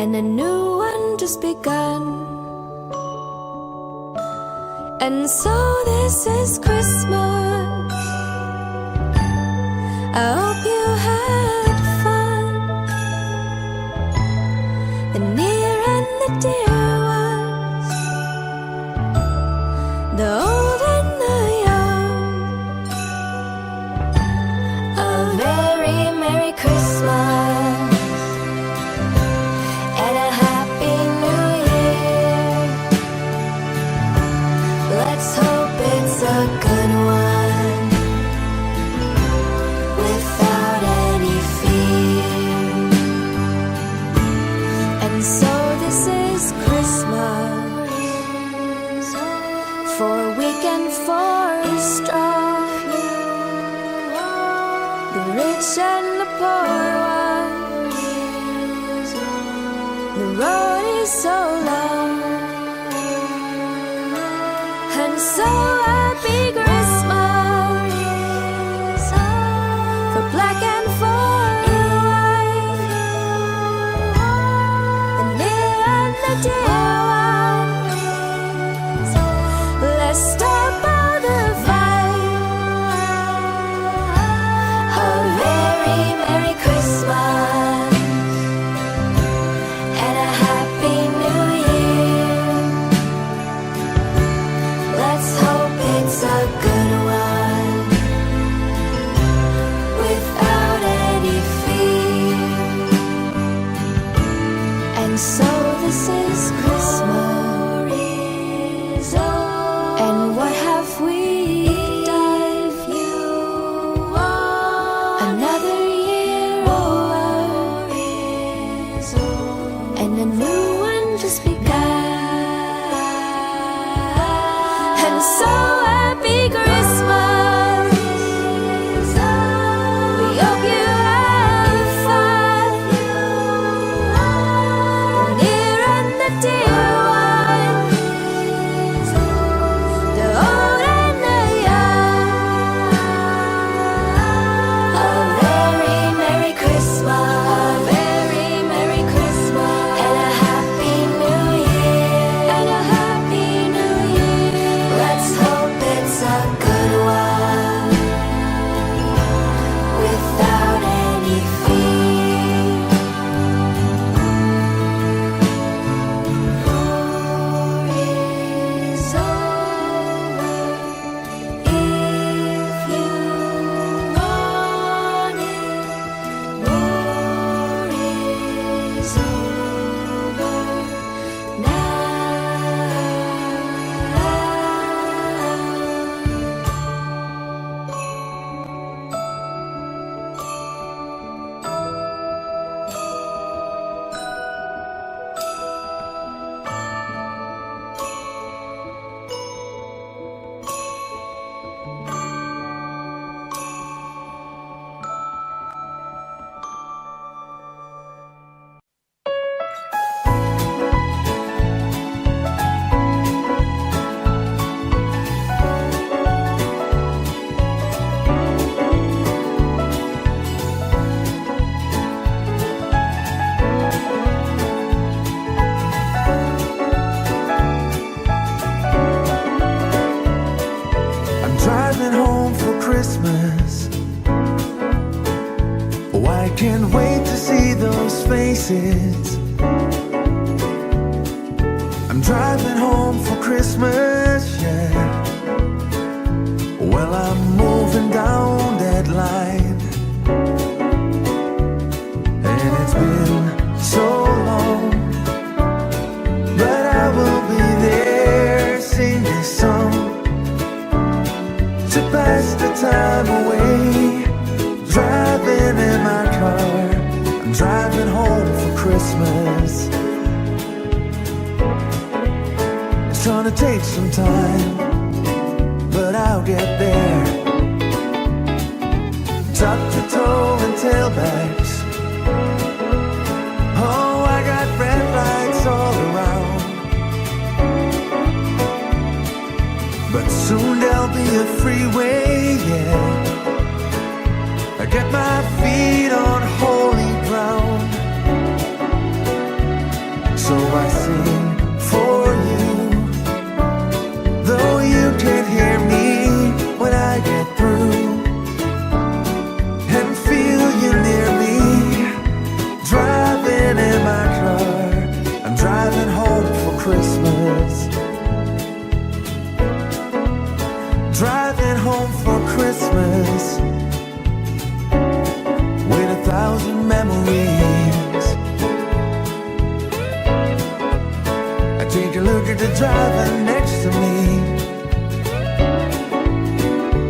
and a new one just begun. And so this is Christmas. I hope you had fun, the near and the dear ones, the old and the young. A very Merry Christmas and a Happy New Year. Let's hope it's a good one, without any fear. And so this is Christmas, for weak and for strong, the rich and the poor ones. The road is so long, and so happy Christmas for black and for white, the near and the dear ones. Let's stop all the fight. A very Merry Christmas and a Happy New Year. Let's hope it's a good one, without any fear. And so this is Christmas, and what have we done? Another year over, and a new one just begun. And so happy Christmas. We hope you have fun, the near and the dear ones, the old and the young. A very Merry Christmas, a very Merry Christmas, and a Happy New Year, and a Happy New Year. Let's hope it's a good one, without any fear. War is over, if you want it. War is over now. I'm driving home for Christmas. Oh, I can't wait to see those faces. I'm driving home for Christmas, yeah. Well, I'm moving down that line, and it's been so long, but I will be there, sing this song to pass the time away. Driving in my car, I'm driving home for Christmas. It's gonna take some time, but I'll get there. Top to toe and tailbacks. Oh, I got red lights all around, but soon there'll be a freeway, yeah. I get my feet on holy ground. sing for you. Though you can't hear me when I get through, and feel you near me, driving in my car. I'm driving home for Christmas. Driving home for Christmas with 1,000 memories. I take a look at the driver next to me.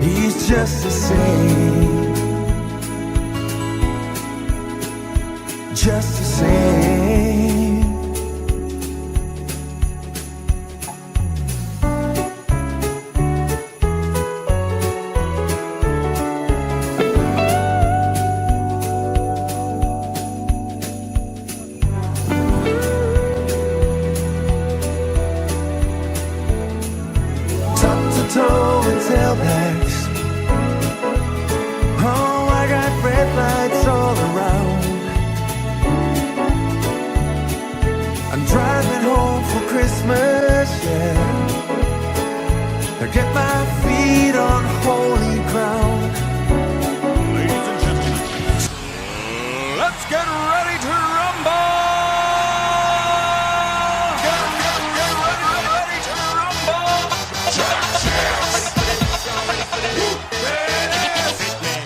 He's just the same, just the same. Toe and tailbacks. Oh, I got red lights all around. I'm driving home for Christmas, yeah. I get my feet on holy ground. Ladies and gentlemen, let's get ready to rumble! Get ready to rumble!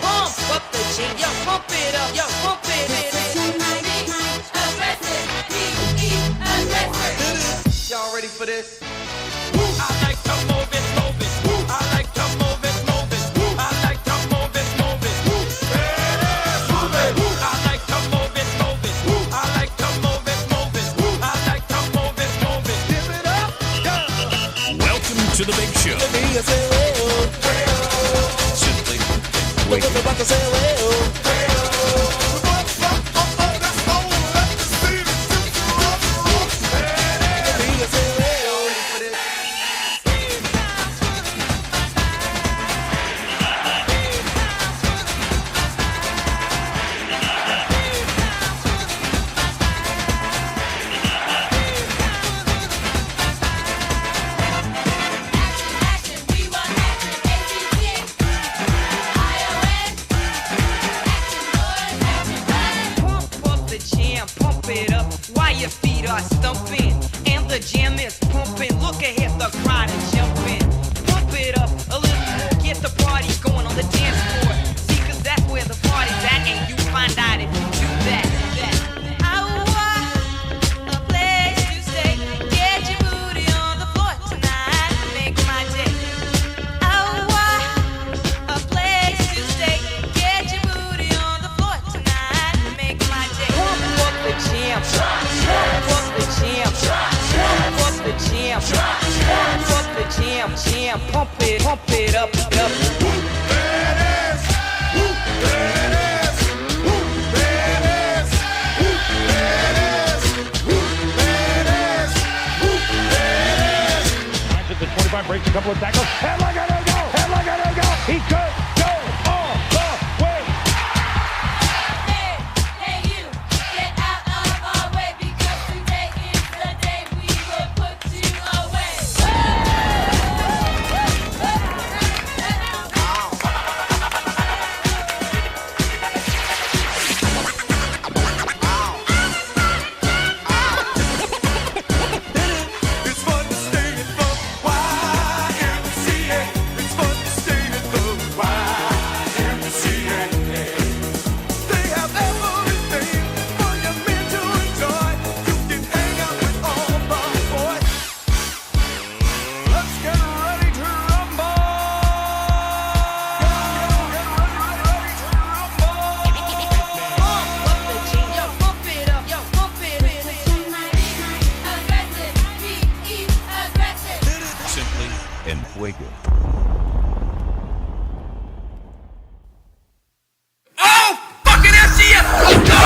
Pump up the jam, yo, pump it up, yo, pump it. Y'all ready for this? I like to move it, move it. I like to move it, move it. I like to move it, move it. Move it. I like to move it, move it. I like to move it, move it. I like to move it, move it. Give it up, yeah. Welcome to the big show. Simply wait. Pump up the jam, pump it up while your feet are stumping. And the jam is pumping. Look ahead, the crowd is jumping. Pump it up a little more, get the party going on the dance floor. See, 'cause that's where the party's at, and you find out if you do that. I want a place to stay. Get your booty on the floor tonight, make my day. I want a place to stay. Get your booty on the floor tonight, make my day. Pump up the jam, pump up the jam, pump up the jam, pump up the jam, pump it up, up. At the 25, breaks a couple of tackles. And look at him go! And look at him go! He could go all the way. Hey, you, get out of our way because today is the day we will put you away. It's fun to stay in the YMCA. It's fun to stay in the YMCA. They have everything for your men to enjoy. You can hang out with all the boys. Let's get ready to rumble. Get ready to rumble. Pump up the jam, yo, pump it up, yo, pump it. Aggressive, be aggressive. Simply and fuego. Oh, fucking SGF! Let's go!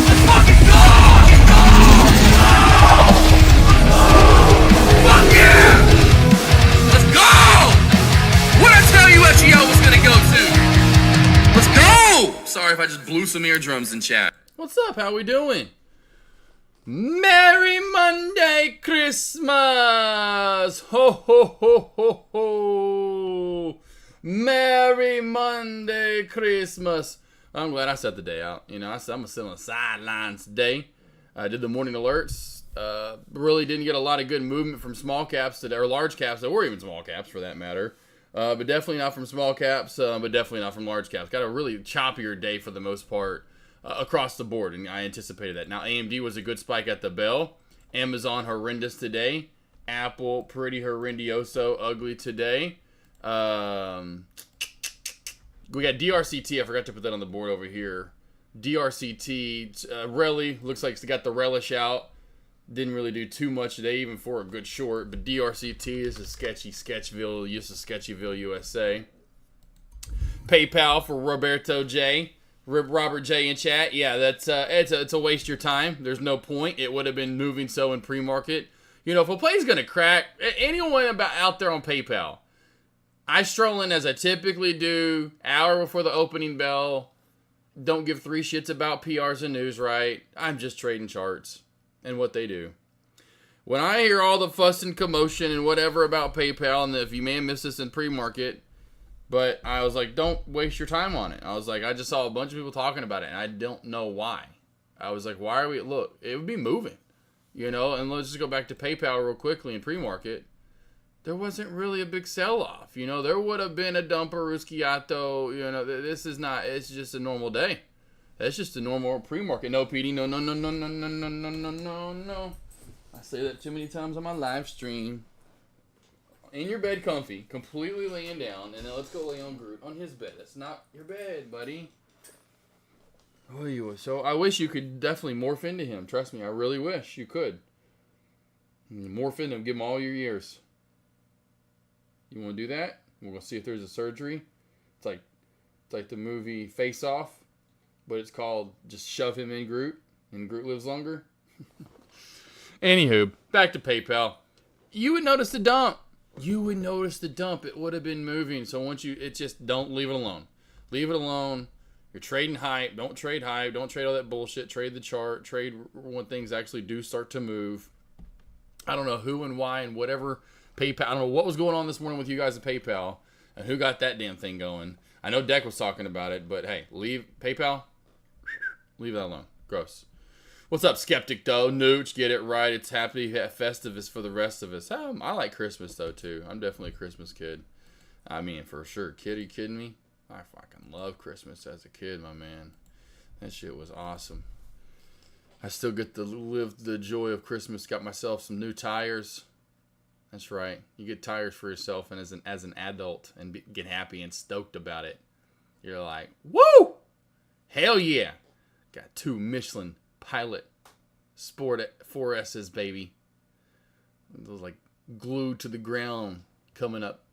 Let's fucking go! Fuck yeah! Let's go! What I tell you SGO was gonna go to? Let's go! Sorry if I just blew some eardrums in chat. What's up? How we doing? Merry Monday Christmas! Ho ho ho ho ho! Merry Monday Christmas! I'm glad I set the day out. You know, I'm gonna sit on the sidelines today. I did the morning alerts. Really didn't get a lot of good movement from small caps today, or large caps, or even small caps for that matter. But definitely not from small caps, but definitely not from large caps. Got a really choppier day for the most part. Across the board, and I anticipated that. Now, AMD was a good spike at the bell. Amazon, horrendous today. Apple, pretty horrendioso, ugly today. We got DRCT. I forgot to put that on the board over here. DRCT, Relly, looks like it's got the relish out. Didn't really do too much today, even for a good short. But DRCT is a sketchy Sketchville, used to Sketchyville, USA. PayPal for Roberto J. Robert J in chat. Yeah, that's it's a waste of your time. There's no point. It would have been moving so in pre-market. You know, if a play's gonna crack, anyone out there on PayPal, I stroll in as I typically do, hour before the opening bell. Don't give three shits about PRs and news, right? I'm just trading charts and what they do. When I hear all the fuss and commotion and whatever about PayPal, and if you may have missed this in pre-market, but I was like, don't waste your time on it. I was like, I just saw a bunch of people talking about it, and I don't know why. I was like, why are we... Look, it would be moving, you know? And let's just go back to PayPal real quickly in pre-market. There wasn't really a big sell-off, you know? There would have been a dumper Rusciato, you know? This is not... It's just a normal day. It's just a normal pre-market. No, PD, no. I say that too many times on my live stream. In your bed comfy, completely laying down, and then let's go lay on Groot on his bed. That's not your bed, buddy. Oh, so I wish you could definitely morph into him. Trust me, I really wish you could. Morph into him, give him all your years. You want to do that? We're gonna see if there's a surgery. It's like the movie Face Off, but it's called just shove him in Groot, and Groot lives longer. Anywho, back to PayPal. You would notice the dump. You would notice the dump. It would have been moving. So once it's just don't leave it alone. Leave it alone. You're trading hype. Don't trade hype. Don't trade all that bullshit. Trade the chart. Trade when things actually do start to move. I don't know who and why and whatever PayPal. I don't know what was going on this morning with you guys at PayPal and who got that damn thing going. I know Deck was talking about it, but hey, leave PayPal. Leave that alone. Gross. What's up, Skeptic, though? Nooch, get it right. It's happy Festivus for the rest of us. I like Christmas, though, too. I'm definitely a Christmas kid. I mean, for sure. Kid, are you kidding me? I fucking love Christmas as a kid, my man. That shit was awesome. I still get to live the joy of Christmas. Got myself some new tires. That's right. You get tires for yourself and as an adult and get happy and stoked about it. You're like, woo! Hell yeah! Got 2 Michelin Pilot Sport 4S's, baby. Those like glued to the ground coming up.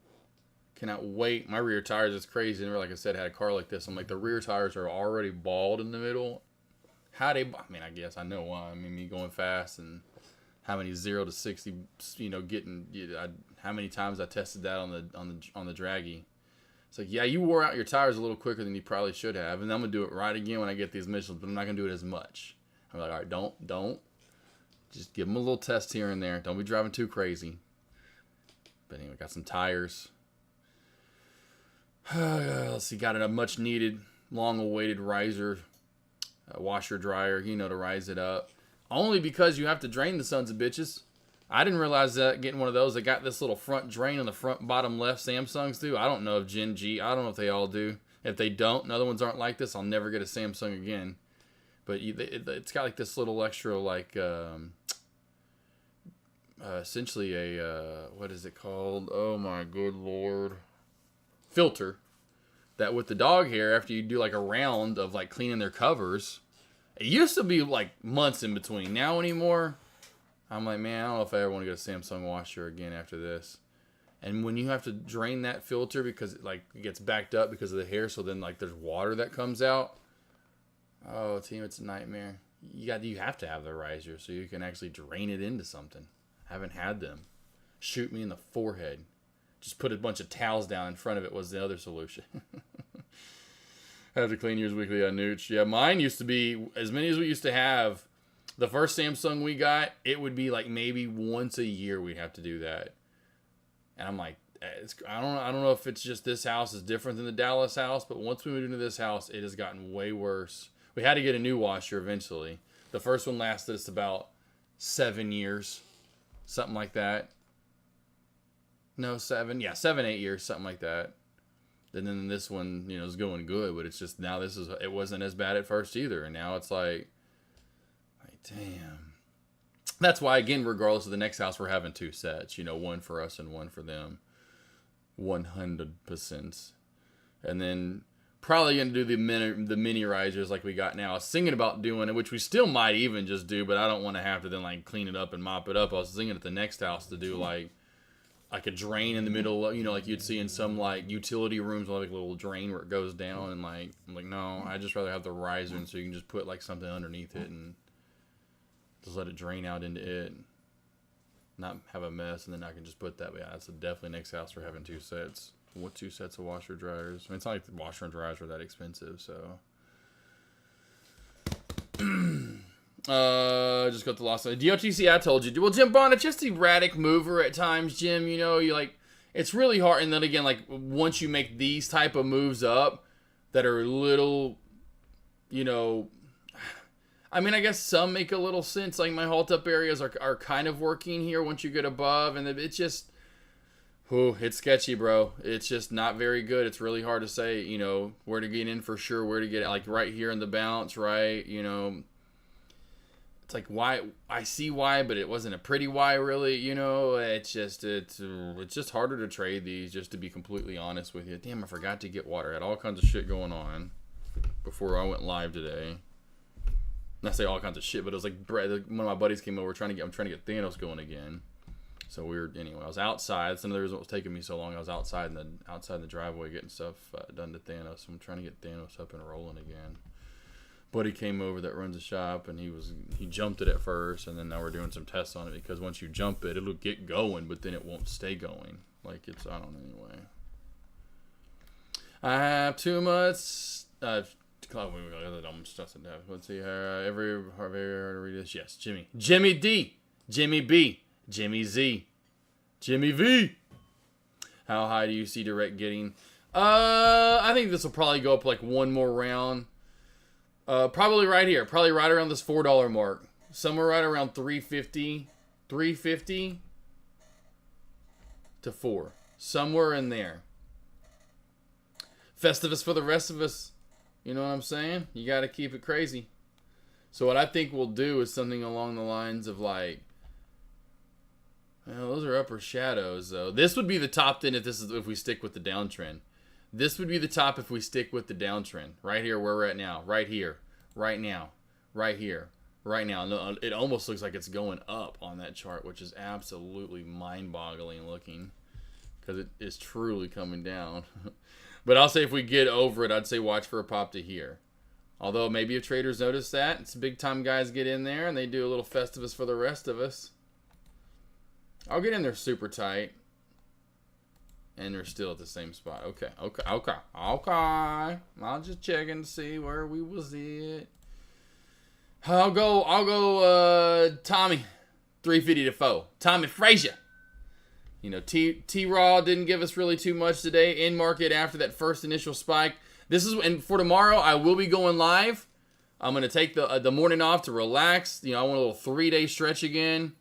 Cannot wait. My rear tires is crazy. Never, like I said, had a car like this. I'm like, the rear tires are already bald in the middle. I mean, I guess I know why. I mean, me going fast and how many 0 to 60, you know, how many times I tested that on the draggy. It's like, yeah, you wore out your tires a little quicker than you probably should have, and I'm gonna do it right again when I get these Michelins, but I'm not gonna do it as much. I'm like, all right, don't. Just give them a little test here and there. Don't be driving too crazy. But anyway, got some tires. Let's see, got a much needed, long awaited riser, washer dryer, you know, to rise it up. Only because you have to drain the sons of bitches. I didn't realize that getting one of those. They got this little front drain on the front bottom left. Samsungs do. I don't know if Gen G. I don't know if they all do. If they don't, and other ones aren't like this, I'll never get a Samsung again. But it's got like this little extra, like, essentially a, what is it called? Oh my good lord. Filter. That with the dog hair, after you do like a round of like cleaning their covers, it used to be like months in between. Now anymore, I'm like, man, I don't know if I ever want to get a Samsung washer again after this. And when you have to drain that filter because it gets backed up because of the hair, so then like there's water that comes out. Oh, team, it's a nightmare. You have to have the riser so you can actually drain it into something. I haven't had them. Shoot me in the forehead. Just put a bunch of towels down in front of it was the other solution. Have to clean yours weekly on Nooch. Yeah, mine used to be, as many as we used to have, The first Samsung we got, it would be like maybe once a year we'd have to do that. And I'm like, I don't know if it's just this house is different than the Dallas house, but once we moved into this house, it has gotten way worse. We had to get a new washer eventually. The first one lasted us about 7 years, something like that. No, 7, 8 years, something like that. And then this one, you know, is going good, but it's just now it wasn't as bad at first either, and now it's like damn. That's why, again, regardless of the next house, we're having 2 sets, you know, one for us and one for them. 100%. And then probably going to do the mini risers like we got now. I was thinking about doing it, which we still might even just do, but I don't want to have to then like clean it up and mop it up. I was thinking at the next house to do like a drain in the middle, you know, like you'd see in some like utility rooms, like a little drain where it goes down. And like, I'm like, no, I'd just rather have the riser, and so you can just put like something underneath it and just let it drain out into it. Not have a mess, and then I can just put that. But yeah, that's definitely next house we're having 2 sets. What 2 sets of washer dryers? I mean, it's not like the washer and dryers are that expensive, so. Just got the lost. DOTC, I told you. Well, Jim Bond, it's just erratic mover at times, Jim. You know, you like, it's really hard. And then again, like once you make these type of moves up that are a little, you know, I mean, I guess some make a little sense. Like my halt up areas are kind of working here once you get above, and it's just, it's sketchy, bro. It's just not very good. It's really hard to say, you know, where to get in for sure, where to get, like right here in the bounce, right? You know, it's like why, I see why, but it wasn't a pretty why, really. You know, it's just harder to trade these, just to be completely honest with you. Damn, I forgot to get water. I had all kinds of shit going on before I went live today. Not say all kinds of shit, but it was like one of my buddies came over I'm trying to get Thanos going again. So anyway, I was outside. That's another reason it was taking me so long. I was outside in the driveway getting stuff done to Thanos. So I'm trying to get Thanos up and rolling again. Buddy came over that runs a shop, and he jumped it at first, and then now we're doing some tests on it, because once you jump it, it'll get going, but then it won't stay going. Like I don't know, anyway. I have too much. Let's see here. Every read this. Yes, Jimmy D, Jimmy B, Jimmy Z, Jimmy V. How high do you see direct getting? I think this will probably go up like one more round. Probably right here. Probably right around this $4 mark. Somewhere right around 350 to 4. Somewhere in there. Festivus for the rest of us. You know what I'm saying? You got to keep it crazy. So what I think we'll do is something along the lines of like, well, those are upper shadows though. This would be the top then if we stick with the downtrend. This would be the top if we stick with the downtrend. Right here where we're at now. Right here. Right now. Right here. Right now. No, it almost looks like it's going up on that chart, which is absolutely mind-boggling looking, because it is truly coming down. But I'll say if we get over it, I'd say watch for a pop to here. Although maybe if traders notice that, it's big time guys get in there and they do a little Festivus for the rest of us. I'll get in there super tight. And they're still at the same spot. Okay. I'll just checking to see where we was at. I'll go Tommy. 350 to 4. Tommy Frazier. You know, T-Raw didn't give us really too much today. In market after that first initial spike. And for tomorrow, I will be going live. I'm going to take the morning off to relax. You know, I want a little 3-day stretch again.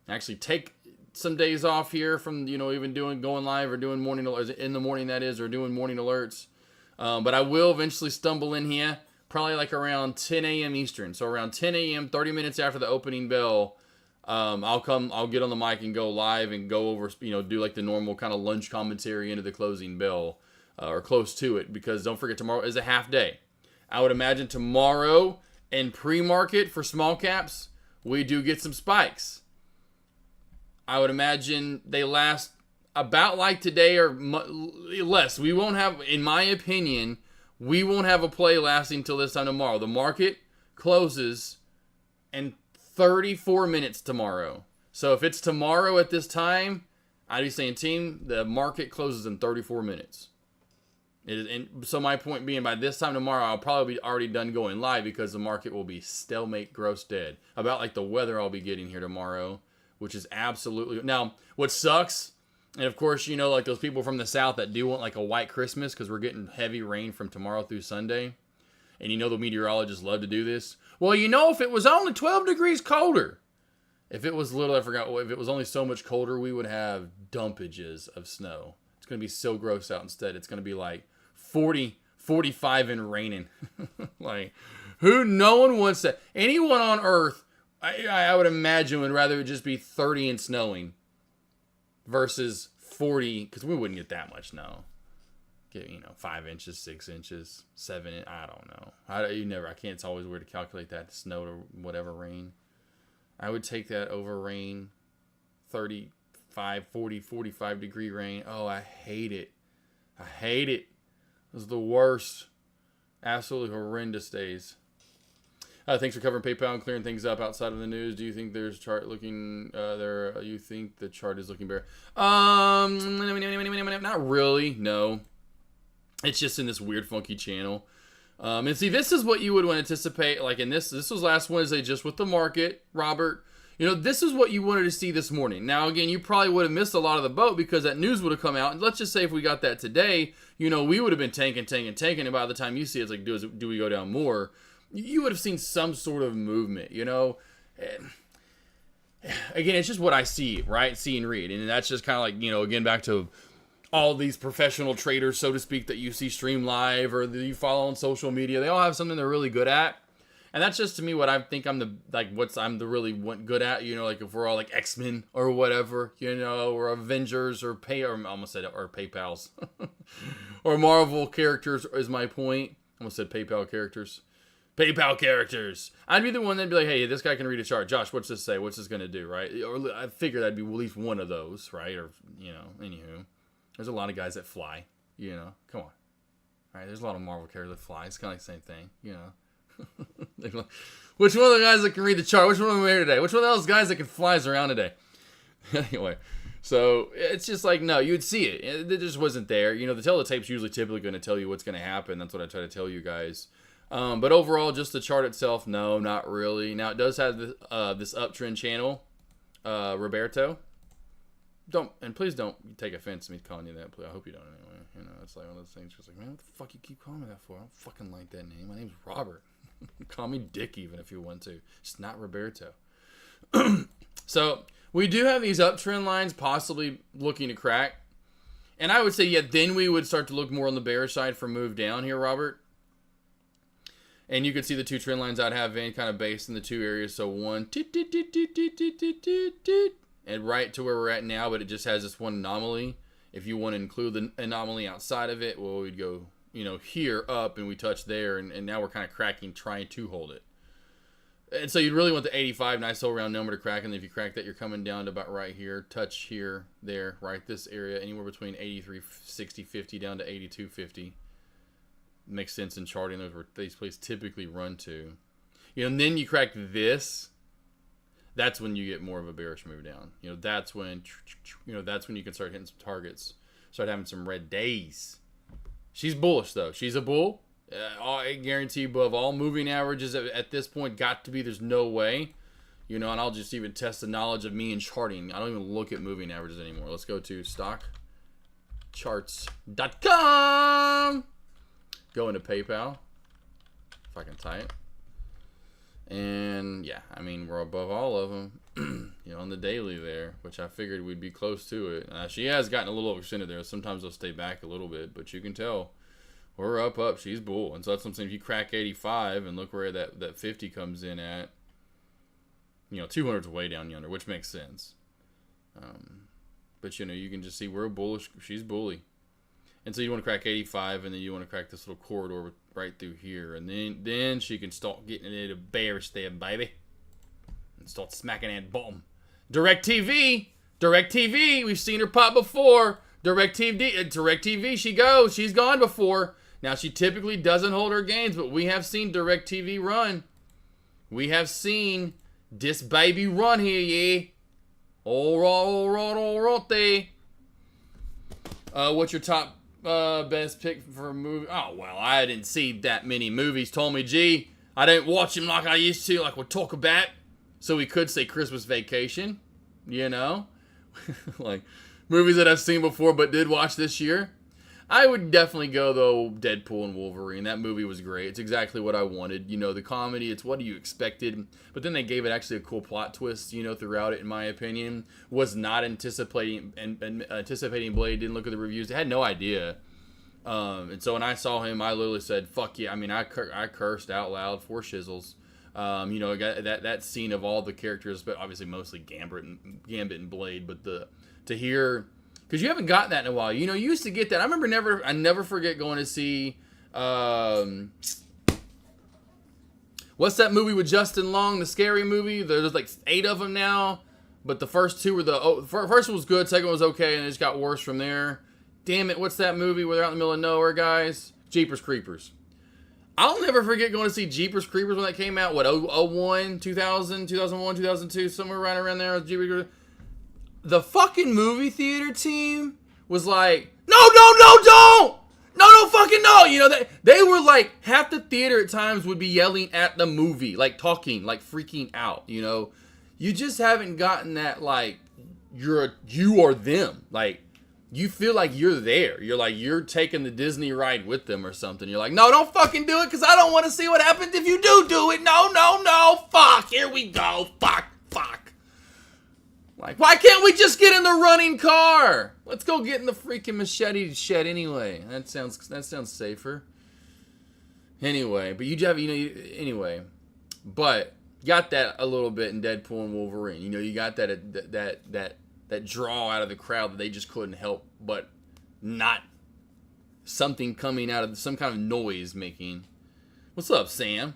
Actually take some days off here from, you know, even going live or doing morning alerts in the morning, that is, or doing morning alerts. But I will eventually stumble in here, probably like around 10 a.m. Eastern. So around 10 a.m., 30 minutes after the opening bell, I'll get on the mic and go live and go over, you know, do like the normal kind of lunch commentary into the closing bell, or close to it, because don't forget tomorrow is a half day. I would imagine tomorrow in pre-market for small caps, we do get some spikes. I would imagine they last about like today or less. We won't have, in my opinion, we won't have a play lasting till this time tomorrow. The market closes in 34 minutes tomorrow. So if it's tomorrow at this time, I'd be saying, team, the market closes in 34 minutes. And so my point being, by this time tomorrow, I'll probably be already done going live because the market will be stalemate, gross dead. About like the weather I'll be getting here tomorrow, which is absolutely... Now, what sucks, and of course, you know, like those people from the south that do want like a white Christmas because we're getting heavy rain from tomorrow through Sunday. And you know the meteorologists love to do this. Well, you know, if it was only 12 degrees colder, if it was little, I forgot, if it was only so much colder, we would have dumpages of snow. It's going to be so gross out instead. It's going to be like 40, 45 and raining. Like, no one wants that. Anyone on earth, I would imagine, would rather it just be 30 and snowing versus 40, because we wouldn't get that much snow. Get, 5 inches, 6 inches, 7 inches, I don't know. I can't, it's always weird to calculate that, snow to whatever rain. I would take that over rain, 35, 40, 45 degree rain. Oh, I hate it. I hate it. It was the worst. Absolutely horrendous days. Thanks for covering PayPal and clearing things up outside of the news. Do you think there's chart looking there? You think the chart is looking bare? Not really. No. It's just in this weird, funky channel. And see, this is what you would want to anticipate. Like in this was last Wednesday, just with the market, Robert. This is what you wanted to see this morning. Now, again, you probably would have missed a lot of the boat because that news would have come out. And let's just say if we got that today, we would have been tanking. And by the time you see it, it's like, do we go down more? You would have seen some sort of movement, Again, it's just what I see, right? See and read. And that's just kind of like, again, back to all these professional traders, so to speak, that you see stream live or that you follow on social media. They all have something they're really good at. And that's just to me what I think I'm really good at, like if we're all like X-Men or whatever, or Avengers or PayPals or Marvel characters is my point. I almost said PayPal characters. PayPal characters. I'd be the one that'd be like, hey, this guy can read a chart. Josh, what's this say? What's this going to do, right? Or I figured I'd be at least one of those, right? Or, anywho. There's a lot of guys that fly, Come on. All right, there's a lot of Marvel characters that fly. It's kind of like the same thing, Which one of the guys that can read the chart? Which one am I here today? Which one of those guys that can flies around today? Anyway, so it's just like, no, you'd see it. It just wasn't there. The teletape's usually typically going to tell you what's going to happen. That's what I try to tell you guys. But overall, just the chart itself, no, not really. Now, it does have this uptrend channel, Roberto. Please don't take offense to me calling you that. Please. I hope you don't anyway. It's like one of those things where it's like, man, what the fuck you keep calling me that for? I don't fucking like that name. My name's Robert. Call me Dick even if you want to. It's not Roberto. So, we do have these uptrend lines possibly looking to crack. And I would say, then we would start to look more on the bearish side for move down here, Robert. And you can see the two trend lines I'd have in kind of based in the two areas. So, one, and right to where we're at now, but it just has this one anomaly. If you want to include the anomaly outside of it, well, we'd go, here up and we touch there, and now we're kind of cracking, trying to hold it. And so you'd really want the 85, nice whole round number to crack, and if you crack that, you're coming down to about right here, touch here, there, right this area, anywhere between 83.60.50 down to 82.50. Makes sense in charting those where these places typically run to. And then you crack this. That's when you get more of a bearish move down. That's when you can start hitting some targets, start having some red days. She's bullish though. She's a bull. I guarantee you, above all moving averages at this point, got to be. There's no way. And I'll just even test the knowledge of me in charting. I don't even look at moving averages anymore. Let's go to stockcharts.com. Go into PayPal. If I can type. And yeah, we're above all of them, on the daily there, which I figured we'd be close to it. She has gotten a little overextended there. Sometimes they'll stay back a little bit, but you can tell we're up. She's bull. And so that's something, if you crack 85 and look where that 50 comes in at, 200's way down yonder, which makes sense. But you can just see we're bullish. She's bully. And so you want to crack 85, and then you want to crack this little corridor right through here. And then she can start getting into bearish there, baby. And start smacking that bottom. DirecTV, we've seen her pop before. DirecTV, she goes. She's gone before. Now, she typically doesn't hold her gains, but we have seen DirecTV run. We have seen this baby run here, yeah. All right there. What's your top best pick for a movie. Oh, well, I didn't see that many movies, Tommy G. I didn't watch them like I used to, like we'll talk about. So we could say Christmas Vacation, you know? Like, movies that I've seen before but did watch this year. I would definitely go, though, Deadpool and Wolverine. That movie was great. It's exactly what I wanted. You know, the comedy, it's what you expected. But then they gave it actually a cool plot twist, you know, throughout it, in my opinion. Was not anticipating Blade. Didn't look at the reviews. They had no idea. And so when I saw him, I literally said, fuck yeah. I mean, I cursed out loud for shizzles. You know, that scene of all the characters, but obviously mostly Gambit and Blade. But to hear... Because you haven't gotten that in a while. You know, you used to get that. I remember I never forget going to see, what's that movie with Justin Long, the scary movie? There's like 8 of them now, but the first 2 were the first one was good, second one was okay, and it just got worse from there. Damn it, what's that movie where they're out in the middle of nowhere, guys? Jeepers Creepers. I'll never forget going to see Jeepers Creepers when that came out. What, 01, 2000, 2001, 2002, somewhere right around there with Jeepers Creepers. The fucking movie theater team was like, no, don't! No, fucking no! You know, they were like, half the theater at times would be yelling at the movie, like talking, like freaking out, you know? You just haven't gotten that, like, you are them. Like, you feel like you're there. You're like, you're taking the Disney ride with them or something. You're like, no, don't fucking do it, because I don't want to see what happens if you do it. No, fuck, here we go, fuck. Like, why can't we just get in the running car? Let's go get in the freaking machete shed anyway. That sounds safer. Anyway, but anyway. But got that a little bit in Deadpool and Wolverine. You know, you got that draw out of the crowd that they just couldn't help but not something coming out of some kind of noise making. What's up, Sam?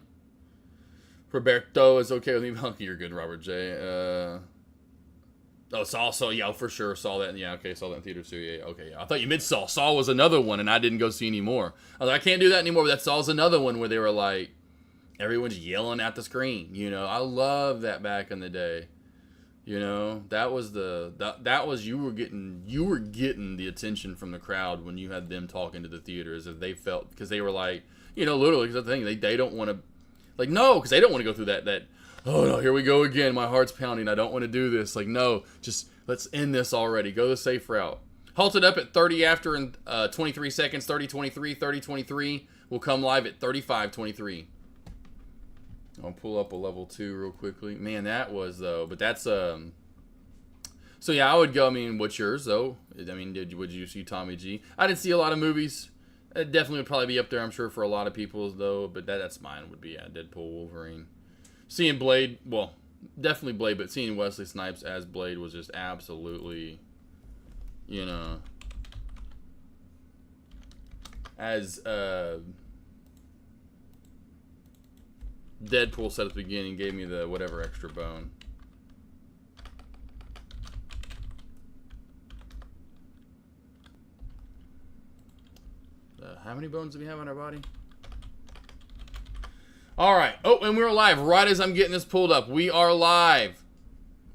Roberto is okay with me. Hunky, you're good, Robert J. Oh, Saw, yeah, for sure, saw that. Yeah, okay, saw that in theater too. Yeah, okay, yeah. I thought you meant Saw. Saw was another one, and I didn't go see anymore. I was like, I can't do that anymore, but that Saw's another one where they were like, everyone's yelling at the screen, you know? I love that back in the day. You know, that was you were getting the attention from the crowd when you had them talking to the theaters, if they felt, because they were like, you know, literally, because the thing, they don't want to, like, no, because they don't want to go through that, oh no, here we go again. My heart's pounding. I don't want to do this. Like, no, just let's end this already. Go the safe route. Halted up at 30 after and 23 seconds. 30:23. 30:23. We'll come live at 35:23. I'll pull up a level 2 real quickly. Man, that was though. But that's So yeah, I would go. I mean, what's yours though? I mean, would you see Tommy G? I didn't see a lot of movies. It definitely would probably be up there, I'm sure, for a lot of people though. But that's mine. Would be Deadpool, Wolverine. Seeing Blade, well, definitely Blade, but seeing Wesley Snipes as Blade was just absolutely, you know, as Deadpool said at the beginning, gave me the whatever extra bone. How many bones do we have on our body? All right. Oh, and we're live right as I'm getting this pulled up. We are live.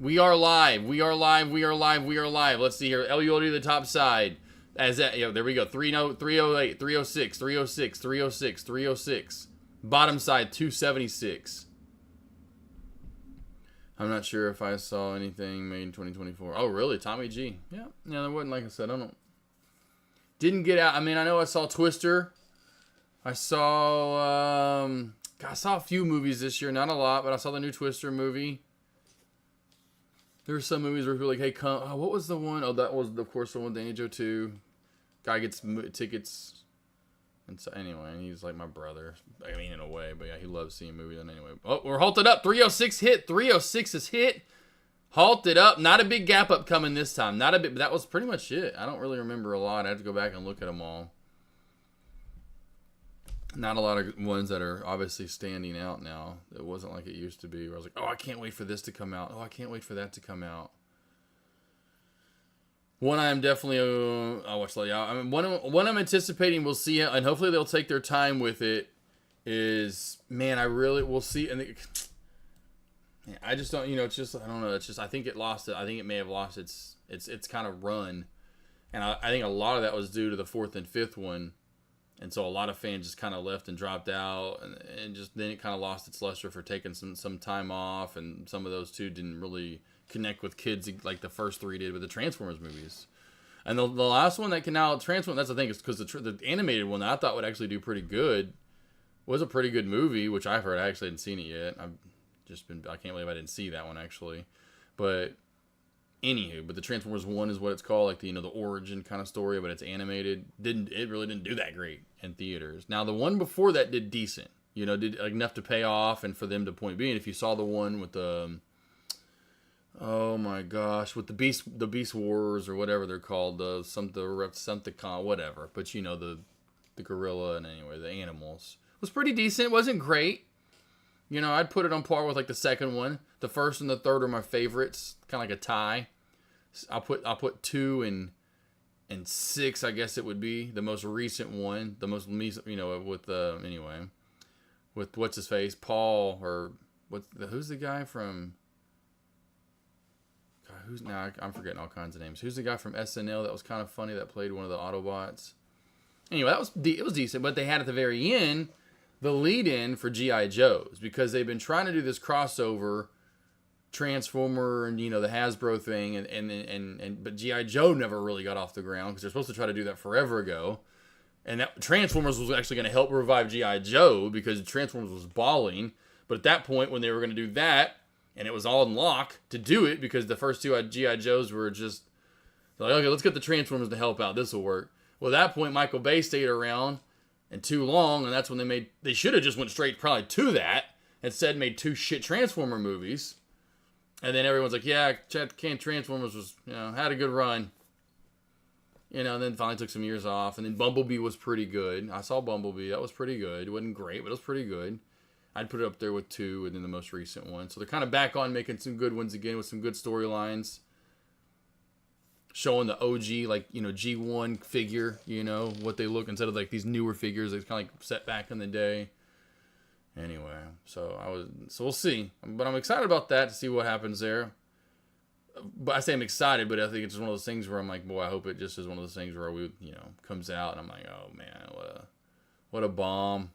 We are live. Let's see here. LULD to the top side. As that, there we go. 308, 306, 306, 306, 306. Bottom side, 276. I'm not sure if I saw anything made in 2024. Oh, really? Tommy G. Yeah, there wasn't, like I said, didn't get out. I mean, I know I saw Twister. I saw a few movies this year, not a lot, but I saw the new Twister movie. There were some movies where people were like, hey, come. Oh, what was the one? Oh, that was, of course, the one with Danny Joe 2. Guy gets tickets. And so, anyway, he's like my brother. I mean, in a way, but yeah, he loves seeing movies. And anyway, oh, we're halted up. 306 hit. 306 is hit. Halted up. Not a big gap up coming this time. Not a bit, but that was pretty much it. I don't really remember a lot. I have to go back and look at them all. Not a lot of ones that are obviously standing out now. It wasn't like it used to be, where I was like, oh, I can't wait for this to come out. Oh, I can't wait for that to come out. One I'm definitely, I'll watch that. I mean, one I'm anticipating we'll see, and hopefully they'll take their time with it, is, man, we'll see, and I just don't, it's just, I don't know, it's just, I think it may have lost its kind of run. And I think a lot of that was due to the fourth and fifth one. And so a lot of fans just kind of left and dropped out, and just then it kind of lost its luster for taking some time off, and some of those two didn't really connect with kids like the first three did with the Transformers movies. And the last one that can now transform, that's the thing, is because the animated one that I thought would actually do pretty good was a pretty good movie, which I've heard. I actually hadn't seen it yet. I can't believe I didn't see that one actually. But anywho, the Transformers 1 is what it's called, like the origin kind of story, but it's animated. It really didn't do that great in theaters. Now the one before that did decent, did enough to pay off, and for them to point being, if you saw the one with the oh my gosh, with the Beast Wars or whatever they're called, the Repticon, whatever, but the gorilla, and anyway, the animals was pretty decent. It wasn't great. I'd put it on par with like the second one. The first and the third are my favorites, kind of like a tie. I'll put 2 and 6, I guess it would be the most recent one, the most with what's his face, Paul, or who's the guy from? God, I'm forgetting all kinds of names. Who's the guy from SNL that was kind of funny that played one of the Autobots? Anyway, it was decent, but they had at the very end the lead-in for G.I. Joes, because they've been trying to do this crossover Transformer and the Hasbro thing, but G.I. Joe never really got off the ground, because they're supposed to try to do that forever ago, and that Transformers was actually going to help revive G.I. Joe, because Transformers was balling. But at that point, when they were going to do that, and it was all in lock to do it, because the first two G.I. Joes were just like, okay, let's get the Transformers to help out, this will work. Well, at that point, Michael Bay stayed around and too long, and that's when they should have just went straight probably to that, instead made 2 shit Transformer movies. And then everyone's like, yeah, Transformers was, had a good run. And then finally took some years off. And then Bumblebee was pretty good. I saw Bumblebee. That was pretty good. It wasn't great, but it was pretty good. I'd put it up there with 2 and then the most recent one. So they're kind of back on making some good ones again with some good storylines. Showing the OG, like, G1 figure, what they look, instead of like these newer figures that's kind of like set back in the day. Anyway, so we'll see. But I'm excited about that, to see what happens there. But I say I'm excited, but I think it's just one of those things where I'm like, boy, I hope it just is one of those things where we, comes out and I'm like, oh man, what a bomb.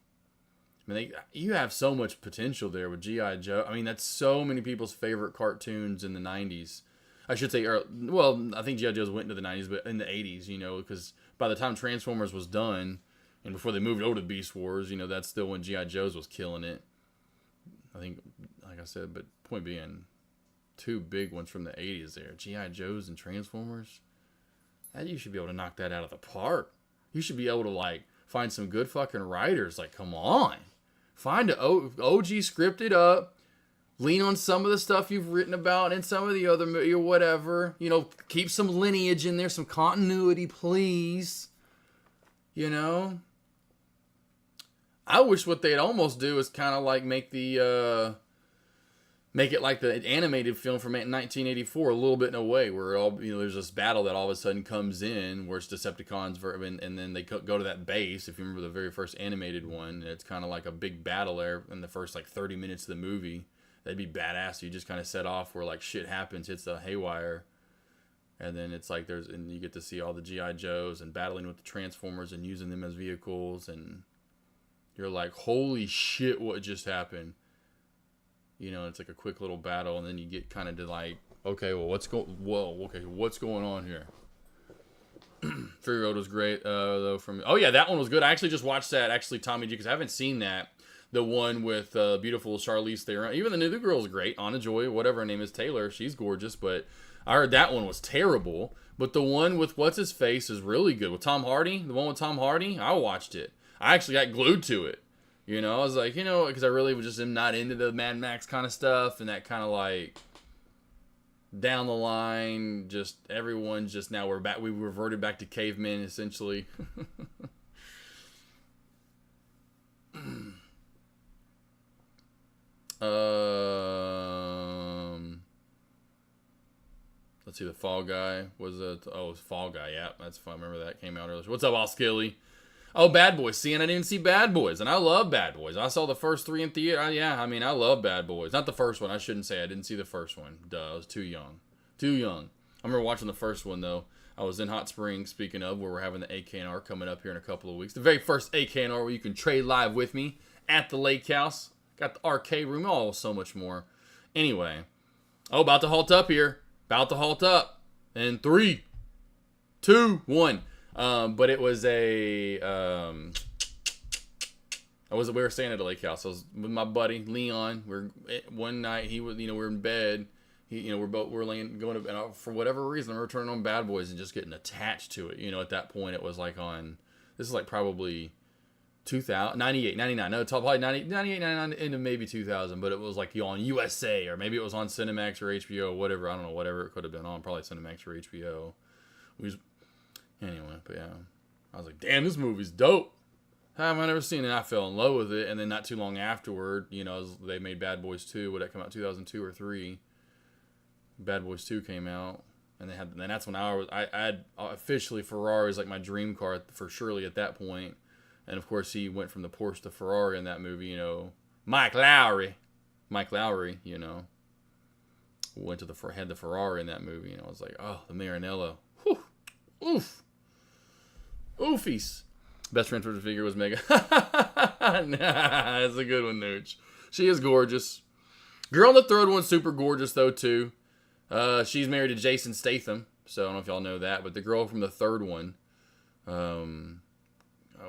I mean, you have so much potential there with G.I. Joe. I mean, that's so many people's favorite cartoons in the 90s. I should say, I think G.I. Joe's went into the 90s, but in the 80s, because by the time Transformers was done, and before they moved over to Beast Wars, that's still when G.I. Joe's was killing it. I think, like I said, but point being, 2 big ones from the 80s there. G.I. Joe's and Transformers. You should be able to knock that out of the park. You should be able to, find some good fucking writers. Come on. Find an OG, script it up. Lean on some of the stuff you've written about and some of the other or whatever. Keep some lineage in there, some continuity, please. I wish what they'd almost do is kind of like make it like the animated film from 1984, a little bit in a way, where there's this battle that all of a sudden comes in, where it's Decepticons, and then they go to that base. If you remember the very first animated one, it's kind of like a big battle there in the first 30 minutes of the movie. That'd be badass. You just kind of set off where shit happens, hits the haywire, and then it's and you get to see all the G.I. Joes and battling with the Transformers and using them as vehicles, and you're like, holy shit, what just happened? It's like a quick little battle, and then you get kind of to okay, well, what's going on here? Fury Road was great, though. That one was good. I actually just watched that, Tommy G, because I haven't seen that. The one with beautiful Charlize Theron. Even the new girl's great. Anna Joy, whatever her name is, Taylor. She's gorgeous, but I heard that one was terrible. But the one with what's-his-face is really good. With Tom Hardy, the one with Tom Hardy, I watched it. I actually got glued to it. I was like, because I really was just not into the Mad Max kind of stuff, and that kind of down the line, just everyone's just now we reverted back to cavemen, essentially. Let's see, the Fall Guy was it was Fall Guy, yeah, that's fun. Remember that came out earlier. What's up, Skilly? Oh, Bad Boys. See, and I didn't even see Bad Boys, and I love Bad Boys. I saw the first 3 in theater. I love Bad Boys. Not the first one. I shouldn't say I didn't see the first one. Duh, I was too young. I remember watching the first one though. I was in Hot Springs, speaking of, where we're having the AK&R coming up here in a couple of weeks. The very first AK&R where you can trade live with me at the lake house. Got the arcade room, so much more. Anyway. About to halt up here. About to halt up. In 3, 2, 1. But it was we were staying at a lake house. I was with my buddy Leon. One night we were in bed. We're laying going to, and for whatever reason, we were turning on Bad Boys and just getting attached to it. At that point, it was like this is like probably 2000, 98, 99. No, it's probably 98, 99 into maybe 2000. But it was like on USA, or maybe it was on Cinemax or HBO, whatever. I don't know, whatever it could have been on. Probably Cinemax or HBO. Anyway, but yeah, I was like, damn, this movie's dope. How have I never seen it? I fell in love with it, and then not too long afterward, they made Bad Boys 2. Would that come out 2002 or 3? Bad Boys 2 came out, and then that's when I had officially Ferrari was like my dream car for Shirley at that point, and of course he went from the Porsche to Ferrari in that movie. Mike Lowry, went to had the Ferrari in that movie, and I was like, oh, the Maranello, whew, oof, oofies. Best transfer figure was Mega. Nah, that's a good one, Nooch. She is gorgeous. Girl in the third one's super gorgeous though too. She's married to Jason Statham, so I don't know if y'all know that, but the girl from the third one,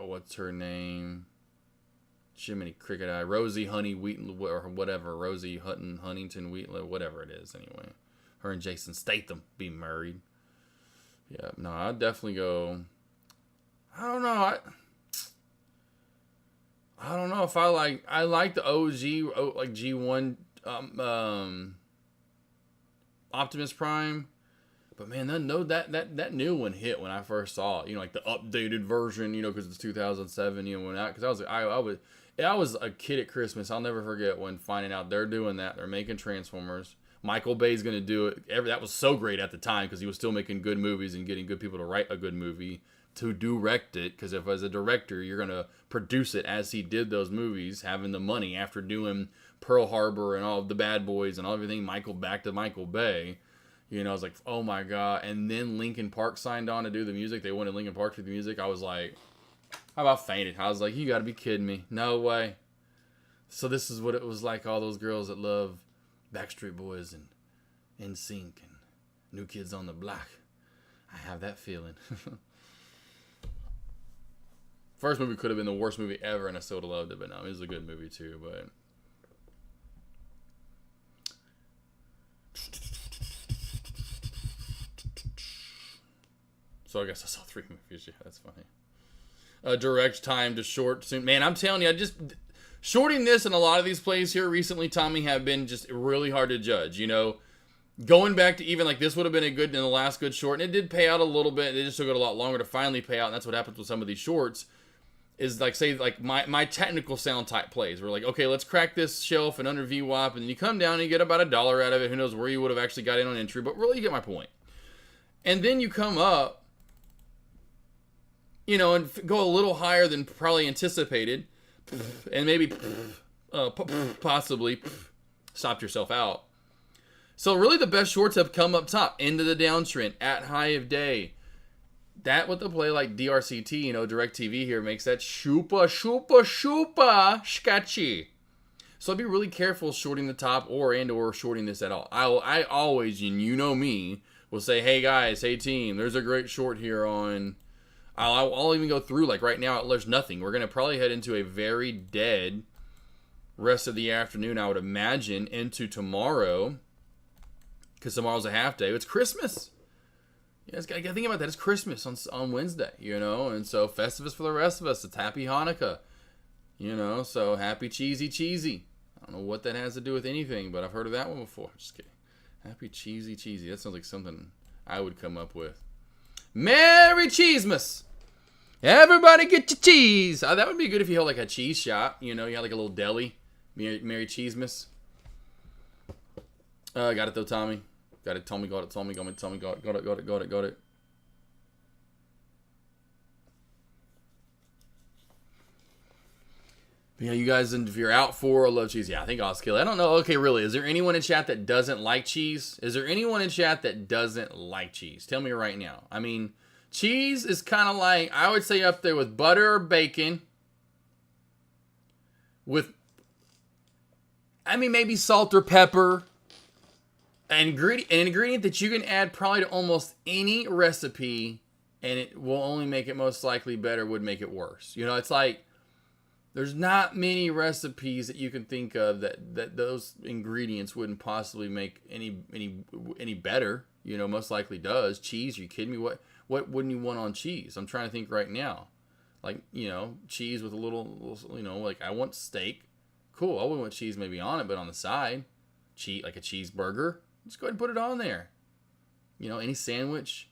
what's her name? Jiminy Cricket Eye, Rosie Honey Wheaton, or whatever, Rosie Huntington Wheaton, whatever it is. Anyway, her and Jason Statham be married. Yeah, no, I'd definitely go. I don't know. I don't know if I like the OG like G1 Optimus Prime, but man, that new one hit when I first saw it. Like the updated version. Because it's 2007. When because I was a kid at Christmas. I'll never forget when finding out they're doing that. They're making Transformers. Michael Bay's gonna do it. That was so great at the time because he was still making good movies and getting good people to write a good movie to direct it. Because if as a director you're gonna produce it as he did those movies, having the money after doing Pearl Harbor and all of the Bad Boys and everything, back to Michael Bay. I was like, oh my god. And then Linkin Park signed on to do the music. They wanted Linkin Park to do the music. I was like, I about fainted. I was like, you gotta be kidding me. No way. So this is what it was like, all those girls that love Backstreet Boys and NSYNC and New Kids on the Block. I have that feeling. First movie could have been the worst movie ever, and I still would have loved it. But no, it was a good movie too. But so I guess I saw 3 movies. Yeah, that's funny. Direct time to short soon. Man, I'm telling you, shorting this and a lot of these plays here recently, Tommy, have been just really hard to judge. Going back to even like this would have been in the last good short, and it did pay out a little bit. It just took it a lot longer to finally pay out, and that's what happens with some of these shorts. Is like, say, like my technical sound type plays. We're like, okay, let's crack this shelf and under VWAP, and then you come down and you get about $1 out of it. Who knows where you would have actually got in on entry, but really you get my point. And then you come up, and go a little higher than probably anticipated, and maybe possibly stopped yourself out. So really the best shorts have come up top, into the downtrend, at high of day. With the play like DRCT, DirecTV here makes that shupa sketchy. So I'd be really careful shorting the top or shorting this at all. I always, and me, will say, hey guys, hey team, there's a great short here on. I'll even go through, like right now, there's nothing. We're going to probably head into a very dead rest of the afternoon, I would imagine, into tomorrow. Because tomorrow's a half day. It's Christmas. You guys got to think about that. It's Christmas on Wednesday, and so Festivus for the rest of us. It's Happy Hanukkah, so Happy Cheesy. I don't know what that has to do with anything, but I've heard of that one before. Just kidding. Happy Cheesy. That sounds like something I would come up with. Merry Cheesemas! Everybody get your cheese! That would be good if you held like a cheese shop. You had like a little deli. Merry Cheesemas. Got it though, Tommy. Got it. Tommy got it. Got it. Yeah, you guys, if you're out for or love cheese, yeah, I think I'll kill it. I don't know. Okay, really, is there anyone in chat that doesn't like cheese? Is there anyone in chat that doesn't like cheese? Tell me right now. I mean, cheese is kind of like, I would say up there with butter or bacon. With, I mean, maybe salt or pepper. An ingredient that you can add probably to almost any recipe, and it will only make it most likely better, would make it worse. You know, it's like, there's not many recipes that you can think of that those ingredients wouldn't possibly make any better. You know, most likely does. Cheese, are you kidding me? What wouldn't you want on cheese? I'm trying to think right now. Like, you know, cheese with a little, you know, like I want steak. Cool, I wouldn't want cheese maybe on it, but on the side. Like a cheeseburger. Just go ahead and put it on there. You know, any sandwich.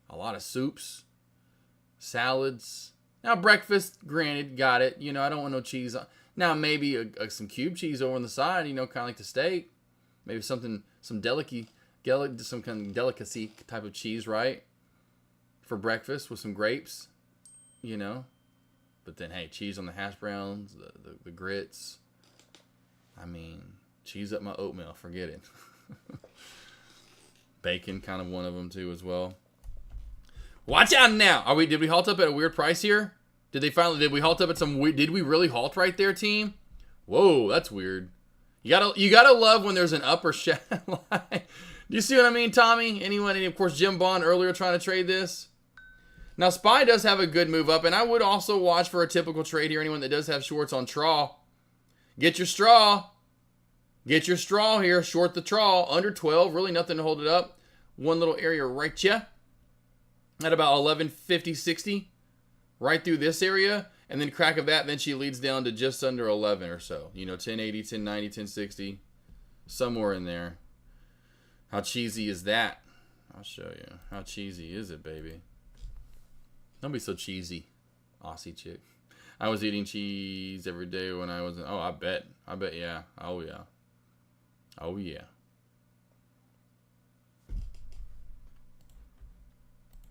A lot of soups. Salads. Now, breakfast, granted, got it. You know, I don't want no cheese on. Now, maybe some cube cheese over on the side, you know, kind of like the steak. Maybe some kind of delicacy type of cheese, right? For breakfast with some grapes, you know. But then, hey, cheese on the hash browns, the grits. I mean, cheese up my oatmeal, forget it. Bacon, kind of one of them too as well. Watch out now! Did we halt up at a weird price here? Did we halt up at some weird, did we really halt right there, team? Whoa, that's weird. You gotta love when there's an upper shadow line. Do you see what I mean, Tommy? Anyone, and of course Jim Bond earlier trying to trade this. Now SPY does have a good move up, and I would also watch for a typical trade here. Anyone that does have shorts on trawl, get your straw. Get your straw here, short the trawl, under 12, really nothing to hold it up. One little area right ya, at about 1150, 60, right through this area, and then crack of that, then she leads down to just under 11 or so. You know, 1080, 1090, 1060, somewhere in there. How cheesy is that? I'll show you. How cheesy is it, baby? Don't be so cheesy, Aussie chick. I was eating cheese every day when I was, I bet, yeah. Oh, yeah. Oh, yeah.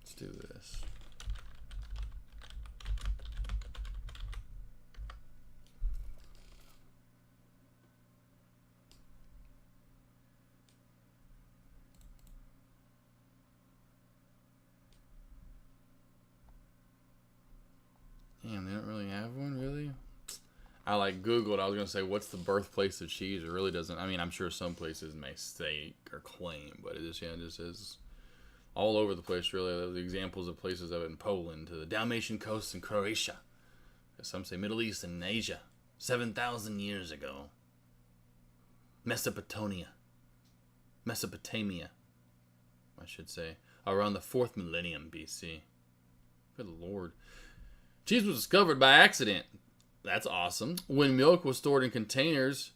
Let's do this. Damn, they don't really have one, really? I like Googled. I was gonna say, what's the birthplace of cheese? It really doesn't. I mean, I'm sure some places may state or claim, but it just is all over the place. Really, the examples of places of it in Poland to the Dalmatian coast in Croatia. Some say Middle East and Asia, 7,000 years ago. Mesopotamia, I should say, around the 4th millennium BC. Good Lord, cheese was discovered by accident. That's awesome. When milk was stored in containers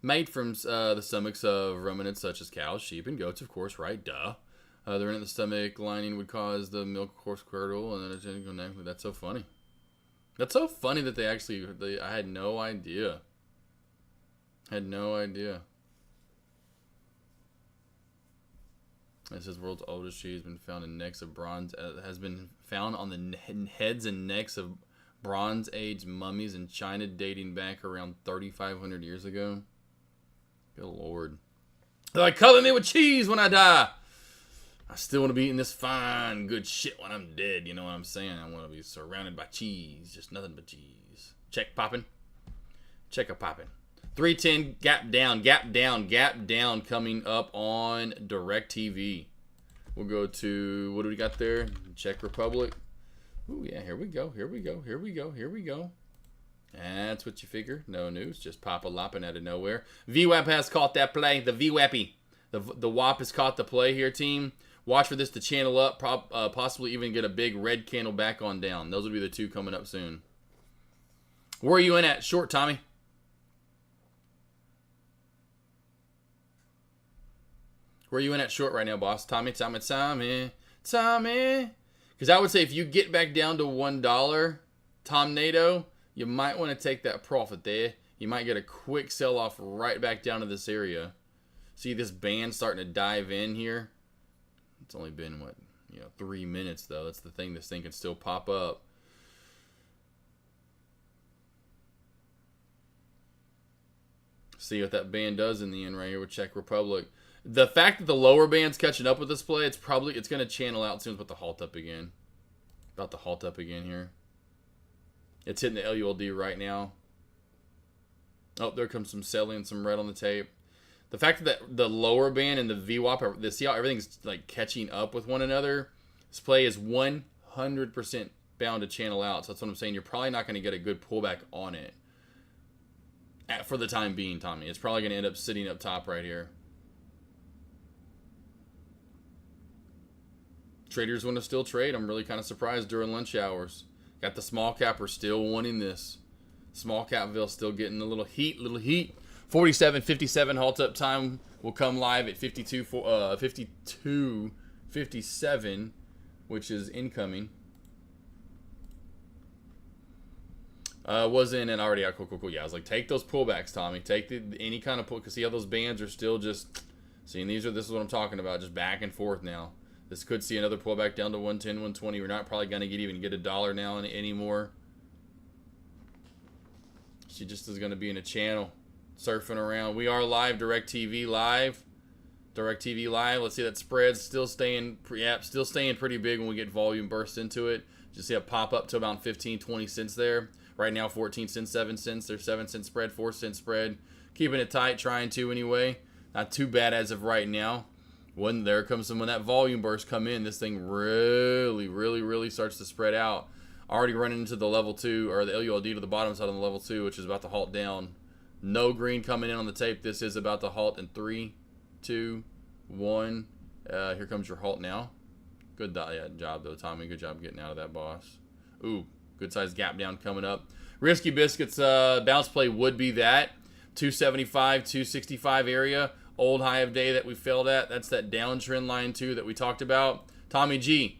made from the stomachs of ruminants such as cows, sheep, and goats, of course, right? Duh. The rennet, the stomach lining would cause the milk, of course, curdle, and then it's go naturally. That's so funny. That's so funny that I had no idea. Had no idea. It says world's oldest cheese been found in necks of bronze. Has been found on the heads and necks of Bronze Age mummies in China dating back around 3,500 years ago. Good Lord. They're like, cover me with cheese when I die. I still want to be eating this fine, good shit when I'm dead. You know what I'm saying? I want to be surrounded by cheese. Just nothing but cheese. Check popping. Check a popping. 310, gap down coming up on DirecTV. We'll go to, what do we got there? Czech Republic. Ooh, yeah, here we go. That's what you figure. No news, just pop-a-lopping out of nowhere. VWAP has caught that play. The VWAPy. The WAP has caught the play here, team. Watch for this to channel up, possibly even get a big red candle back on down. Those will be the two coming up soon. Where are you in at? Short, Tommy. Where are you in at short right now, boss? Tommy. Because I would say if you get back down to $1, Tomnado, you might want to take that profit there. You might get a quick sell-off right back down to this area. See this band starting to dive in here? It's only been, 3 minutes, though. That's the thing. This thing can still pop up. See what that band does in the end right here with Czech Republic. The fact that the lower band's catching up with this play, it's going to channel out soon. About to halt up again. About to halt up again here. It's hitting the LULD right now. Oh, there comes some selling, some red on the tape. The fact that the lower band and the VWAP, see how everything's like catching up with one another? This play is 100% bound to channel out. So that's what I'm saying. You're probably not going to get a good pullback on it. For the time being, Tommy. It's probably going to end up sitting up top right here. Traders want to still trade. I'm really kind of surprised during lunch hours. Got the small capper still wanting this. Small capville still getting a little heat, 47.57 halt up time will come live at 52.57, which is incoming. Was in and already out. Cool. Yeah, I was like, take those pullbacks, Tommy. Take any kind of pull, because see how those bands are still just. Seeing this is what I'm talking about, just back and forth now. This could see another pullback down to 110, 120. We're not probably going to even get $1 now anymore. She just is going to be in a channel, surfing around. We are live, DirecTV live. DirecTV live. Let's see that spread still staying pretty big when we get volume bursts into it. Just see it pop up to about 15, 20 cents there. Right now, 14 cents, 7 cents. There's 7 cent spread, 4 cent spread. Keeping it tight, trying to anyway. Not too bad as of right now. When that volume burst come in, this thing really starts to spread out. Already running into the level 2, or the LULD to the bottom side on the level 2, which is about to halt down. No green coming in on the tape. This is about to halt in 3, 2, 1. Here comes your halt now. Good job, though, Tommy. Good job getting out of that, boss. Ooh, good size gap down coming up. Risky Biscuits bounce play would be that. 275, 265 area. Old high of day that we failed at. That's that downtrend line, too, that we talked about. Tommy G,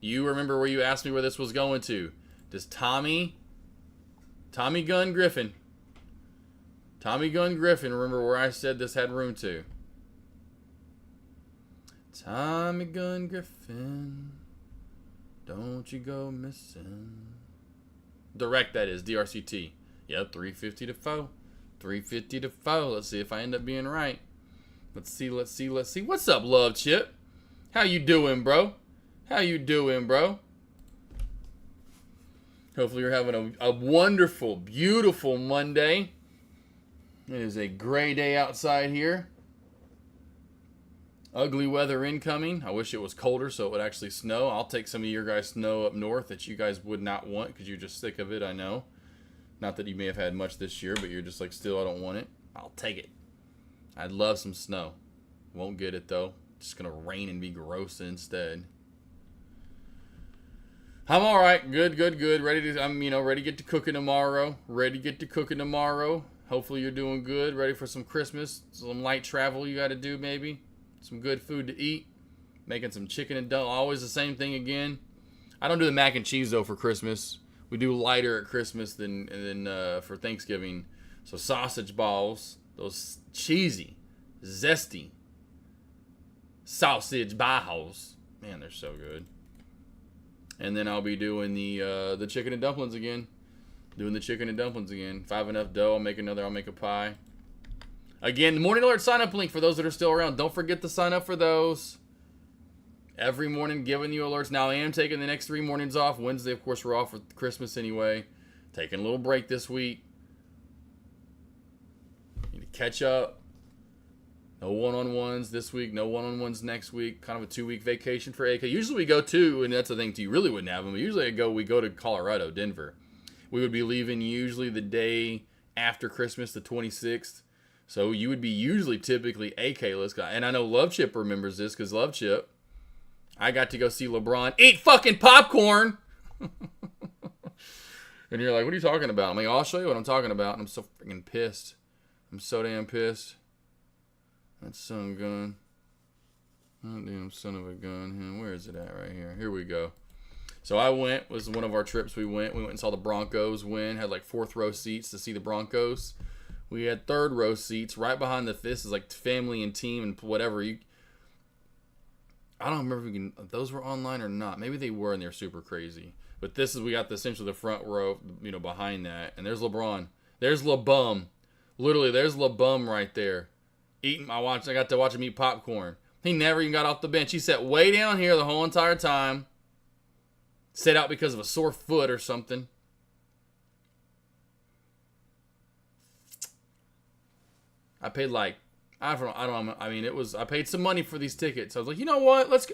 you remember where you asked me where this was going to. Does Tommy Gunn Griffin, remember where I said this had room to? Tommy Gunn Griffin, don't you go missing. Direct, that is, DRCT. Yep, 350 to 4. 350 to 4. Let's see if I end up being right. Let's see. What's up, Love Chip? How you doing, bro? Hopefully you're having a wonderful, beautiful Monday. It is a gray day outside here. Ugly weather incoming. I wish it was colder so it would actually snow. I'll take some of your guys' snow up north that you guys would not want because you're just sick of it, I know. Not that you may have had much this year, but you're just like, still, I don't want it. I'll take it. I'd love some snow. Won't get it, though. Just going to rain and be gross instead. I'm all right. Good. Ready to get to cooking tomorrow. Hopefully you're doing good. Ready for some Christmas. Some light travel you got to do, maybe. Some good food to eat. Making some chicken and dumplings. Always the same thing again. I don't do the mac and cheese, though, for Christmas. We do lighter at Christmas than for Thanksgiving. So sausage balls, those cheesy, zesty sausage balls. Man, they're so good. And then I'll be doing the chicken and dumplings again. 5 enough dough. I'll make a pie. Again, the Morning Alert sign-up link for those that are still around. Don't forget to sign up for those. Every morning giving you alerts. Now I am taking the next 3 mornings off. Wednesday, of course, we're off for Christmas anyway. Taking a little break this week. Need to catch up. No one-on-ones this week. No one-on-ones next week. Kind of a 2-week vacation for AK. Usually we go to, and that's the thing, you really wouldn't have them. But usually we go to Colorado, Denver. We would be leaving usually the day after Christmas, the 26th. So you would be usually typically AK-less guy. And I know Love Chip remembers this because Love Chip, I got to go see LeBron eat fucking popcorn. And you're like, what are you talking about? I'm like, I'll show you what I'm talking about. And I'm so freaking pissed. I'm so damn pissed. That son of a gun. That damn son of a gun. Where is it at right here? Here we go. So I went. Was one of our trips we went. We went and saw the Broncos win. Had like 4th row seats to see the Broncos. We had 3rd row seats right behind the fist. Is like family and team and whatever. I don't remember if those were online or not. Maybe they were and they're super crazy. But we got essentially the front row, behind that. And there's LeBron. There's LeBum Literally, there's LeBum right there. I got to watch him eat popcorn. He never even got off the bench. He sat way down here the whole entire time. Sat out because of a sore foot or something. I paid like, I paid some money for these tickets. I was like, you know what? Let's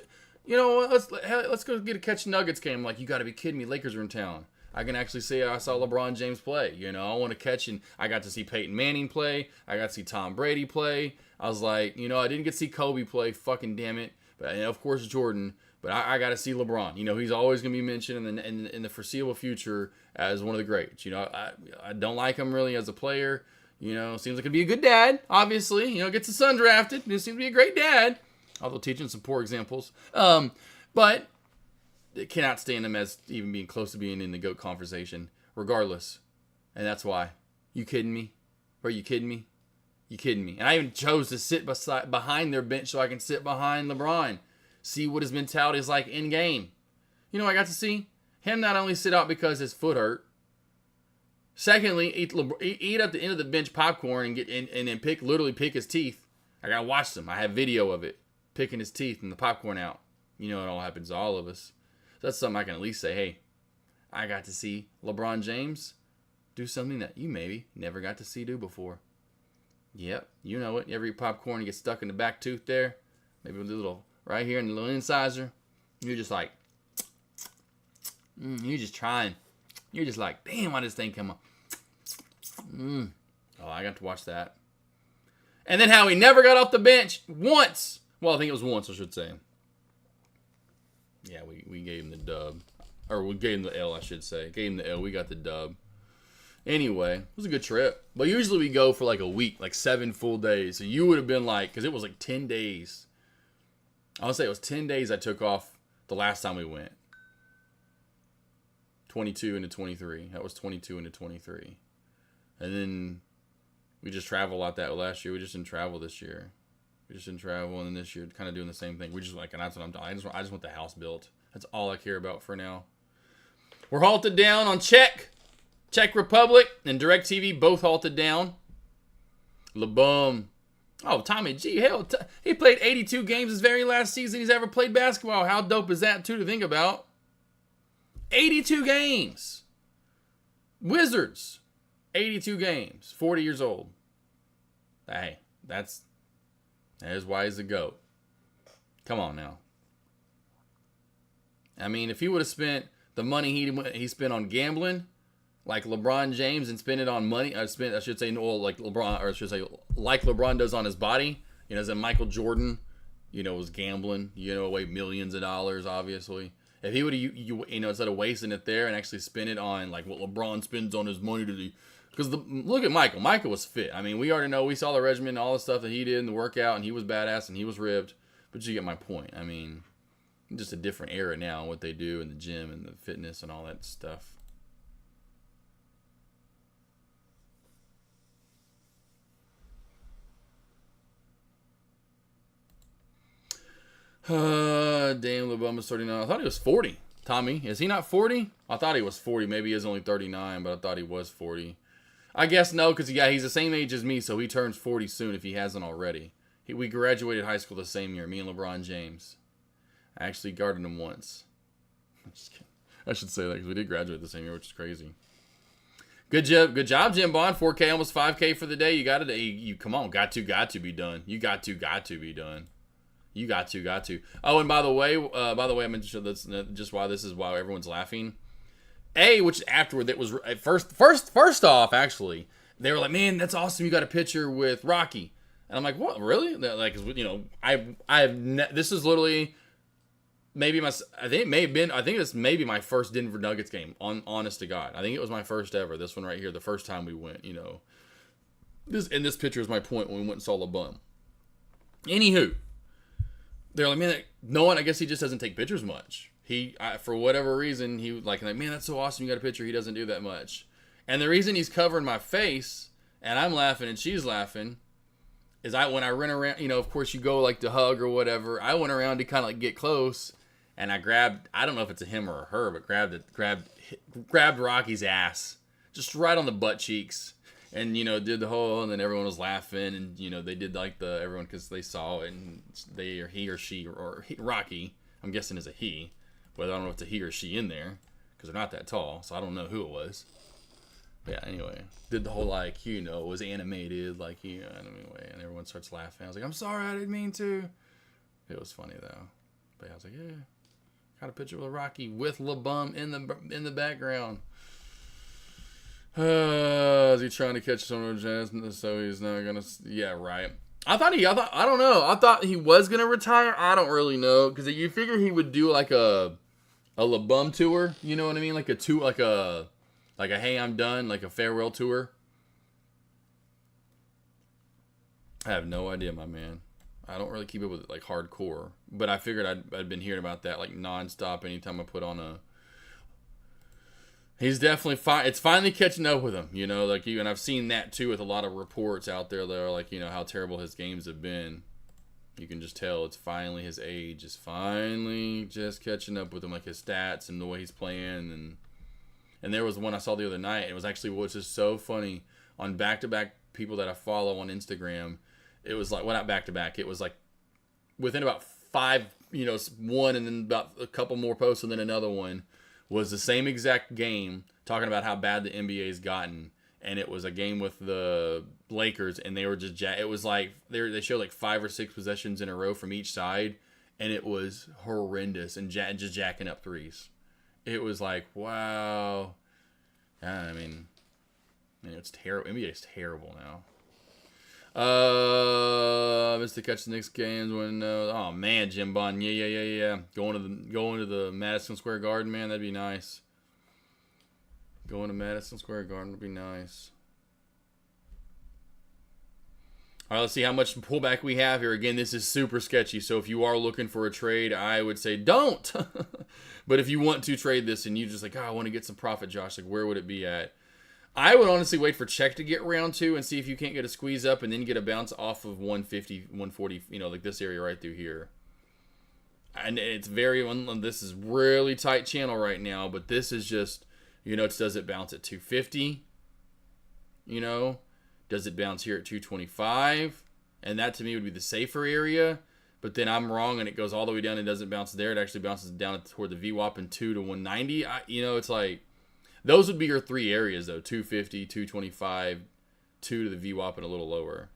go get a catch Nuggets game. I'm like, you got to be kidding me. Lakers are in town. I can actually say I saw LeBron James play. I want to catch, and I got to see Peyton Manning play. I got to see Tom Brady play. I was like, I didn't get to see Kobe play. Fucking damn it. But and of course Jordan. But I got to see LeBron. He's always going to be mentioned in the foreseeable future as one of the greats. I don't like him really as a player. Seems like he'd be a good dad, obviously. Gets his son drafted. He seems to be a great dad, although teaching some poor examples. But it cannot stand him as even being close to being in the GOAT conversation, regardless. And that's why. You kidding me? Are you kidding me? You kidding me? And I even chose to sit behind their bench so I can sit behind LeBron. See what his mentality is like in game. I got to see? Him not only sit out because his foot hurt. Secondly, eat at the end of the bench popcorn and then literally pick his teeth. I gotta watch them. I have video of it. Picking his teeth and the popcorn out. It all happens to all of us. So that's something I can at least say, hey, I got to see LeBron James do something that you maybe never got to see do before. Yep, you know it. You ever eat popcorn and get stuck in the back tooth there? Maybe with a little right here in the little incisor. You're just like, you're just trying. You're just like, damn, why did this thing come up? Oh, I got to watch that. And then how he never got off the bench once. Well, I think it was once, I should say. Yeah, we gave him the dub. Or we gave him the L, I should say. Gave him the L. We got the dub. Anyway, it was a good trip. But usually we go for like a week, like 7 full days. So you would have been like, because it was like 10 days. I would say it was 10 days I took off the last time we went. 22 into 23. That was 22 into 23. And then we just traveled a lot that last year. We just didn't travel this year. We just didn't travel, and then this year kind of doing the same thing. We just like, and that's what I'm doing. I just want the house built. That's all I care about for now. We're halted down on Czech Republic, and DirecTV both halted down. LeBum. Oh, Tommy G. Hell, he played 82 games his very last season he's ever played basketball. How dope is that, too, to think about? 82 games. Wizards. 82 games. 40 years old. Hey, that is why he's a GOAT. Come on now. I mean, if he would have spent the money he spent on gambling, like LeBron James, and spent it on money, like LeBron does on his body, as in Michael Jordan, was gambling, away millions of dollars, obviously. If he would have, instead of wasting it there and actually spend it on like what LeBron spends on his money because look at Michael. Michael was fit. I mean, we already know, we saw the regimen and all the stuff that he did in the workout, and he was badass and he was ripped. But you get my point. I mean, just a different era now, what they do in the gym and the fitness and all that stuff. Damn, LeBum is 39. I thought he was 40. Tommy, is he not 40? I thought he was 40. Maybe he is only 39, but I thought he was 40. I guess no, because he's the same age as me, so he turns 40 soon if he hasn't already. We graduated high school the same year, me and LeBron James. I actually guarded him once. I'm just kidding. I should say that because we did graduate the same year, which is crazy. Good job, Jim Bond. 4K, almost 5K for the day. You got it. You come on, got to be done. You got to be done. You got to. Oh, and by the way, I mentioned this just why everyone's laughing. Which afterward, that was first off, actually, they were like, man, that's awesome. You got a picture with Rocky. And I'm like, what, really? Like, this is literally maybe I think this may be my first Denver Nuggets game, honest to God. I think it was my first ever. This one right here, the first time we went, This picture is my point when we went and saw LeBum. Anywho, they're like, man, no one, I guess he just doesn't take pictures much. For whatever reason, he was like, man, that's so awesome. You got a picture. He doesn't do that much. And the reason he's covering my face and I'm laughing and she's laughing is when I run around, of course you go like to hug or whatever. I went around to kind of like get close and I grabbed, I don't know if it's a him or a her, but grabbed Rocky's ass just right on the butt cheeks. And, did the whole, and then everyone was laughing, and, they did like everyone, because they saw it, and they, or he or she, or Rocky, I'm guessing is a he, but I don't know if it's a he or she in there, because they're not that tall, so I don't know who it was. But yeah, anyway, did the whole, like, it was animated, like, anyway, and everyone starts laughing. I was like, I'm sorry, I didn't mean to. It was funny, though. But yeah, I was like, yeah, got a picture with Rocky with LeBum in the background. Is he trying to catch someone with jazz so he's not gonna? Yeah, right. I don't know. I thought he was gonna retire. I don't really know, because you figure he would do like a LeBum tour. You know what I mean? Like a hey, I'm done, like a farewell tour. I have no idea, my man. I don't really keep up with it like hardcore, but I figured I'd been hearing about that like nonstop anytime I put on a. He's definitely fine. It's finally catching up with him, like and I've seen that too with a lot of reports out there that are like, how terrible his games have been. You can just tell it's finally his age is finally just catching up with him, like his stats and the way he's playing. And there was one I saw the other night. It was actually, which is so funny, on back-to-back people that I follow on Instagram. It was like, well, not back-to-back. It was like within about 5, one and then about a couple more posts and then another one was the same exact game talking about how bad the NBA's gotten. And it was a game with the Lakers, and they were just, it was like, they showed like 5 or 6 possessions in a row from each side, and it was horrendous, and just jacking up threes. It was like, wow. I mean, it's terrible. NBA is terrible now. Missed to catch the Knicks games when. Oh man, Jim Bond. Yeah. Going to the Madison Square Garden, man. That'd be nice. Going to Madison Square Garden would be nice. All right, let's see how much pullback we have here. Again, this is super sketchy, so if you are looking for a trade, I would say don't. But if you want to trade this and you just like, I want to get some profit, Josh, like where would it be at? I would honestly wait for check to get round 2 and see if you can't get a squeeze up and then get a bounce off of 150, 140, like this area right through here. And it's this is really tight channel right now, but this is just, does it bounce at 250? Does it bounce here at 225? And that to me would be the safer area. But then I'm wrong and it goes all the way down and doesn't bounce there. It actually bounces down toward the VWAP and 2 to 190. It's like, those would be your 3 areas though. 250, 225, 2 to the VWAP and a little lower.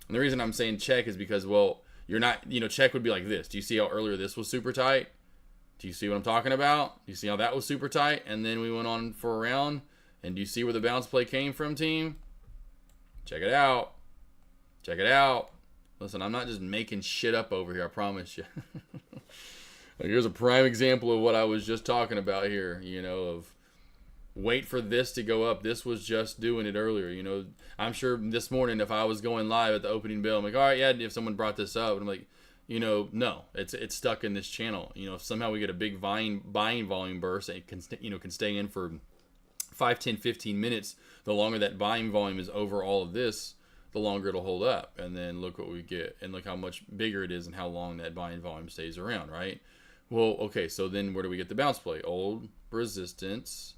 And the reason I'm saying check is because, well, you're not, check would be like this. Do you see how earlier this was super tight? Do you see what I'm talking about? Do you see how that was super tight? And then we went on for a round. And do you see where the bounce play came from, team? Check it out. Check it out. Listen, I'm not just making shit up over here, I promise you. Here's a prime example of what I was just talking about here, of wait for this to go up. This was just doing it earlier, I'm sure this morning if I was going live at the opening bell, I'm like, all right, yeah, if someone brought this up, and I'm like, no, it's stuck in this channel. If somehow we get a big buying volume burst, it can, can stay in for 5, 10, 15 minutes. The longer that buying volume is over all of this, the longer it'll hold up. And then look what we get. And look how much bigger it is and how long that buying volume stays around, right? Well, okay, so then where do we get the bounce play? Old resistance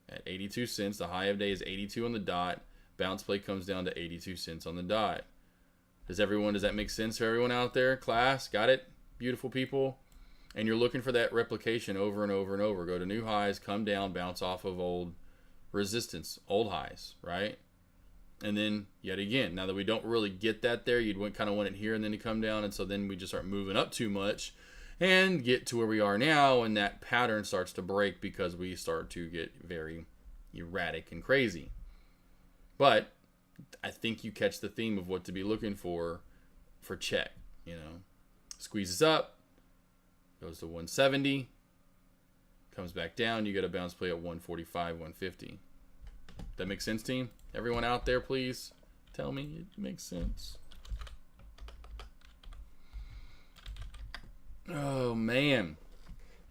at 82 cents. The high of day is 82 on the dot. Bounce play comes down to 82 cents on the dot. Does that make sense for everyone out there? Class, got it? Beautiful people. And you're looking for that replication over and over and over. Go to new highs, come down, bounce off of old resistance, old highs, right? And then yet again, now that we don't really get that there, you'd kind of want it here and then to come down. And so then we just start moving up too much and get to where we are now. And that pattern starts to break because we start to get very erratic and crazy. But I think you catch the theme of what to be looking for check, squeezes up, goes to 170, comes back down. You get a bounce play at 145, 150. That makes sense, team? Everyone out there, please tell me it makes sense. Oh, man.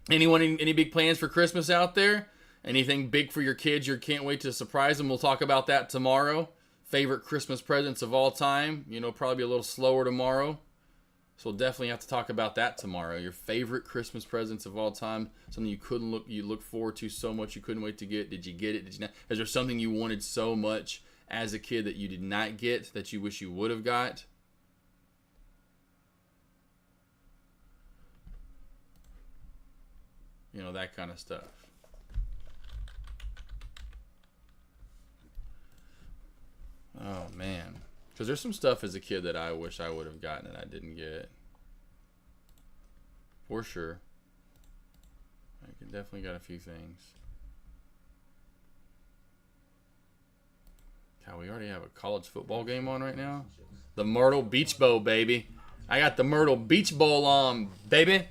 Any big plans for Christmas out there? Anything big for your kids you can't wait to surprise them? We'll talk about that tomorrow. Favorite Christmas presents of all time. Probably a little slower tomorrow. So we'll definitely have to talk about that tomorrow. Your favorite Christmas presents of all time, something you look forward to so much you couldn't wait to get. Did you get it? Did you not? Is there something you wanted so much as a kid that you did not get that you wish you would have got? You know, that kind of stuff. Oh man, because there's some stuff as a kid that I wish I would have gotten and I didn't get. For sure. I definitely got a few things. God, we already have a college football game on right now. The Myrtle Beach Bowl, baby. I got the Myrtle Beach Bowl on, baby.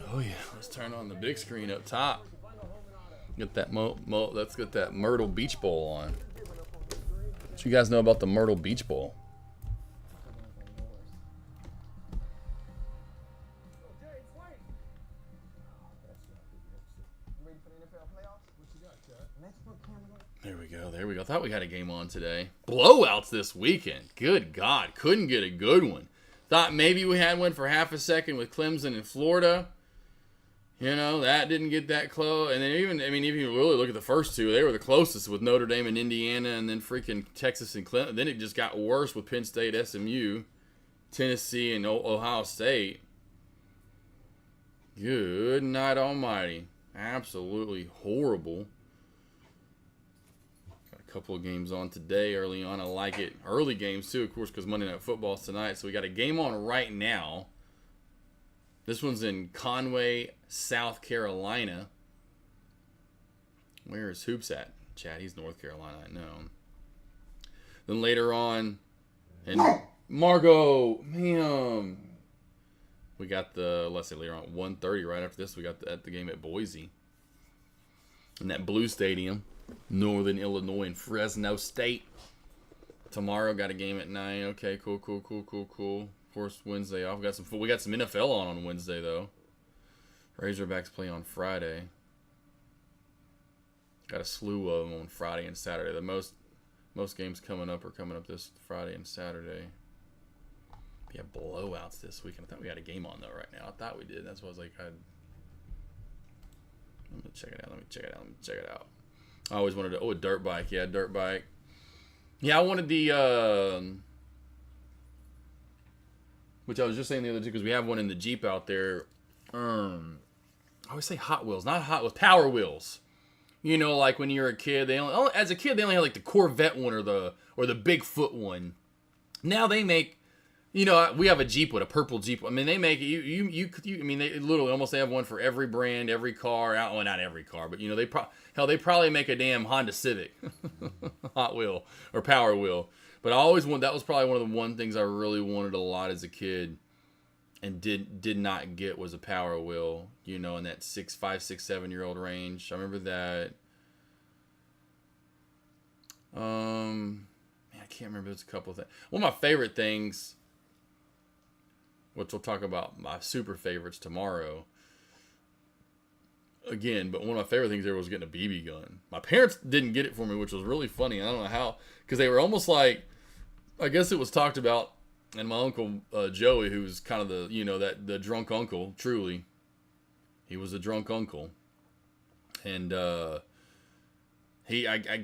Oh yeah, let's turn on the big screen up top. Get that let's get that Myrtle Beach Bowl on. What you guys know about the Myrtle Beach Bowl? There we go. There we go. Thought we had a game on today. Blowouts this weekend. Good God, couldn't get a good one. Thought maybe we had one for half a second with Clemson in Florida. You know, that didn't get that close. And then even if you really look at the first two, they were the closest with Notre Dame and Indiana, and then freaking Texas and Clemson. Then it just got worse with Penn State, SMU, Tennessee, and Ohio State. Good night almighty. Absolutely horrible. Got a couple of games on today early on. I like it. Early games, too, of course, because Monday Night Football's tonight. So we got a game on right now. This one's in Conway, South Carolina. Where is Hoops at? Chad, he's North Carolina, I know. Then later on, and Margot, ma'am. We got let's say later on, 1:30 right after this, we got the game at Boise. In that blue stadium, Northern Illinois and Fresno State. Tomorrow got a game at 9. Okay, cool. Of course, Wednesday off. We got some NFL on Wednesday though. Razorbacks play on Friday. Got a slew of them on Friday and Saturday. The most games coming up this Friday and Saturday. We have blowouts this weekend. I thought we had a game on though right now. I thought we did. That's why I was like, let me check it out. I always wanted a dirt bike. Yeah, dirt bike. Yeah, I wanted the which I was just saying the other day because we have one in the Jeep out there. I always say Hot Wheels, not Hot Wheels, Power Wheels. You know, like when you're a kid, as a kid they only had like the Corvette one or the Bigfoot one. Now they make, you know, we have a Jeep with a purple Jeep. I mean, they make you I mean, they literally almost have one for every brand, every car. Well, not every car, but you know, they probably make a damn Honda Civic, Hot Wheel or Power Wheel. But that was probably one of the things I really wanted a lot as a kid, and did not get was a Power Wheel. You know, in that 5, 6, 7-year-old range. I remember that. Man, I can't remember. There's a couple of things. One of my favorite things, which we'll talk about my super favorites tomorrow. Again, but one of my favorite things there was getting a BB gun. My parents didn't get it for me, which was really funny. I don't know how, because they were almost like, I guess it was talked about, and my uncle Joey, who was kind of the drunk uncle, truly, he was a drunk uncle, and I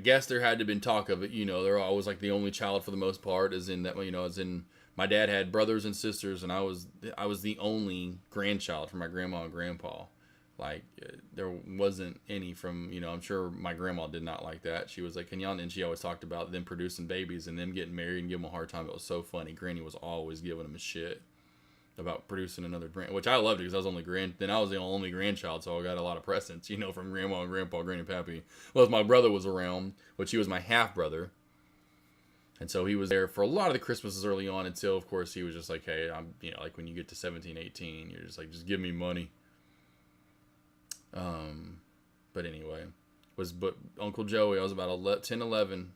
guess there had to have been talk of it. You know, they're always like the only child for the most part, as in that, you know, as in my dad had brothers and sisters, and I was the only grandchild from my grandma and grandpa. Like, there wasn't any from, you know, I'm sure my grandma did not like that. She was like, and she always talked about them producing babies and them getting married and giving them a hard time. It was so funny. Granny was always giving them a shit about producing another grand, which I loved because I was I was the only grandchild, so I got a lot of presents, you know, from grandma and grandpa, granny and pappy. Well, my brother was around, which he was my half brother. And so he was there for a lot of the Christmases early on until, of course, he was just like, hey, you know, like when you get to 17, 18, you're just like, just give me money. But anyway, but Uncle Joey, I was about 10, 11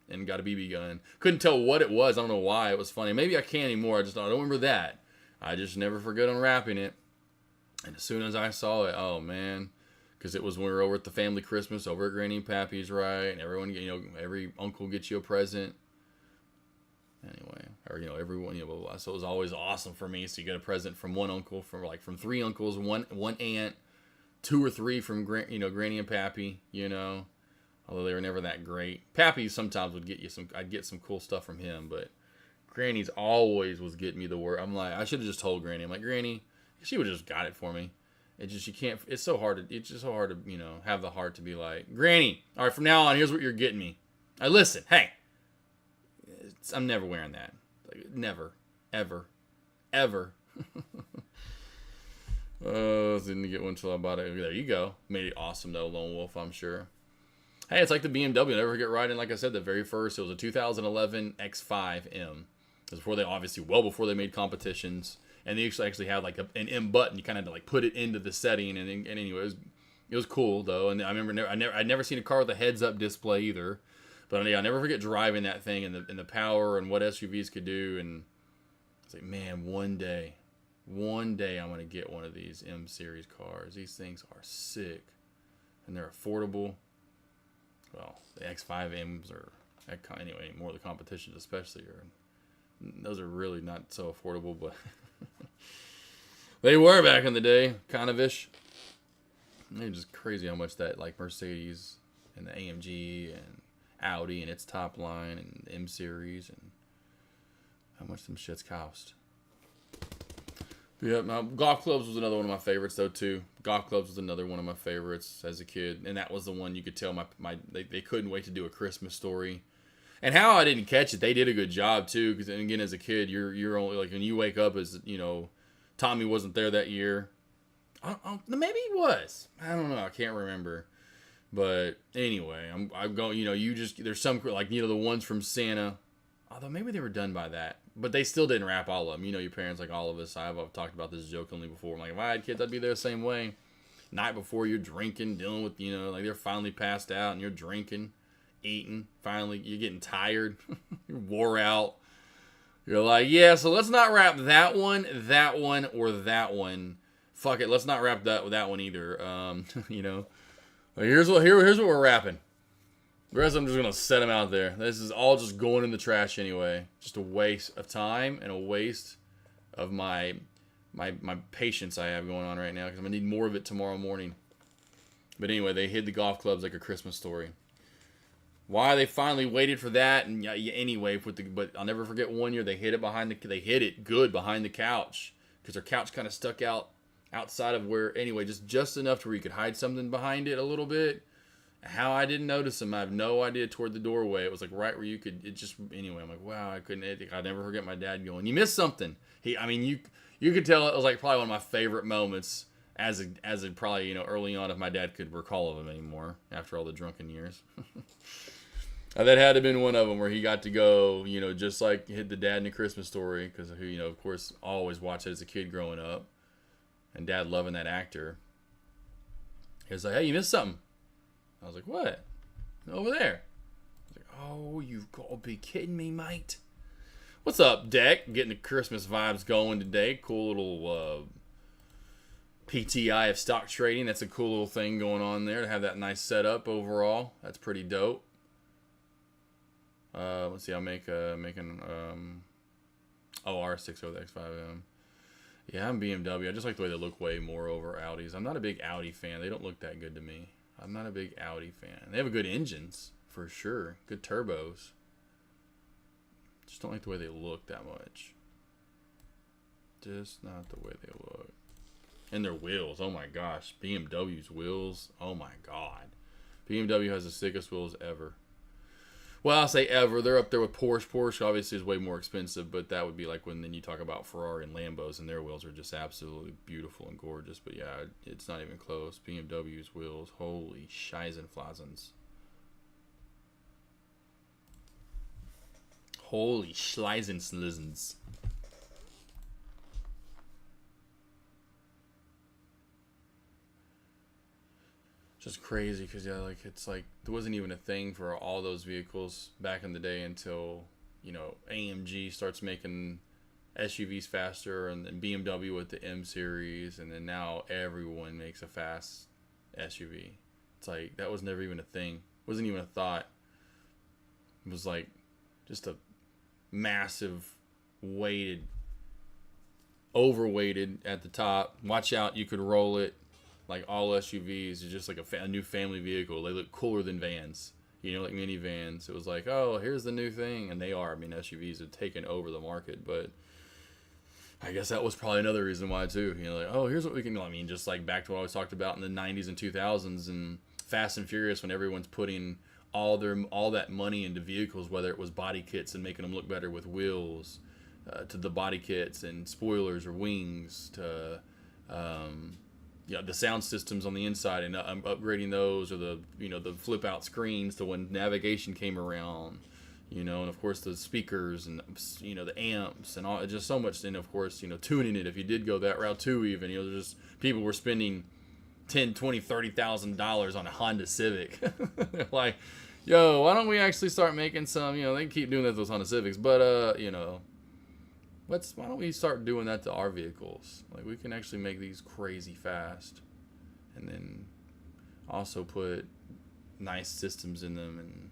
and got a BB gun. Couldn't tell what it was. I don't know why. It was funny. Maybe I can't anymore. I don't remember that. I just never forget unwrapping it. And as soon as I saw it, oh man, because it was when we were over at the family Christmas over at Granny and Pappy's, right? And everyone, every uncle gets you a present. Anyway, or everyone, so it was always awesome for me. So you get a present from one uncle, from three uncles, one aunt, two or three from Granny and Pappy, although they were never that great. Pappy sometimes would get you I'd get some cool stuff from him, but Granny's always was getting me the word. I'm like, I should have just told Granny. I'm like, Granny, she would have just got it for me. It's just, it's so hard to, have the heart to be like, Granny, all right, from now on, here's what you're getting me. Listen, hey, I'm never wearing that. Like, never, ever, ever. Didn't get one until I bought it. There you go. Made it awesome though, Lone Wolf, I'm sure. Hey, it's like the BMW. Never get riding. Like I said, the very first, it was a 2011 X5M. It was before they made competitions. And they actually had like an M button. You kind of had to like put it into the setting. And anyway, it was cool though. And I remember I'd never seen a car with a heads-up display either. But yeah, I'll never forget driving that thing and the power and what SUVs could do. And I was like, man, one day I'm going to get one of these M series cars. These things are sick. And they're affordable. Well, the X5Ms are, anyway, more of the competitions especially those are really not so affordable, but they were back in the day, kind of ish. They're just crazy how much that, like, Mercedes and the AMG and Audi and its top line and M series and how much them shits cost. Yeah, now golf clubs was another one of my favorites though too. Golf clubs was another one of my favorites as a kid, and that was the one you could tell they couldn't wait to do a Christmas story. And how I didn't catch it, they did a good job too. Because again, as a kid, you're only like when you wake up as Tommy wasn't there that year. Maybe he was. I don't know. I can't remember. But anyway, I'm going. There's some like the ones from Santa. Although maybe they were done by that, but they still didn't wrap all of them. Your parents, like all of us. I've talked about this jokingly before. I'm like, if I had kids, I'd be there the same way. Night before, you're drinking, dealing with like they're finally passed out, and you're drinking, eating. Finally, you're getting tired, you're wore out. You're like, yeah, so let's not wrap that one, or that one. Fuck it, let's not wrap that one either. Here's what we're wrapping. The rest I'm just gonna set them out there. This is all just going in the trash anyway. Just a waste of time and a waste of my patience I have going on right now because I'm gonna need more of it tomorrow morning. But anyway, they hid the golf clubs like a Christmas story. Why they finally waited for that? And anyway, but I'll never forget one year they hid it good behind the couch because their couch kind of stuck outside of where anyway, just enough to where you could hide something behind it a little bit. How I didn't notice them, I have no idea. Toward the doorway, it was like right where you could. It just anyway. I'm like, wow, I couldn't. I'll never forget my dad going, "You missed something." You could tell it was like probably one of my favorite moments as a probably early on if my dad could recall of them anymore after all the drunken years. That had to have been one of them where he got to go, just like hit the Dad in the Christmas Story because of course, always watched it as a kid growing up, and Dad loving that actor. He was like, "Hey, you missed something." I was like, what? Over there. I was like, oh, you've got to be kidding me, mate. What's up, Deck? Getting the Christmas vibes going today. Cool little PTI of stock trading. That's a cool little thing going on there to have that nice setup overall. That's pretty dope. Let's see. I'll make an R6 over the X5M. Yeah, I'm BMW. I just like the way they look way more over Audis. I'm not a big Audi fan. They don't look that good to me. I'm not a big Audi fan. They have good engines, for sure. Good turbos. Just don't like the way they look that much. Just not the way they look. And their wheels. Oh my gosh. BMW's wheels. Oh my god. BMW has the sickest wheels ever. Well, I'll say ever. They're up there with Porsche. Porsche obviously is way more expensive, but that would be like when then you talk about Ferrari and Lambos, and their wheels are just absolutely beautiful and gorgeous. But yeah, it's not even close. BMW's wheels, holy Scheisenflazens. Holy Schleisenslizens. Just crazy because it's like there wasn't even a thing for all those vehicles back in the day until AMG starts making SUVs faster, and then BMW with the M series, and then now everyone makes a fast SUV. It's like that was never even a thing. Wasn't even a thought. It was like just a massive weighted, overweighted at the top. Watch out, you could roll it. Like all SUVs are just like a new family vehicle. They look cooler than vans. You know, like minivans. It was like, oh, here's the new thing. And they are. I mean, SUVs have taken over the market. But I guess that was probably another reason why, too. You know, like, oh, here's what we can do. I mean, just like back to what I was talked about in the 90s and 2000s and Fast and Furious, when everyone's putting all that money into vehicles, whether it was body kits and making them look better with wheels, to the body kits and spoilers or wings, to the sound systems on the inside and upgrading those, or the flip out screens to when navigation came around, and of course the speakers and the amps and all, just so much. And of course tuning it if you did go that route too. Even just people were spending $10,000, $20,000, $30,000 on a Honda Civic. They're like, yo, why don't we actually start making some? They can keep doing that to those Honda Civics, but why don't we start doing that to our vehicles? Like, we can actually make these crazy fast, and then also put nice systems in them. And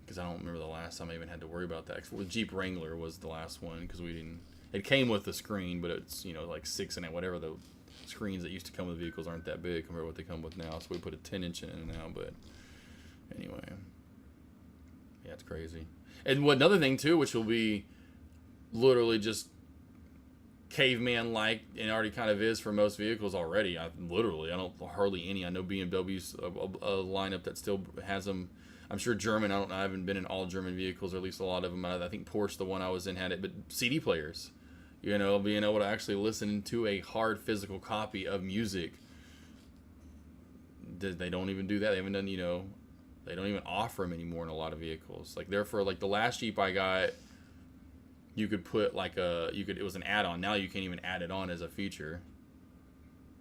because I don't remember the last time I even had to worry about that. Well, Jeep Wrangler was the last one, because we didn't. It came with the screen, but it's like 6 and whatever the screens that used to come with vehicles aren't that big compared to what they come with now. So we put a 10-inch in it now. But anyway, yeah, it's crazy. And another thing too, which will be literally just caveman-like, and already kind of is for most vehicles already. I don't hardly any. I know BMW's a lineup that still has them. I'm sure German. I haven't been in all German vehicles, or at least a lot of them. I think Porsche, the one I was in, had it. But CD players, being able to actually listen to a hard physical copy of music. They don't even do that. They haven't done. They don't even offer them anymore in a lot of vehicles. Like, therefore, like the last Jeep I got, you could put it was an add-on. Now you can't even add it on as a feature.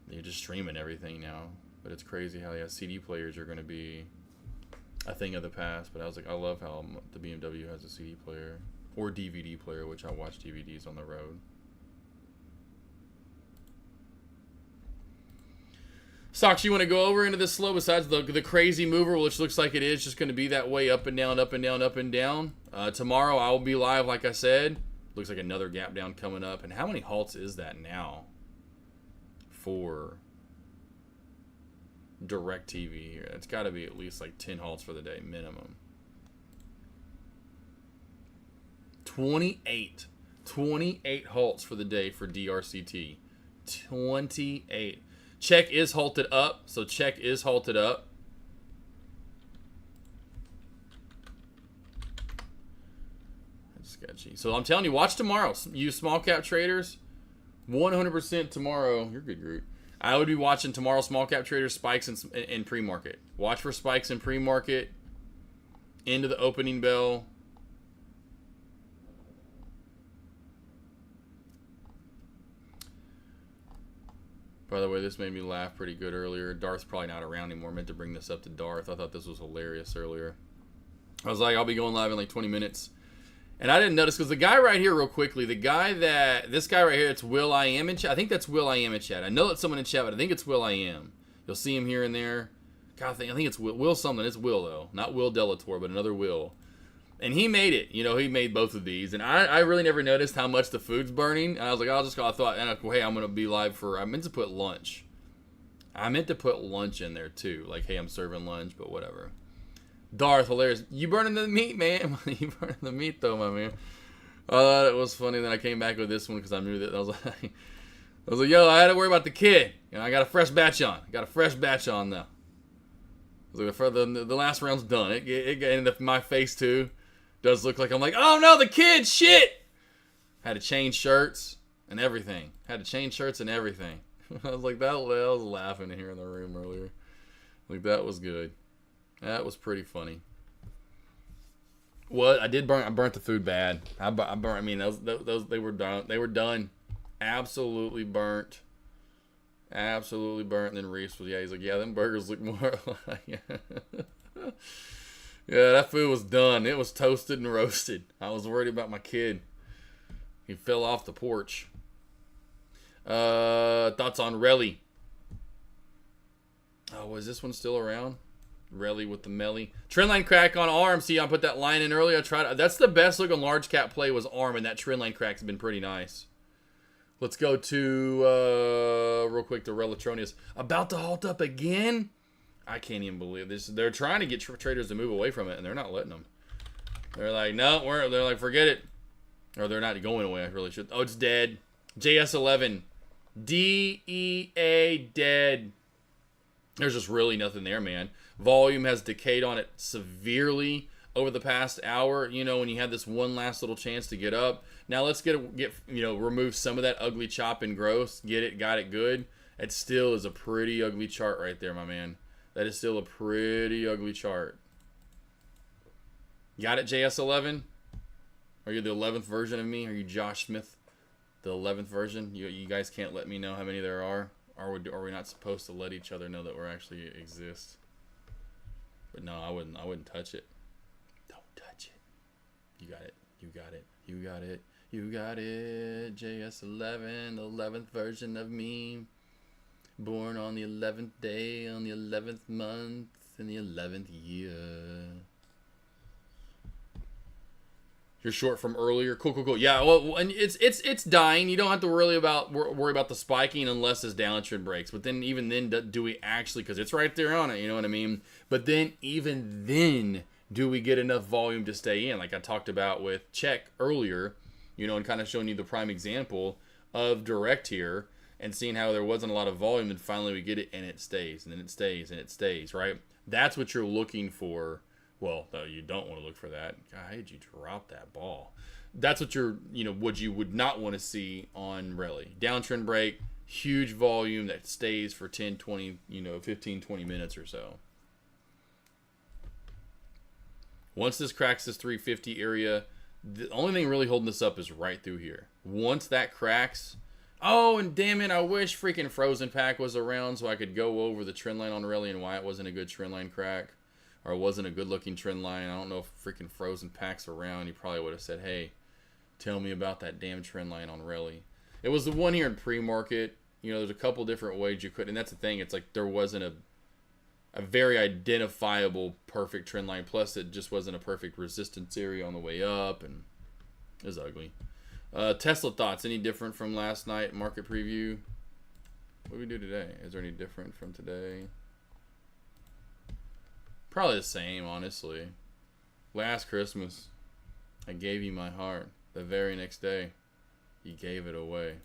You're just streaming everything now. But it's crazy how CD players are going to be a thing of the past. But I was like, I love how the BMW has a CD player or DVD player, which I watch DVDs on the road. Socks, you want to go over into this slow besides the crazy mover, which looks like it is just going to be that way, up and down, up and down, up and down. Tomorrow I will be live, like I said. Looks like another gap down coming up. And how many halts is that now for DirecTV here? It's got to be at least like 10 halts for the day minimum. 28 halts for the day for DRCT. 28. Czech is halted up, so Czech is halted up. That's sketchy. So I'm telling you, watch tomorrow. You small cap traders, 100% tomorrow. You're good, Groot. I would be watching tomorrow small cap traders spikes in pre-market. Watch for spikes in pre-market into the opening bell. By the way, this made me laugh pretty good earlier. Darth's probably not around anymore. I meant to bring this up to Darth. I thought this was hilarious earlier. I was like, I'll be going live in like 20 minutes. And I didn't notice, because the guy right here, real quickly, this guy right here, it's Will I Am in chat. I think that's Will I Am in chat. I know it's someone in chat, but I think it's Will I Am. You'll see him here and there. God, I think it's Will something. It's Will, though. Not Will Delator, but another Will. And he made it. He made both of these. And I really never noticed how much the food's burning. And I was like, I thought, hey, I'm going to be live I meant to put lunch. I meant to put lunch in there, too. Like, hey, I'm serving lunch, but whatever. Darth, hilarious. You burning the meat, man. You burning the meat, though, my man. I thought it was funny that I came back with this one because I knew that. I was like, yo, I had to worry about the kid. I got a fresh batch on. Now. The last round's done. It ended up in my face, too. Does look like I'm like, oh no, the kid, shit! Had to change shirts and everything. I was like, I was laughing here in the room earlier. Like, that was good. That was pretty funny. What? I burnt the food bad. I mean, those they were done. They were done. Absolutely burnt. And then Reese was, he's like, yeah, them burgers look more like... Yeah, that food was done. It was toasted and roasted. I was worried about my kid. He fell off the porch. Thoughts on Relly? Oh, was this one still around? Relly with the Melly. Trendline crack on arm. See, I put that line in earlier. That's the best looking large cap play was arm, and that trendline crack's been pretty nice. Let's go to, real quick, to Relatronius. About to halt up again? I can't even believe this. They're trying to get traders to move away from it, and they're not letting them. They're like, no, they're like, forget it. Or they're not going away. I really should. Oh, it's dead. JS11. DEA dead. There's just really nothing there, man. Volume has decayed on it severely over the past hour. You know, when you had this one last little chance to get up. Now let's remove some of that ugly chop and gross. Got it good. It still is a pretty ugly chart right there, my man. That is still a pretty ugly chart. Got it, JS11? Are you the 11th version of me? Are you Josh Smith, the 11th version? You guys can't let me know how many there are? Are we not supposed to let each other know that we actually exist? But no, I wouldn't touch it. Don't touch it. You got it. You got it. You got it. You got it. JS11, the 11th version of me. Born on the 11th day, on the 11th month, in the 11th year. You're short from earlier. Cool. Yeah, well, and it's dying. You don't have to worry about the spiking unless this downtrend breaks. But then even then, do we actually? Because it's right there on it. You know what I mean? But then even then, do we get enough volume to stay in? Like I talked about with Check earlier. You know, and kind of showing you the prime example of direct here and seeing how there wasn't a lot of volume, and finally we get it and it stays, and then it stays, and it stays. Right? That's what you're looking for. Well, no, you don't want to look for that. God, how did you drop that ball? That's what what you would not want to see on Relly. Downtrend break, huge volume that stays for 10, 20, 15, 20 minutes or so. Once this cracks this 350 area, the only thing really holding this up is right through here. Once that cracks, oh, and damn it, I wish freaking Frozen Pack was around so I could go over the trend line on Relly and why it wasn't a good trend line crack. Or wasn't a good-looking trend line. I don't know if freaking Frozen Pack's around. He probably would have said, hey, tell me about that damn trend line on Relly. It was the one here in pre-market. There's a couple different ways you could. And that's the thing. It's like there wasn't a very identifiable perfect trend line. Plus, it just wasn't a perfect resistance area on the way up. And it was ugly. Tesla thoughts. Any different from last night market preview? What do we do today? Is there any different from today? Probably the same, honestly. Last Christmas, I gave you my heart. The very next day, you gave it away.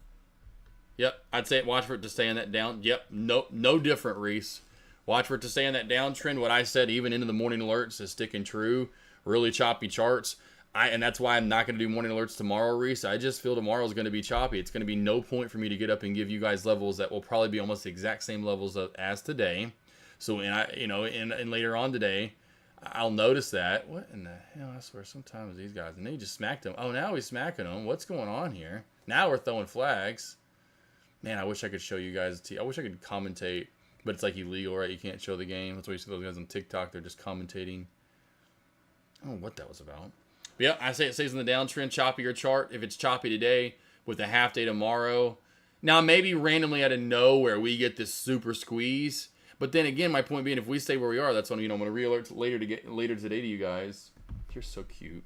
Yep, I'd say watch for it to stay in that down. Yep, no different, Reese. Watch for it to stay in that downtrend. What I said, even into the morning alerts, is sticking true. Really choppy charts. And that's why I'm not going to do morning alerts tomorrow, Reese. I just feel tomorrow is going to be choppy. It's going to be no point for me to get up and give you guys levels that will probably be almost the exact same levels as today. So, and later on today, I'll notice that. What in the hell? I swear, sometimes these guys, and they just smacked him. Oh, now he's smacking them. What's going on here? Now we're throwing flags. Man, I wish I could show you guys. I wish I could commentate, but it's like illegal, right? You can't show the game. That's why you see those guys on TikTok. They're just commentating. I don't know what that was about. But yeah, I say it stays in the downtrend, choppier chart. If it's choppy today with a half day tomorrow. Now, maybe randomly out of nowhere, we get this super squeeze. But then again, my point being, if we stay where we are, that's when I'm going to re-alert later today to you guys. You're so cute.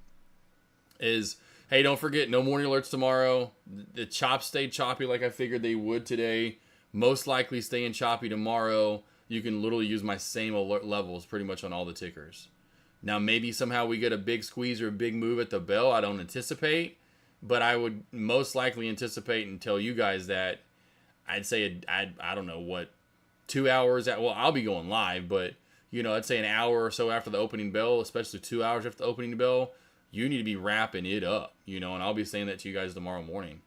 Is, hey, don't forget, no morning alerts tomorrow. The chops stayed choppy like I figured they would today. Most likely staying choppy tomorrow. You can literally use my same alert levels pretty much on all the tickers. Now, maybe somehow we get a big squeeze or a big move at the bell. I don't anticipate. But I would most likely anticipate and tell you guys that I'd say, I don't know what, 2 hours I'll be going live, but I'd say an hour or so after the opening bell, especially 2 hours after the opening bell, you need to be wrapping it up, and I'll be saying that to you guys tomorrow morning.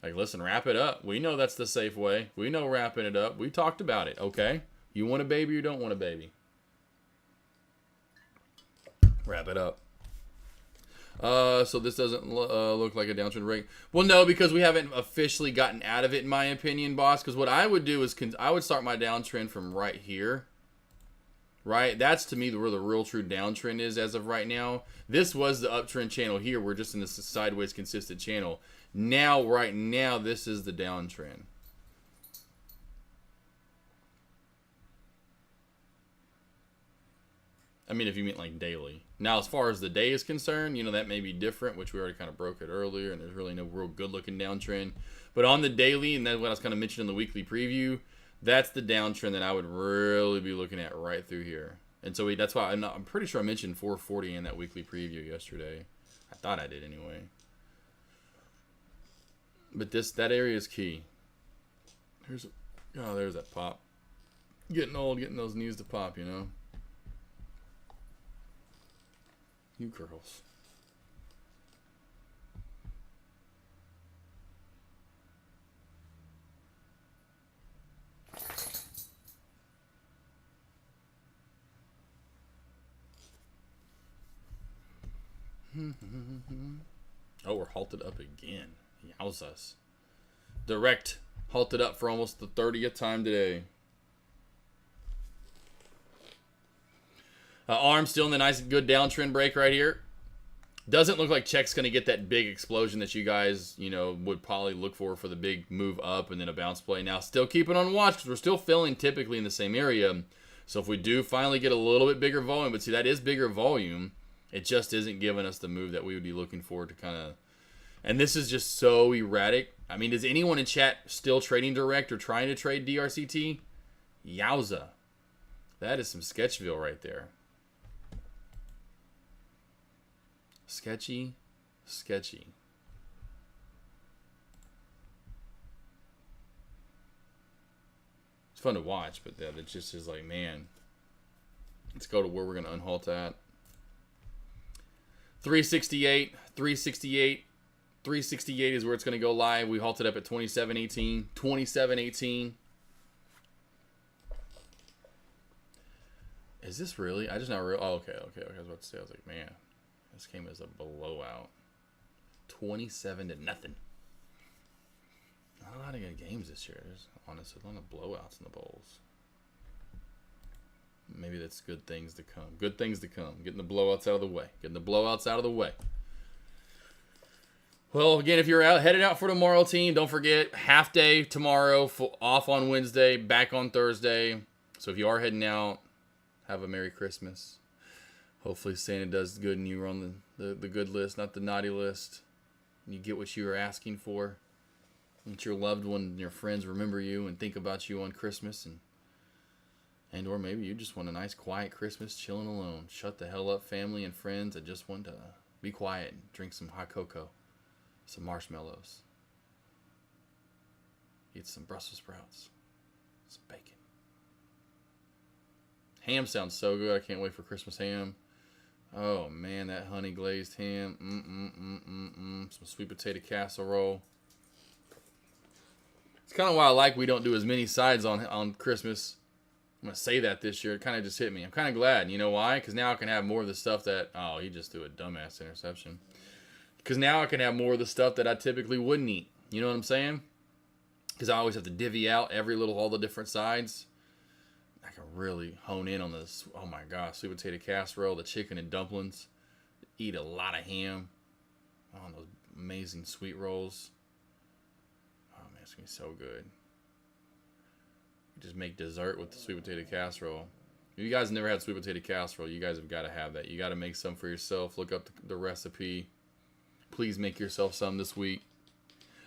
Like, listen, wrap it up. We know that's the safe way. We know wrapping it up. We talked about it, okay? You want a baby or don't want a baby? Wrap it up. So this doesn't look like a downtrend break. Well, no, because we haven't officially gotten out of it, in my opinion, boss. Because what I would do is I would start my downtrend from right here. right? That's to me where the real true downtrend is as of right now. This was the uptrend channel here. We're just in this sideways consistent channel. Now, right now, this is the downtrend. I mean, if you mean like daily. Now, as far as the day is concerned, you know, that may be different, which we already kind of broke it earlier, and there's really no real good-looking downtrend. But on the daily, and that's what I was kind of mentioning in the weekly preview, that's the downtrend that I would really be looking at right through here. And so that's why I'm pretty sure I mentioned 440 in that weekly preview yesterday. I thought I did anyway. But that area is key. There's that pop. Getting old, getting those knees to pop, you know. You girls. Oh, we're halted up again. Yowzas. Direct halted up for almost the 30th time today. Arm still in the nice, good downtrend break right here. Doesn't look like Check's going to get that big explosion that you guys, you know, would probably look for the big move up and then a bounce play. Now, still keep it on watch because we're still filling typically in the same area. So if we do finally get a little bit bigger volume, but see, that is bigger volume. It just isn't giving us the move that we would be looking for to kind of... And this is just so erratic. I mean, does anyone in chat still trading direct or trying to trade DRCT? Yowza. That is some Sketchville right there. Sketchy, sketchy. It's fun to watch, but it just is like, man. Let's go to where we're going to unhalt at. 368, 368, 368 is where it's going to go live. We halted up at 27.18, 27.18. Is this really? I just not real. Oh, okay. I was about to say, I was like, man. This came as a blowout. 27-0. Not a lot of good games this year. There's honestly a lot of blowouts in the bowls. Maybe that's good things to come. Good things to come. Getting the blowouts out of the way. Well, again, if you're headed out for tomorrow, team, don't forget, half day tomorrow, off on Wednesday, back on Thursday. So if you are heading out, have a Merry Christmas. Hopefully Santa does good and you're on the good list, not the naughty list. You get what you were asking for. That your loved one and your friends remember you and think about you on Christmas. And or maybe you just want a nice quiet Christmas chilling alone. Shut the hell up, family and friends. I just want to be quiet and drink some hot cocoa. Some marshmallows. Eat some Brussels sprouts. Some bacon. Ham sounds so good. I can't wait for Christmas ham. Oh, man, that honey glazed ham. Some sweet potato casserole. It's kind of why I like we don't do as many sides on Christmas. I'm going to say that this year. It kind of just hit me. I'm kind of glad. You know why? Because now I can have more of the stuff that... Oh, he just threw a dumbass interception. Because now I can have more of the stuff that I typically wouldn't eat. You know what I'm saying? Because I always have to divvy out all the different sides. I can really hone in on this. Oh my gosh, sweet potato casserole, the chicken and dumplings. Eat a lot of ham. Oh, and those amazing sweet rolls. Oh man, it's gonna be so good. Just make dessert with the sweet potato casserole. If you guys never had sweet potato casserole, you guys have got to have that. You got to make some for yourself. Look up the recipe. Please make yourself some this week.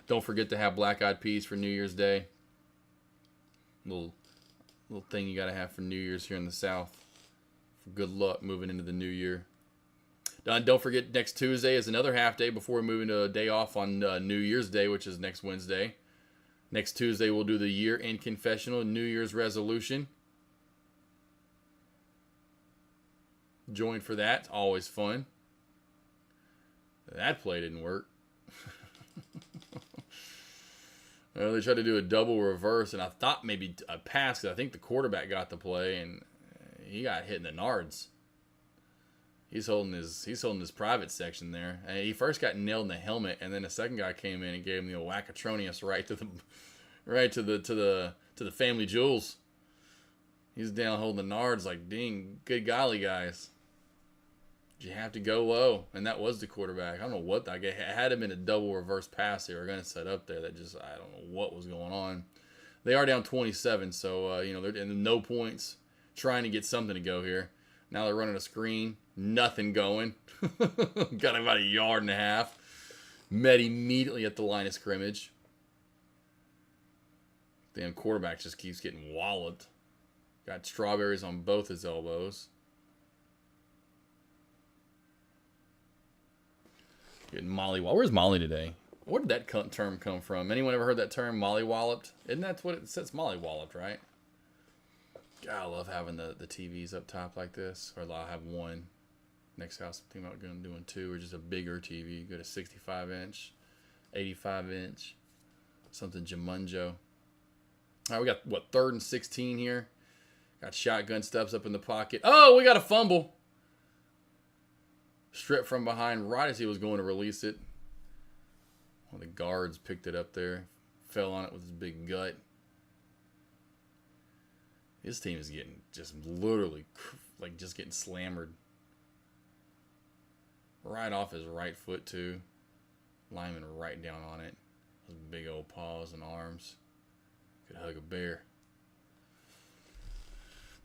Don't forget to have black-eyed peas for New Year's Day. Little thing you got to have for New Year's here in the South. For good luck moving into the new year. Don't forget, next Tuesday is another half day before we move into a day off on New Year's Day, which is next Wednesday. Next Tuesday, we'll do the year-end confessional, New Year's resolution. Join for that. It's always fun. That play didn't work. Well, they tried to do a double reverse, and I thought maybe a pass, because I think the quarterback got the play, and he got hit in the nards. He's holding his private section there. And he first got nailed in the helmet, and then the second guy came in and gave him the wackatronius right to the family jewels. He's down holding the nards like, dang, good golly, guys. You have to go low. And that was the quarterback. I don't know what. It had to have been a double reverse pass they were going to set up there. That just, I don't know what was going on. They are down 27, so, you know, they're in no points, trying to get something to go here. Now they're running a screen. Nothing going. Got about a yard and a half. Met immediately at the line of scrimmage. Damn quarterback just keeps getting walloped. Got strawberries on both his elbows. Getting mollywalloped. Where's Molly today? Where did that term come from? Anyone ever heard that term, mollywalloped? Isn't that what it says, mollywalloped, right? God, I love having the TVs up top like this. Or I'll have one. Next house, I'm thinking about doing two, or just a bigger TV. Go to 65-inch, 85-inch, something Jumunjo. All right, we got, what, 3rd and 16 here? Got shotgun steps up in the pocket. Oh, we got a fumble. Stripped from behind right as he was going to release it. One of the guards picked it up there. Fell on it with his big gut. His team is getting just literally, like, just getting slammered. Right off his right foot, too. Lineman right down on it. Those big old paws and arms. Could hug a bear.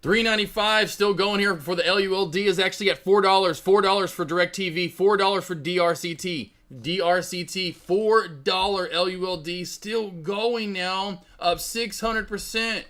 $3.95 still going here for the LULD is actually at $4. $4 for DirecTV. $4 for DRCT. DRCT, $4 LULD still going now. Up 600%.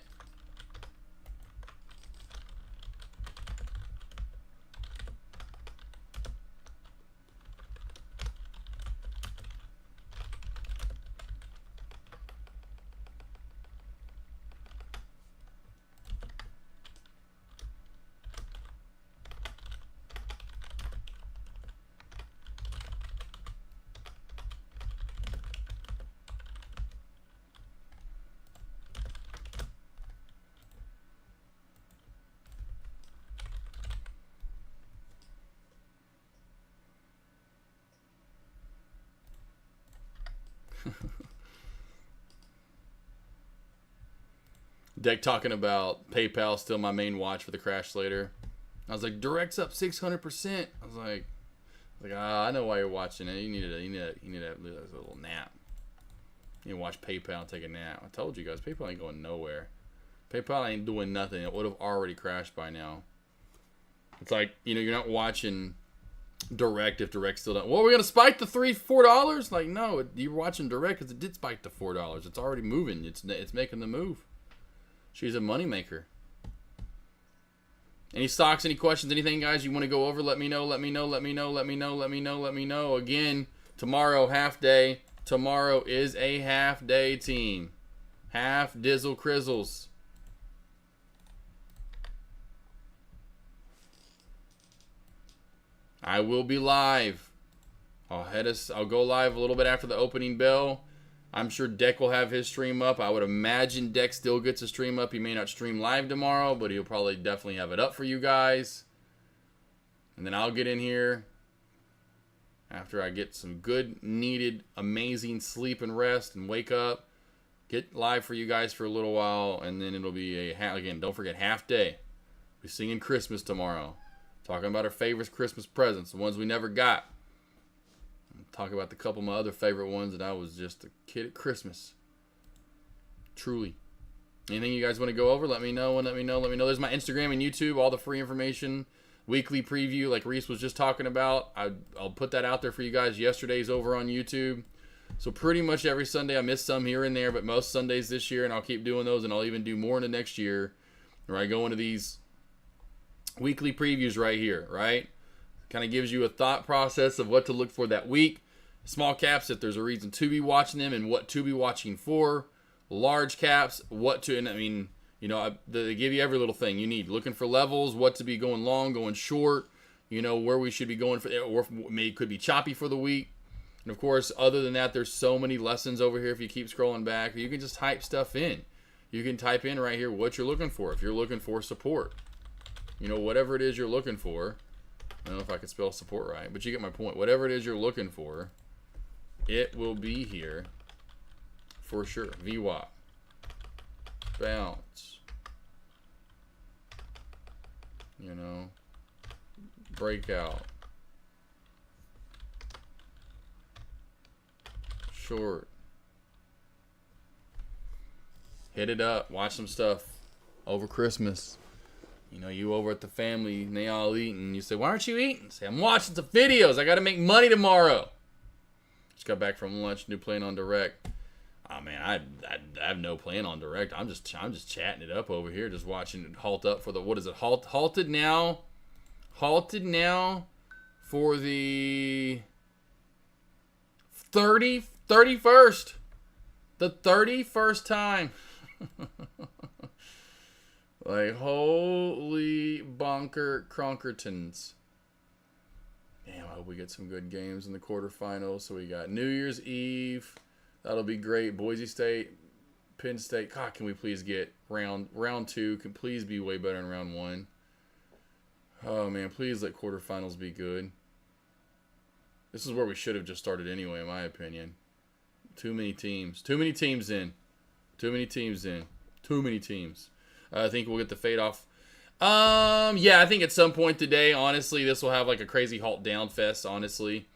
Deck talking about PayPal still my main watch for the crash later. I was like, Direct's up 600%. I was like, I know why you're watching it. You need a little nap. You need to watch PayPal and take a nap. I told you guys, PayPal ain't going nowhere. PayPal ain't doing nothing. It would have already crashed by now. It's like, you know, you're not watching Direct if Direct still don't. Well, we're gonna spike the $4. Like, no, you're watching Direct because it did spike to $4. It's already moving. It's making the move. She's a moneymaker. Any stocks, any questions, anything, guys, you want to go over? Let me know. Again, tomorrow, half day. Tomorrow is a half day, team. Half dizzle crizzles. I will be live. I'll go live a little bit after the opening bell. I'm sure Deck will have his stream up. I would imagine Deck still gets a stream up. He may not stream live tomorrow, but he'll probably definitely have it up for you guys. And then I'll get in here after I get some good, needed, amazing sleep and rest and wake up. Get live for you guys for a little while, and then it'll be again, don't forget, half day. We're singing Christmas tomorrow. Talking about our favorite Christmas presents, the ones we never got. Talk about the couple of my other favorite ones that I was just a kid at Christmas. Truly. Anything you guys want to go over? Let me know. There's my Instagram and YouTube, all the free information. Weekly preview like Reese was just talking about. I'll put that out there for you guys. Yesterday's over on YouTube. So pretty much every Sunday, I missed some here and there, but most Sundays this year, and I'll keep doing those, and I'll even do more in the next year, where I go into these weekly previews right here, right? Kind of gives you a thought process of what to look for that week. Small caps, if there's a reason to be watching them and what to be watching for. Large caps, what to, and I mean, you know, they give you every little thing you need. Looking for levels, what to be going long, going short, you know, where we should be going for, or maybe could be choppy for the week. And of course, other than that, there's so many lessons over here if you keep scrolling back. You can just type stuff in. You can type in right here what you're looking for. If you're looking for support, you know, whatever it is you're looking for. I don't know if I can spell support right, but you get my point. Whatever it is you're looking for, it will be here for sure. VWAP. Bounce. You know, breakout, short, hit it up, watch some stuff over Christmas. You know, you over at the family and they all eating. You say, why aren't you eating? Say, I'm watching some videos. I got to make money tomorrow. Just got back from lunch, new plan on direct. Oh man, I have no plan on direct. I'm just chatting it up over here, just watching it halt up for the, what is it? Halted now for the 31st. The 31st time. Like, holy bonker cronkertons. Damn, I hope we get some good games in the quarterfinals. So we got New Year's Eve. That'll be great. Boise State, Penn State. God, can we please get round 2? Can please be way better than round 1. Oh, man, please let quarterfinals be good. This is where we should have just started anyway, in my opinion. Too many teams. Too many teams in. Too many teams in. Too many teams. I think we'll get the fade off. Yeah, I think at some point today, honestly, this will have like a crazy halt down fest, honestly.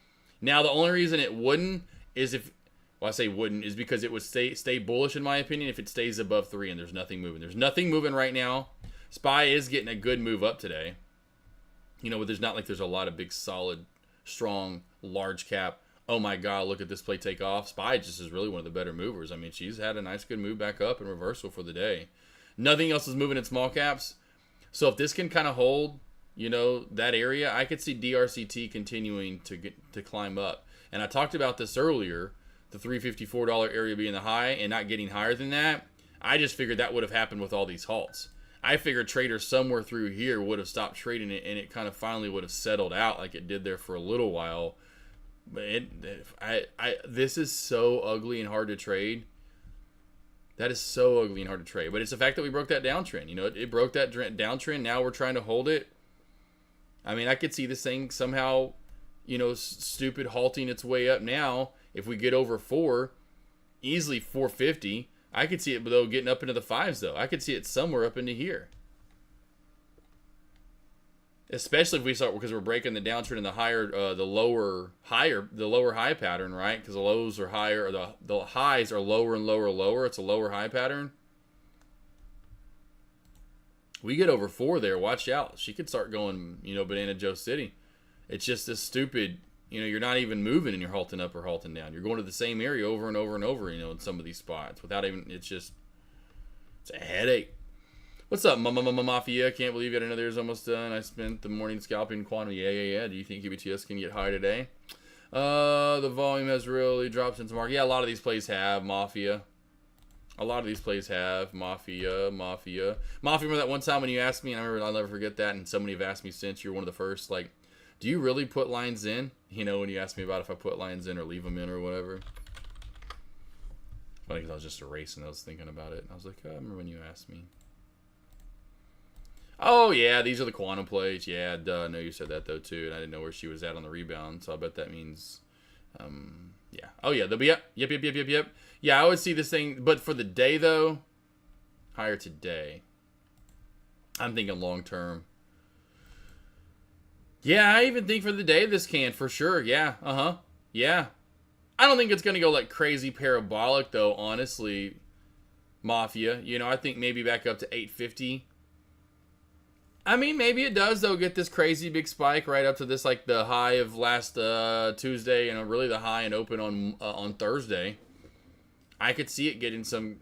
Now, the only reason it wouldn't is if, well, I say wouldn't, is because it would stay bullish, in my opinion, if it stays above 3 and there's nothing moving. There's nothing moving right now. SPY is getting a good move up today. You know, but there's not like there's a lot of big, solid, strong, large cap. Oh my God, look at this play take off. SPY just is really one of the better movers. I mean, she's had a nice, good move back up and reversal for the day. Nothing else is moving in small caps. So if this can kind of hold, you know, that area, I could see DRCT continuing to climb up. And I talked about this earlier, the $354 area being the high and not getting higher than that. I just figured that would have happened with all these halts. I figured traders somewhere through here would have stopped trading it and it kind of finally would have settled out like it did there for a little while. But this is so ugly and hard to trade. That is so ugly and hard to trade. But it's the fact that we broke that downtrend. You know, it broke that downtrend. Now we're trying to hold it. I mean, I could see this thing somehow, you know, stupid halting its way up now. If we get over 4, easily 450. I could see it, though, getting up into the 5s, though. I could see it somewhere up into here. Especially if we start, because we're breaking the downtrend in the higher, the lower high pattern, right? Because the lows are higher, or the highs are lower and lower and lower. It's a lower high pattern. We get over 4 there. Watch out. She could start going, you know, Banana Joe City. It's just this stupid, you know, you're not even moving and you're halting up or halting down. You're going to the same area over and over and over, you know, in some of these spots without even, it's a headache. What's up, Mafia? Can't believe yet another year's almost done. I spent the morning scalping quantum. Yeah. Do you think QBTS can get high today? The volume has really dropped since March. Yeah, a lot of these plays have Mafia. A lot of these plays have Mafia. Remember that one time when you asked me, and I'll never forget that, and somebody have asked me since, you're one of the first, like, do you really put lines in? You know, when you asked me about if I put lines in or leave them in or whatever. Funny because I was just erasing. I was thinking about it. And I was like, oh, I remember when you asked me. Oh, yeah, these are the quantum plays. Yeah, duh. I know you said that, though, too. And I didn't know where she was at on the rebound. So I bet that means, yeah. Oh, yeah, they'll be up. Yep. Yeah, I would see this thing. But for the day, though, higher today. I'm thinking long term. Yeah, I even think for the day this can, for sure. Yeah, yeah. I don't think it's going to go like crazy parabolic, though, honestly, Mafia. You know, I think maybe back up to 850. I mean, maybe it does, though, get this crazy big spike right up to this, like, the high of last Tuesday, and really the high and open on Thursday. I could see it getting some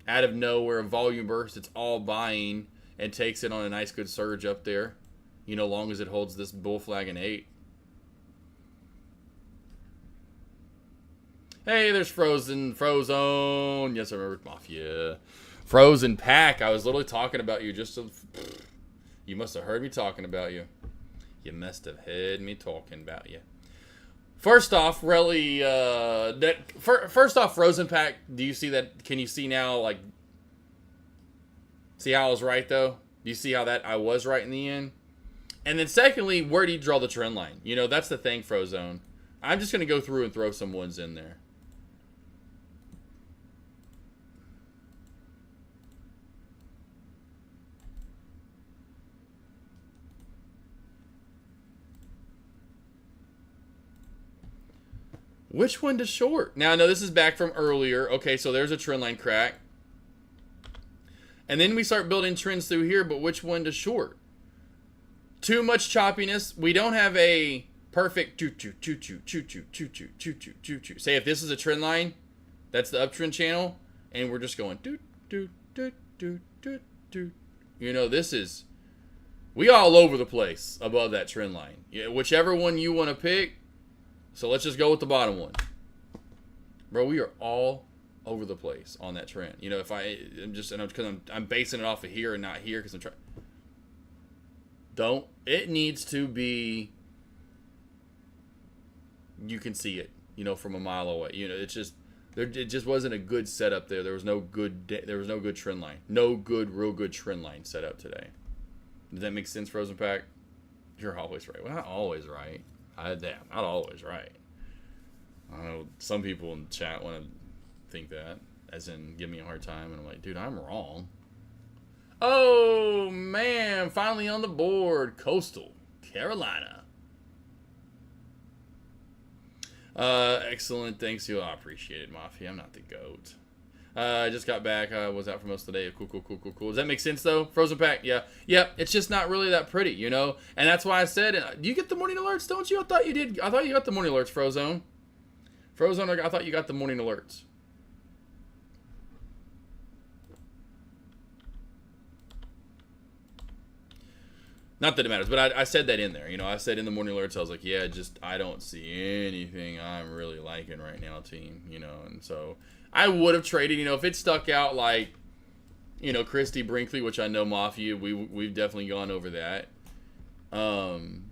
out of nowhere volume burst. It's all buying and takes it on a nice, good surge up there. You know, long as it holds this bull flag in 8. Hey, there's Frozone. Yes, I remember Mafia. Frozen Pack. I was literally talking about you just to... You must have heard me talking about you. You must have heard me talking about you. First off, really, first off, Frozen Pack, do you see that? Can you see now, like, see how I was right, though? Do you see how that I was right in the end? And then secondly, where do you draw the trend line? You know, that's the thing, Frozone. I'm just going to go through and throw some ones in there. Which one to short? Now, I know this is back from earlier. Okay, so there's a trend line crack. And then we start building trends through here, but which one to short? Too much choppiness. We don't have a perfect choo-choo, choo-choo, choo-choo, choo-choo, choo-choo, choo-choo. Say if this is a trend line, that's the uptrend channel, and we're just going doot, doot, doot, doot, doot, doot. You know, this is... We all over the place above that trend line. Yeah, whichever one you want to pick. So let's just go with the bottom one. Bro, we are all over the place on that trend. You know, if I'm just, and because I'm basing it off of here and not here because I'm trying. Don't. It needs to be. You can see it, you know, from a mile away. You know, it's just it just wasn't a good setup there. There was no good. There was no good trend line. No good, real good trend line set up today. Does that make sense, Frozen Pack? You're always right. Well, not always right. Not always right. I know some people in chat want to think that, as in give me a hard time, and I'm like, dude, I'm wrong. Oh man, finally on the board, Coastal Carolina. Excellent, thanks you. I appreciate it, Mafia. I'm not the GOAT. I just got back. I was out for most of the day. Cool. Does that make sense though? Frozen Pack, yeah. It's just not really that pretty, you know. And that's why I said, do you get the morning alerts? Don't you? I thought you did. I thought you got the morning alerts, Frozone. Frozone, I thought you got the morning alerts. Not that it matters, but I said that in there. You know, I said in the morning alerts, I was like, yeah, just I don't see anything I'm really liking right now, team. You know, and so I would have traded. You know, if it stuck out like, you know, Christy Brinkley, which I know Mafia, we've definitely gone over that. I'm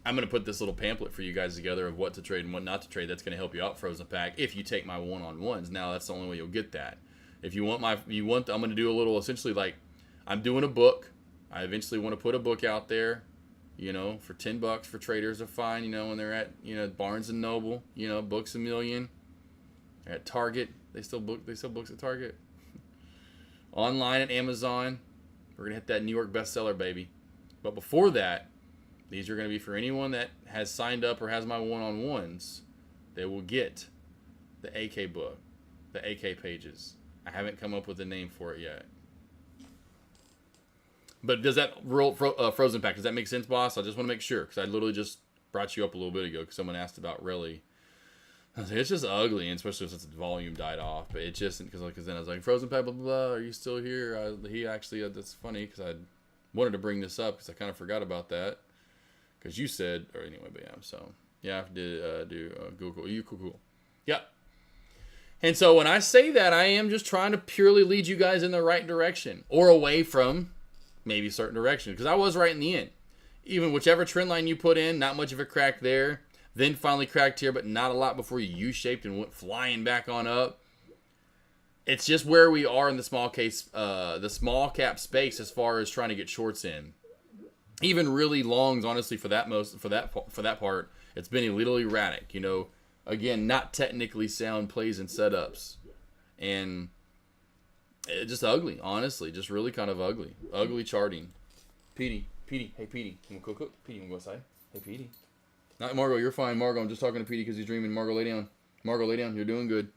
going to put this little pamphlet for you guys together of what to trade and what not to trade. That's going to help you out, Frozen Pack, if you take my one-on-ones. Now, that's the only way you'll get that. If you want I'm going to do a little, essentially, like, I'm doing a book. I eventually want to put a book out there, you know, for $10 for traders to find, you know, when they're at, you know, Barnes & Noble, you know, Books A Million. They're at Target. They sell books at Target. Online at Amazon. We're going to hit that New York bestseller, baby. But before that, these are going to be for anyone that has signed up or has my one-on-ones. They will get the AK book, the AK pages. I haven't come up with a name for it yet. But does that Frozen Pack, does that make sense, boss? I just want to make sure, because I literally just brought you up a little bit ago because someone asked about Relly. I was like, it's just ugly, and especially since the volume died off. But it just, because then I was like, Frozen Pack, blah, blah, blah, are you still here? He actually, that's funny, because I wanted to bring this up because I kind of forgot about that. Because you said, or anyway, but yeah, so, yeah, I did do Google. You cool. Yep. And so when I say that, I am just trying to purely lead you guys in the right direction or away from maybe a certain direction. Because I was right in the end. Even whichever trend line you put in, not much of a crack there. Then finally cracked here, but not a lot before you U-shaped and went flying back on up. It's just where we are in the small cap space as far as trying to get shorts in. Even really longs, honestly, for that part, it's been a little erratic. You know, again, not technically sound plays and setups, and it's just ugly. Honestly, just really kind of ugly. Ugly charting. Petey, hey Petey, you wanna cook? Petey, you wanna go outside? Hey Petey. Not Margot, you're fine. Margot, I'm just talking to Petey because he's dreaming. Margot, lay down. Margot, lay down. You're doing good.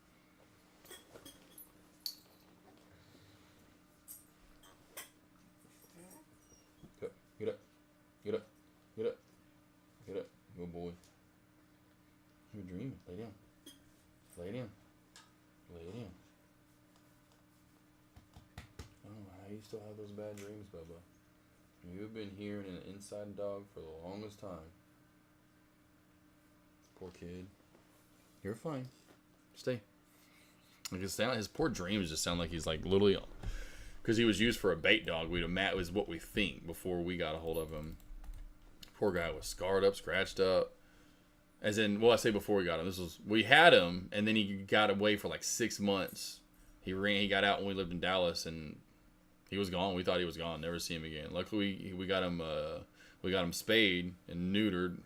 Get up. Get up. Get up. Get up. Good boy. You're dreaming. Lay down. Lay down. Lay down. I don't know how you still have those bad dreams, Bubba. You've been hearing an inside dog for the longest time. Poor kid. You're fine. Stay. Like his poor dreams just sound like he's like literally, because he was used for a bait dog. Matt was what we think before we got a hold of him. Poor guy was scarred up, scratched up. As in, well, I say before we got him. We had him, and then he got away for like 6 months. He got out when we lived in Dallas, and he was gone. We thought he was gone. Never see him again. Luckily, we got him. We got him spayed and neutered,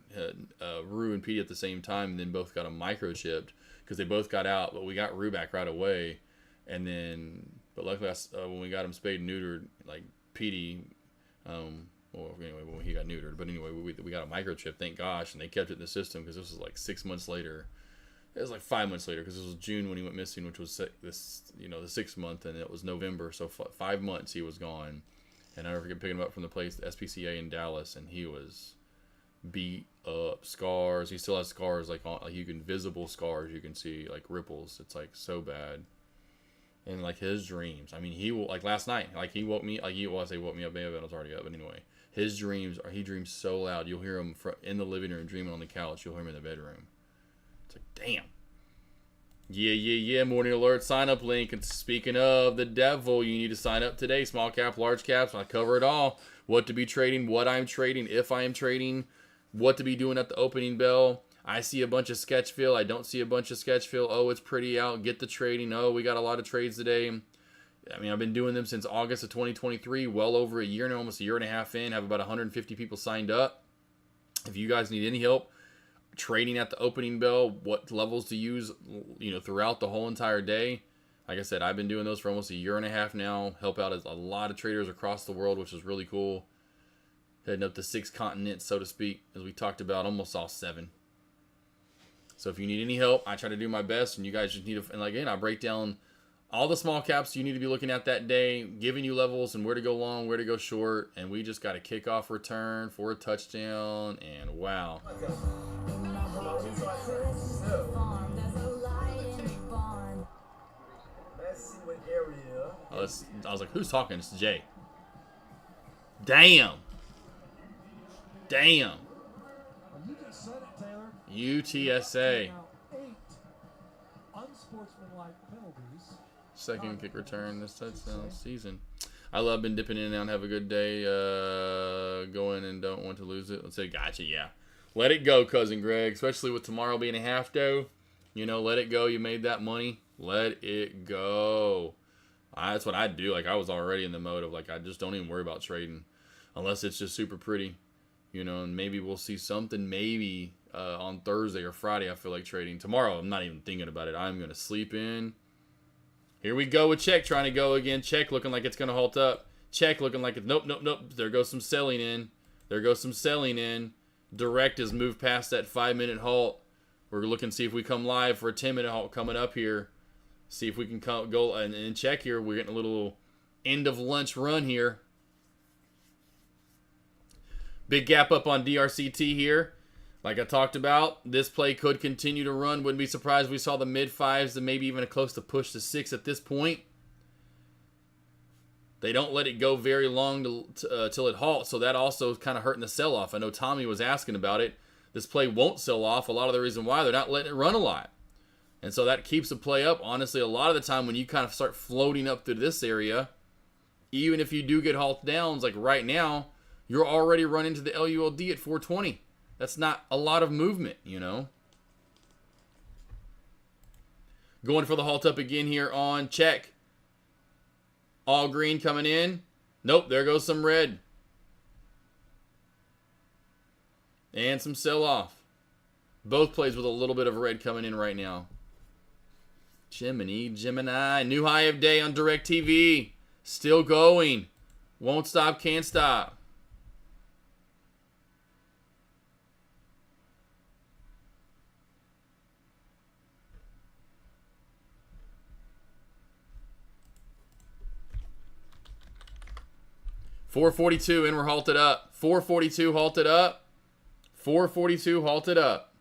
Rue and Petey at the same time, and then both got him microchipped because they both got out. But we got Rue back right away, and then, but luckily, when we got him spayed and neutered, like Petey, Well, anyway, when he got neutered. But anyway, we got a microchip, thank gosh, and they kept it in the system because this was like 6 months later. It was like 5 months later because this was June when he went missing, which was this, the 6th month, and it was November, so 5 months he was gone. And I never forget picking him up from the place, the SPCA in Dallas, and he was beat up, scars. He still has scars, like you can visible scars. You can see like ripples. It's like so bad. And like his dreams. I mean, he will like last night. Like he woke me. Like he was. He woke me up. Maybe I was already up. But anyway, his dreams are. He dreams so loud. You'll hear him in the living room dreaming on the couch. You'll hear him in the bedroom. It's like damn. Yeah. Morning alert sign up link. And speaking of the devil, you need to sign up today. Small cap, large caps. I cover it all. What to be trading. What I'm trading. If I am trading. What to be doing at the opening bell. I see a bunch of sketch fill. I don't see a bunch of sketch fill. Oh, it's pretty out. Get the trading. Oh, we got a lot of trades today. I mean, I've been doing them since August of 2023. Well over a year now, almost a year and a half in. Have about 150 people signed up. If you guys need any help trading at the opening bell, what levels to use, throughout the whole entire day. Like I said, I've been doing those for almost a year and a half now. Help out a lot of traders across the world, which is really cool. Heading up to 6 continents, so to speak, as we talked about, almost all 7. So if you need any help, I try to do my best, and you guys just need to, and again, I break down all the small caps you need to be looking at that day, giving you levels and where to go long, where to go short, and we just got a kickoff return for a touchdown, and wow. I was like, who's talking? It's Jay. Damn. UTSA. Second kick return this touchdown season. I love been dipping in and out. Have a good day. Going and don't want to lose it. Let's say gotcha. Yeah. Let it go, Cousin Greg. Especially with tomorrow being a half day. Let it go. You made that money. Let it go. That's what I do. Like I was already in the mode of like I just don't even worry about trading unless it's just super pretty. And maybe we'll see something maybe on Thursday or Friday. I feel like trading. Tomorrow, I'm not even thinking about it. I'm going to sleep in. Here we go with check trying to go again. Check looking like it's going to halt up. Check looking like it's nope. There goes some selling in. Direct has moved past that 5-minute halt. We're looking to see if we come live for a 10-minute halt coming up here. See if we can go and check here. We're getting a little end of lunch run here. Big gap up on DRCT here. Like I talked about, this play could continue to run. Wouldn't be surprised if we saw the mid-5s and maybe even a close to push to 6 at this point. They don't let it go very long till it halts, so that also is kind of hurting the sell-off. I know Tommy was asking about it. This play won't sell off. A lot of the reason why, they're not letting it run a lot. And so that keeps the play up. Honestly, a lot of the time when you kind of start floating up through this area, even if you do get halt downs, like right now, you're already running to the LULD at 420. That's not a lot of movement, Going for the halt up again here on check. All green coming in. Nope, there goes some red. And some sell-off. Both plays with a little bit of red coming in right now. Gemini. New high of day on DirecTV. Still going. Won't stop, can't stop. $4.42 and we're halted up. $4.42 halted up. $4.42 halted up.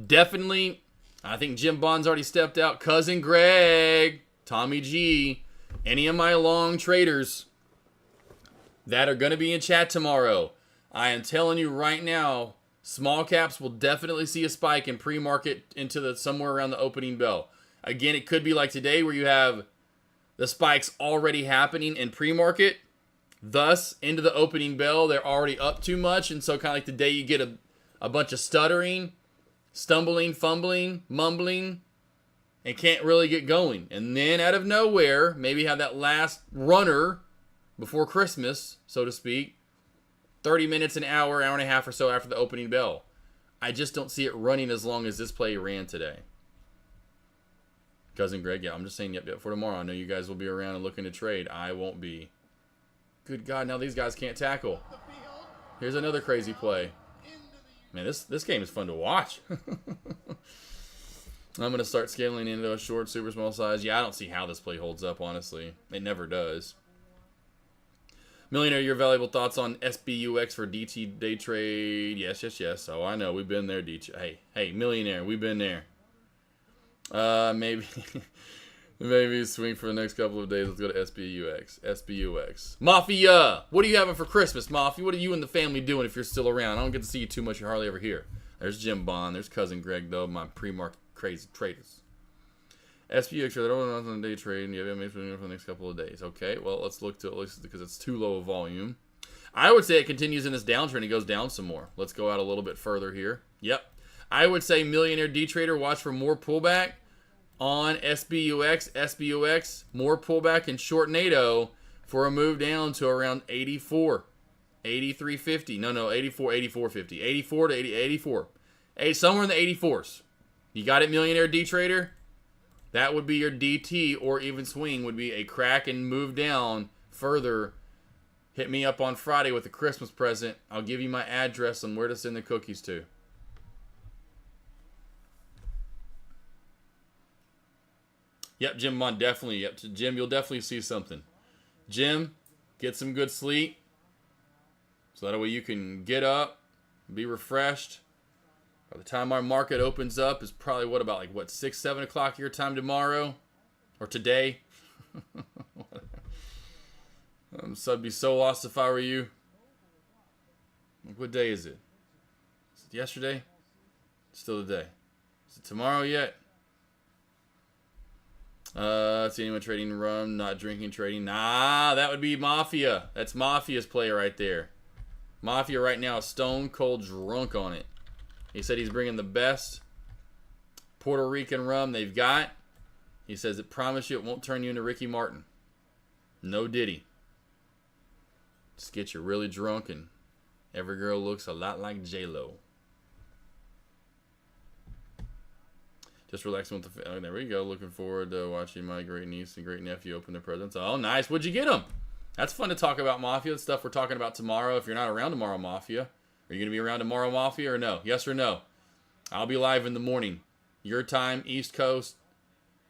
Definitely, I think Jim Bond's already stepped out. Cousin Greg, Tommy G, any of my long traders that are going to be in chat tomorrow. I am telling you right now, small caps will definitely see a spike in pre-market into the somewhere around the opening bell. Again, it could be like today where you have the spikes already happening in pre-market. Thus, into the opening bell, they're already up too much. And so kind of like today you get a bunch of stuttering, stumbling, fumbling, mumbling, and can't really get going. And then out of nowhere, maybe have that last runner before Christmas, so to speak, 30 minutes, an hour, hour and a half or so after the opening bell. I just don't see it running as long as this play ran today. Cousin Greg, yeah, I'm just saying, yep, for tomorrow. I know you guys will be around and looking to trade. I won't be. Good God, now these guys can't tackle. Here's another crazy play. Man, this game is fun to watch. I'm going to start scaling into a short, super small size. Yeah, I don't see how this play holds up, honestly. It never does. Millionaire, your valuable thoughts on SBUX for DT day trade? Yes, yes, yes. Oh, I know. We've been there, DT. Hey, Millionaire, we've been there. Maybe maybe swing for the next couple of days. Let's go to SBUX. SBUX. Mafia! What are you having for Christmas, Mafia? What are you and the family doing if you're still around? I don't get to see you too much. You're hardly ever here. There's Jim Bond. There's Cousin Greg, though. My pre-market crazy traders. SBUX, they're on the day trade, and you have maybe for the next couple of days. Okay, well, let's look to at least because it's too low a volume. I would say it continues in this downtrend. It goes down some more. Let's go out a little bit further here. Yep. I would say Millionaire D Trader, watch for more pullback on SBUX. SBUX, more pullback in short NATO for a move down to around 84. 83.50. No, 84, 84.50. 84 to 80, 84. Somewhere in the 84s. You got it, Millionaire D Trader? That would be your DT, or even swing would be a crack and move down further. Hit me up on Friday with a Christmas present. I'll give you my address on where to send the cookies to. Yep, Jim Bond, definitely. Yep, Jim, you'll definitely see something. Jim, get some good sleep. So that way you can get up, be refreshed. By the time our market opens up is probably about 6, 7 o'clock your time tomorrow? Or today? So I'd be so lost if I were you. What day is it? Is it yesterday? Still today. Is it tomorrow yet? See anyone trading rum, not drinking, trading? Nah, that would be Mafia. That's Mafia's play right there. Mafia right now is stone cold drunk on it. He said he's bringing the best Puerto Rican rum they've got. He says, it promise you it won't turn you into Ricky Martin. No diddy. Just get you really drunk and every girl looks a lot like J-Lo. Just relaxing with the... Oh, there we go. Looking forward to watching my great niece and great nephew open their presents. Oh, nice. What'd you get them? That's fun to talk about, Mafia. The stuff we're talking about tomorrow. If you're not around tomorrow, Mafia. Are you going to be around tomorrow, Mafia, or no? Yes or no? I'll be live in the morning. Your time, East Coast.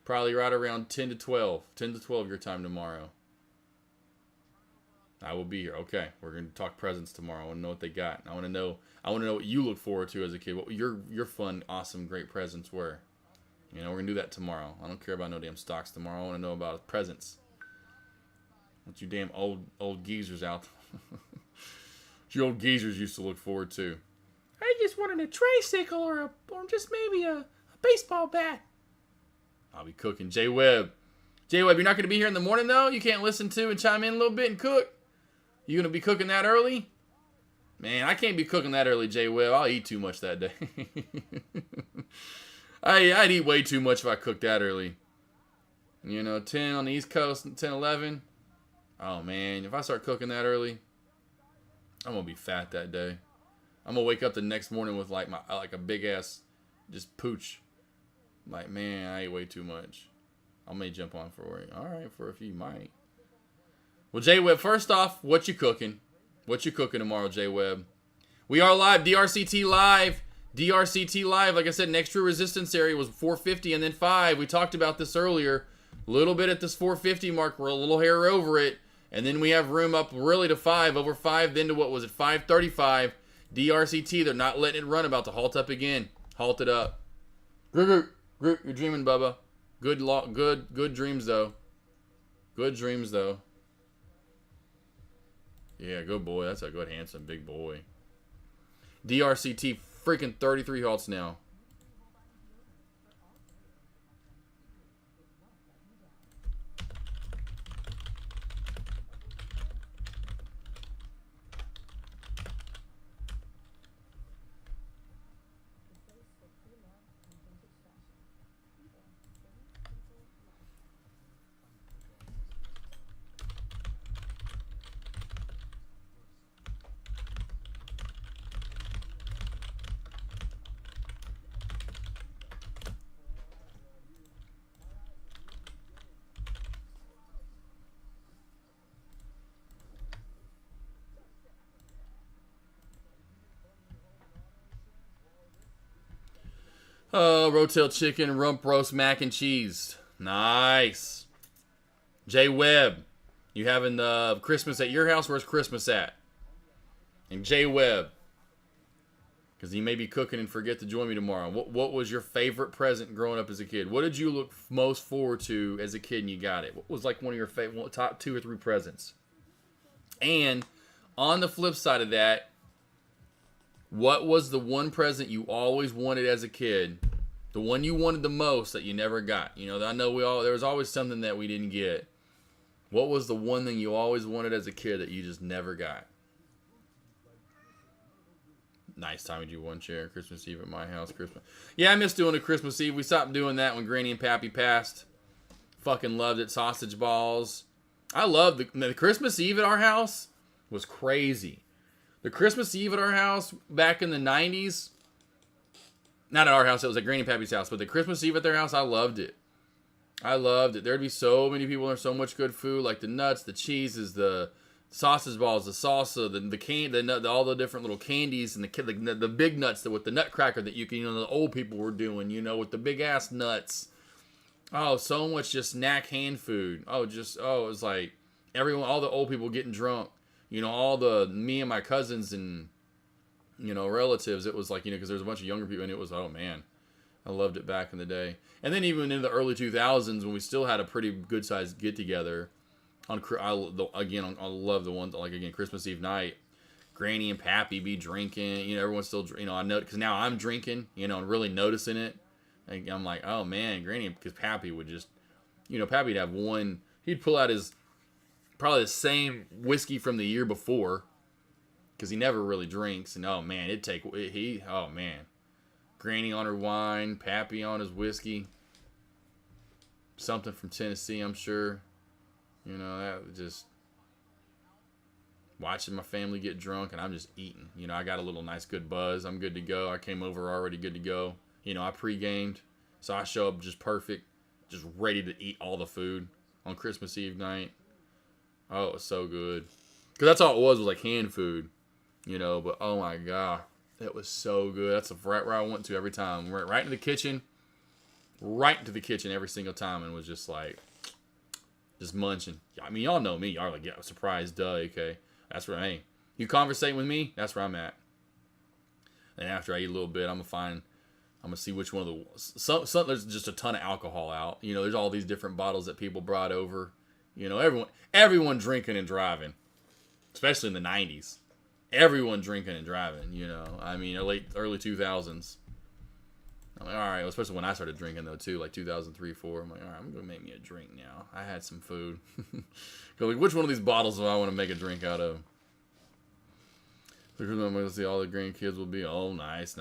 Probably right around 10 to 12. 10 to 12 your time tomorrow. I will be here. Okay. We're going to talk presents tomorrow. I want to know what they got. I want to know what you look forward to as a kid. What your fun, awesome, great presents were. You know, we're going to do that tomorrow. I don't care about no damn stocks tomorrow. I want to know about presents. What you damn old geezers out. What you old geezers used to look forward to. I just wanted a tricycle or just maybe a baseball bat. I'll be cooking. J-Web. J-Web, you're not going to be here in the morning, though? You can't listen to and chime in a little bit and cook? You going to be cooking that early? Man, I can't be cooking that early, J-Web. I'll eat too much that day. I'd eat way too much if I cooked that early. You know, 10 on the East Coast, 10, 11. Oh, man, if I start cooking that early, I'm going to be fat that day. I'm going to wake up the next morning with like a big-ass just pooch. Like, man, I ate way too much. I may jump on for it. All right, for a few, might. Well, J-Web, first off, what you cooking? What you cooking tomorrow, J-Web? We are live, DRCT live. DRCT live, like I said, next true resistance area was 450 and then 5. We talked about this earlier. A little bit at this 450 mark. We're a little hair over it. And then we have room up really to 5. Over 5, then to what was it? 535. DRCT, they're not letting it run. About to halt up again. Halt it up. Groot, you're dreaming, Bubba. Good dreams, though. Good dreams, though. Yeah, good boy. That's a good, handsome, big boy. DRCT, freaking 33 halts now. Rotel chicken, rump roast, mac and cheese. Nice. Jay Webb, you having Christmas at your house? Where's Christmas at? And Jay Webb, because he may be cooking and forget to join me tomorrow. What was your favorite present growing up as a kid? What did you look most forward to as a kid and you got it? What was like one of your favorite top 2 or 3 presents? And on the flip side of that, what was the one present you always wanted as a kid? The one you wanted the most that you never got? You know, I know there was always something that we didn't get. What was the one thing you always wanted as a kid that you just never got? Nice time with you one chair. Christmas Eve at my house. Christmas. Yeah, I miss doing a Christmas Eve. We stopped doing that when Granny and Pappy passed. Fucking loved it. Sausage balls. I loved the Christmas Eve at our house was crazy. The Christmas Eve at our house back in the 90s. Not at our house. It was at Granny and Pappy's house. But the Christmas Eve at their house, I loved it. I loved it. There'd be so many people. There's so much good food, like the nuts, the cheeses, the sausage balls, the salsa, the candy, all the different little candies, and the big nuts with the nutcracker that the old people were doing, with the big ass nuts. Oh, so much just snack hand food. It was like all the old people getting drunk. Me and my cousins and relatives. It was like because there was a bunch of younger people, and it was, oh man, I loved it back in the day. And then even in the early 2000s when we still had a pretty good sized get together. I love the ones like Christmas Eve night, Granny and Pappy be drinking. Everyone's still I know because now I'm drinking. And really noticing it. I'm like, oh man, Granny, because Pappy would just, Pappy'd have one. He'd pull out his probably the same whiskey from the year before, because he never really drinks. And oh man, Granny on her wine, Pappy on his whiskey. Something from Tennessee, I'm sure. That was just watching my family get drunk, and I'm just eating. I got a little nice good buzz. I'm good to go. I came over already good to go. I pre-gamed, so I show up just perfect, just ready to eat all the food on Christmas Eve night. Oh, it was so good. Because that's all it was like hand food, But oh my God, it was so good. That's right where I went to every time. Right into the kitchen. Right into the kitchen every single time, and was just like, just munching. I mean, y'all know me. Y'all are like, yeah, surprise, duh, okay. That's where, hey, you conversate with me, that's where I'm at. And after I eat a little bit, I'm going to see which one of there's just a ton of alcohol out. There's all these different bottles that people brought over. Everyone drinking and driving. Especially in the 90s. Everyone drinking and driving, I mean, early 2000s. I'm like, all right, especially when I started drinking, though, too, like 2003, 2004. I'm like, all right, I'm going to make me a drink now. I had some food. Like, which one of these bottles do I want to make a drink out of? I'm going to see all the grandkids will be. Oh, nice.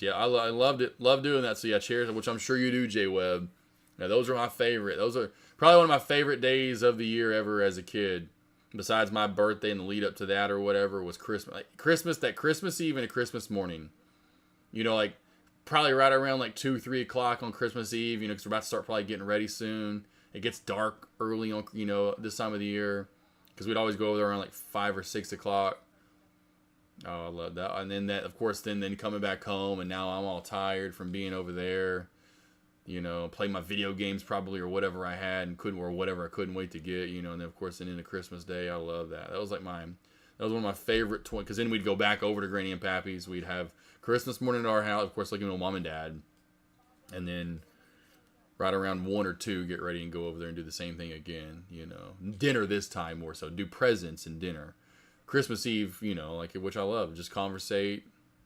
Yeah, I loved it. Loved doing that. So, yeah, cheers, which I'm sure you do, Jay Webb. Now, those are my favorite. Those are probably one of my favorite days of the year ever as a kid. Besides my birthday and the lead up to that or whatever was Christmas. That Christmas Eve and a Christmas morning. Like, probably right around like 2, 3 o'clock on Christmas Eve, because we're about to start probably getting ready soon. It gets dark early on, this time of the year, because we'd always go over there around like 5 or 6 o'clock. Oh, I love that. And then that, of course, then coming back home, and now I'm all tired from being over there. Play my video games probably or whatever I had and whatever I couldn't wait to get. And then of course, then into Christmas Day, I love that. That was one of my favorite. Because then we'd go back over to Granny and Pappy's. We'd have Christmas morning at our house, of course, like Mom and Dad, and then right around 1 or 2, get ready and go over there and do the same thing again. Dinner this time more so, do presents and dinner. Christmas Eve, which I love, just conversate,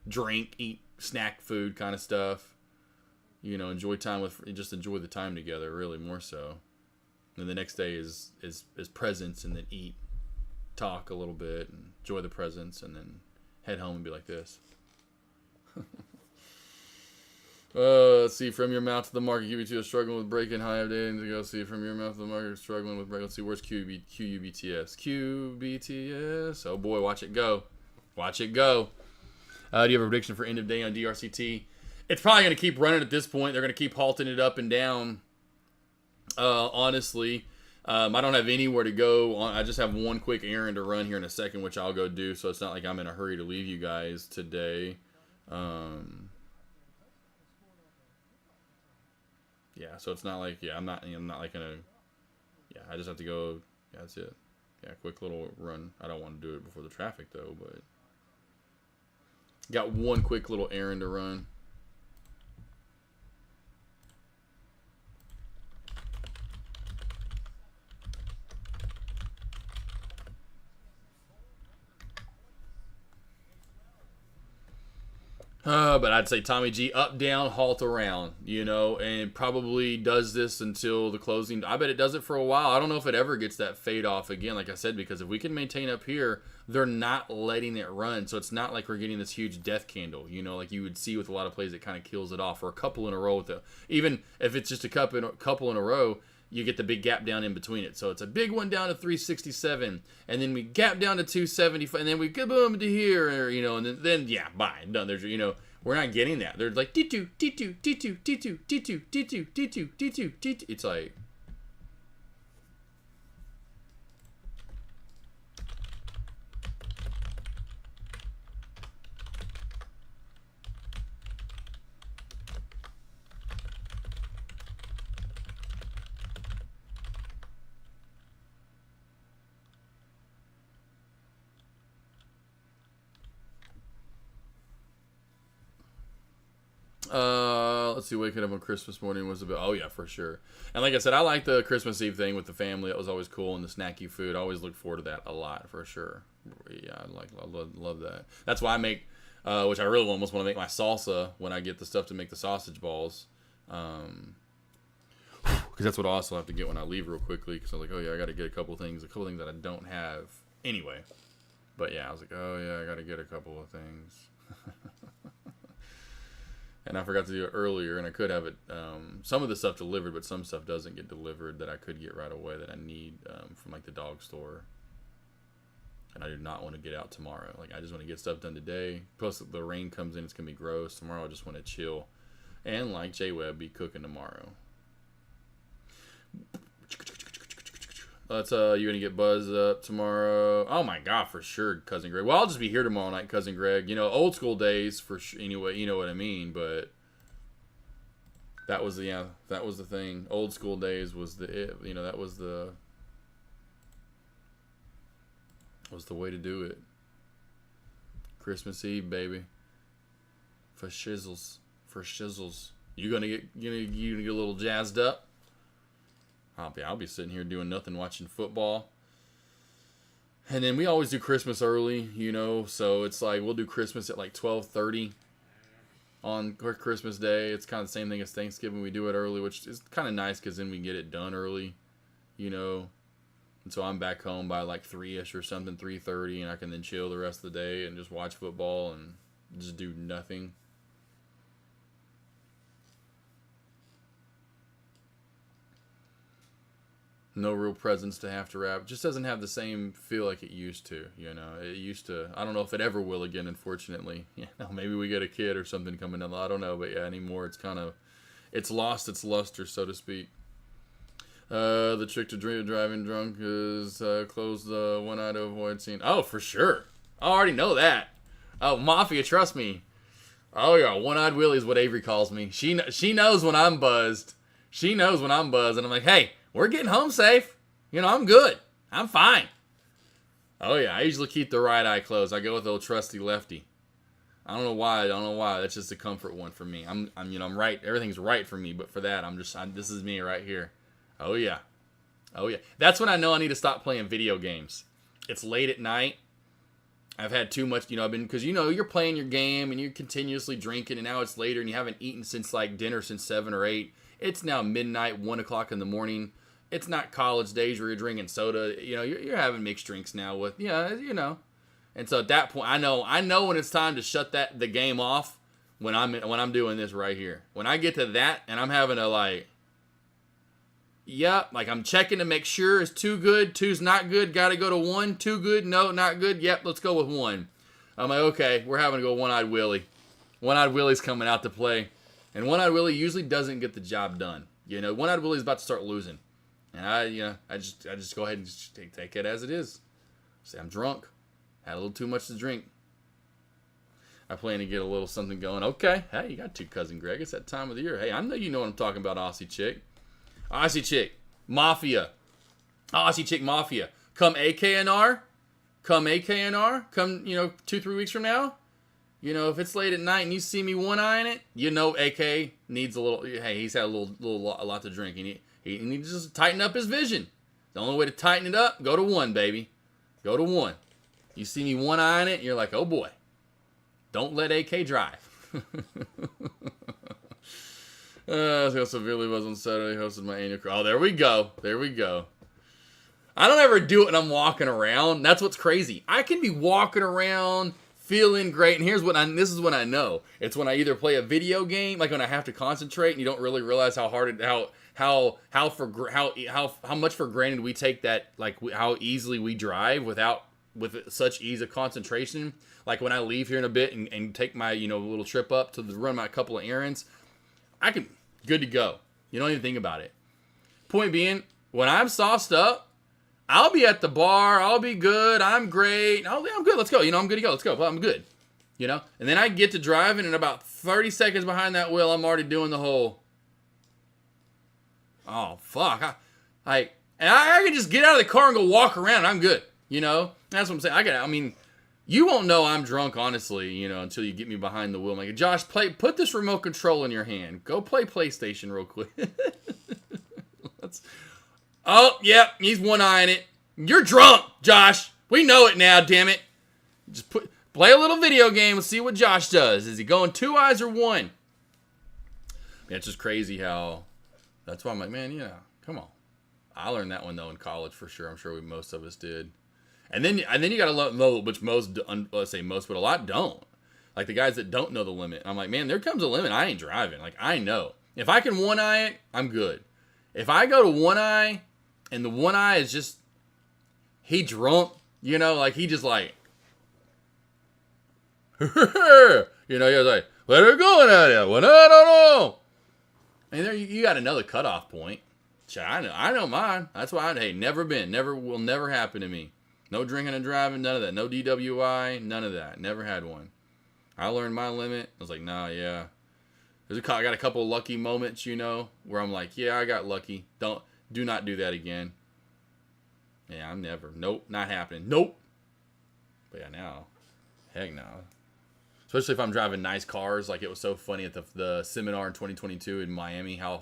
drink, eat snack food kind of stuff. Enjoy the time together, really more so. And the next day is presents, and then eat, talk a little bit, and enjoy the presents, and then head home and be like this. Let's see, from your mouth to the market, QB2 is struggling with breaking high of days ago. See, from your mouth to the market, struggling with break. Let's see, where's QUBTS? QBTS. Oh boy, watch it go. Do you have a prediction for end of day on DRCT? It's probably going to keep running at this point. They're going to keep halting it up and down. Honestly, I don't have anywhere to go. I just have one quick errand to run here in a second, which I'll go do. So it's not like I'm in a hurry to leave you guys today. Yeah, so it's not like, I'm not like gonna, I just have to go, that's it. Yeah, quick little run. I don't want to do it before the traffic though, but got one quick little errand to run. But I'd say Tommy G, up, down, halt, around, and probably does this until the closing. I bet it does it for a while. I don't know if it ever gets that fade off again, like I said, because if we can maintain up here, they're not letting it run. So it's not like we're getting this huge death candle, like you would see with a lot of plays that kind of kills it off, or a couple in a row. Even if it's just a couple in a row, you get the big gap down in between it. So it's a big one down to 367, and then we gap down to 275, and then we kaboom to here, and then bye, done. There's, we're not getting that. They're like T2, T2, T2, T2, T2, T2, T2, T2, T2. It's like, let's see, waking up on Christmas morning was a bit, oh yeah, for sure. And like I said, I like the Christmas Eve thing with the family. That was always cool, and the snacky food. I always look forward to that a lot, for sure. Yeah, I love that. That's why I make, which I really almost want to make my salsa when I get the stuff to make the sausage balls. Because that's what I also have to get when I leave real quickly, because I'm like, oh yeah, I got to get a couple things that I don't have anyway. But yeah, I was like, oh yeah, I got to get a couple of things. And I forgot to do it earlier, and I could have it, some of the stuff delivered, but some stuff doesn't get delivered that I could get right away that I need from like the dog store. And I do not want to get out tomorrow. Like, I just want to get stuff done today. Plus, the rain comes in, it's going to be gross. Tomorrow, I just want to chill. And like J-Web, be cooking tomorrow. Let's, you're going to get buzzed up tomorrow. Oh my God, for sure, Cousin Greg. Well, I'll just be here tomorrow night, Cousin Greg. Old school days, for sure. Anyway, you know what I mean, but that was the thing. Old school days was that was the way to do it. Christmas Eve, baby. For shizzles. You gonna get a little jazzed up? I'll be sitting here doing nothing, watching football. And then we always do Christmas early, so it's like we'll do Christmas at like 12:30 on Christmas Day. It's kind of the same thing as Thanksgiving. We do it early, which is kind of nice because then we get it done early, And so I'm back home by like 3-ish or something, 3:30, and I can then chill the rest of the day and just watch football and just do nothing. No real presents to have to wrap. Just doesn't have the same feel like it used to, It used to. I don't know if it ever will again, unfortunately. Maybe we get a kid or something coming down. I don't know, but yeah, anymore it's lost its luster, so to speak. The trick to driving drunk is close the one eye to avoid seeing. Oh, for sure. I already know that. Oh, Mafia, trust me. Oh yeah, one-eyed Willie is what Avery calls me. She knows when I'm buzzed. She knows when I'm buzzed, and I'm like, hey, we're getting home safe. I'm good. I'm fine. Oh yeah, I usually keep the right eye closed. I go with the old trusty lefty. I don't know why. That's just a comfort one for me. I'm right. Everything's right for me, but for that, this is me right here. Oh yeah. That's when I know I need to stop playing video games. It's late at night. I've had too much, because you're playing your game and you're continuously drinking, and now it's later and you haven't eaten since like dinner since 7 or 8. It's now midnight, 1 o'clock in the morning. It's not college days where you're drinking soda. You're having mixed drinks now with, And so at that point, I know when it's time to shut the game off when I'm doing this right here. When I get to that and I'm having to I'm checking to make sure it's 2 good, 2's not good, got to go to 1, 2 good, no, not good, yep, let's go with 1. I'm like, okay, we're having to go One-Eyed Willie. One-Eyed Willie's coming out to play. And One-Eyed Willie usually doesn't get the job done. One-Eyed Willie's about to start losing. And I just go ahead and just take it as it is. Say I'm drunk. Had a little too much to drink. I plan to get a little something going. Okay. Hey, you got two cousin Greg. It's that time of the year. Hey, I know you know what I'm talking about, Aussie chick. Aussie chick. Mafia. Aussie chick mafia. Come AKNR. Come AKNR. Come, 2-3 weeks from now. If it's late at night and you see me one-eyeing it, AK needs a little. Hey, he's had a lot to drink. He needs to just tighten up his vision. The only way to tighten it up, go to 1, baby. Go to 1. You see me one-eyeing it, and you're like, oh boy. Don't let AK drive. So severely was on Saturday, hosted my annual. Oh, there we go. There we go. I don't ever do it when I'm walking around. That's what's crazy. I can be walking around feeling great, and this is when I know. It's when I either play a video game, like when I have to concentrate, and you don't really realize how hard how much for granted we take that, like how easily we drive with such ease of concentration. Like when I leave here in a bit and take my little trip up to run my couple of errands, I can good to go. You don't even think about it. Point being, when I'm sauced up, I'll be at the bar. I'll be good. I'm great. I'm good. Let's go. I'm good to go. Let's go. But I'm good. And then I get to driving, and about 30 seconds behind that wheel, I'm already doing the whole. Oh fuck! I can just get out of the car and go walk around. And I'm good. That's what I'm saying. You won't know I'm drunk, honestly. Until you get me behind the wheel. I'm like, Josh, put this remote control in your hand. Go play PlayStation real quick. Oh, yep, he's one-eyeing it. You're drunk, Josh. We know it now, damn it. Just play a little video game and see what Josh does. Is he going 2 eyes or 1? Yeah, it's just crazy how. That's why I'm like, man, come on. I learned that one though in college for sure. I'm sure most of us did. And then you gotta know which most, let's say most, but a lot don't. Like the guys that don't know the limit. I'm like, man, there comes a limit. I ain't driving. Like I know. If I can one-eye it, I'm good. If I go to one-eye. And the one eye is just, he drunk, like he just like, he was like, let her go at it. Well, I don't know. And there you got another cutoff point. I know mine. That's why never will never happen to me. No drinking and driving, none of that. No DWI, none of that. Never had one. I learned my limit. I was like, nah, yeah. I got a couple of lucky moments, where I'm like, yeah, I got lucky. Do not do that again. Yeah, nope, not happening. Nope. But yeah, now, heck no. Especially if I'm driving nice cars. Like it was so funny at the seminar in 2022 in Miami, how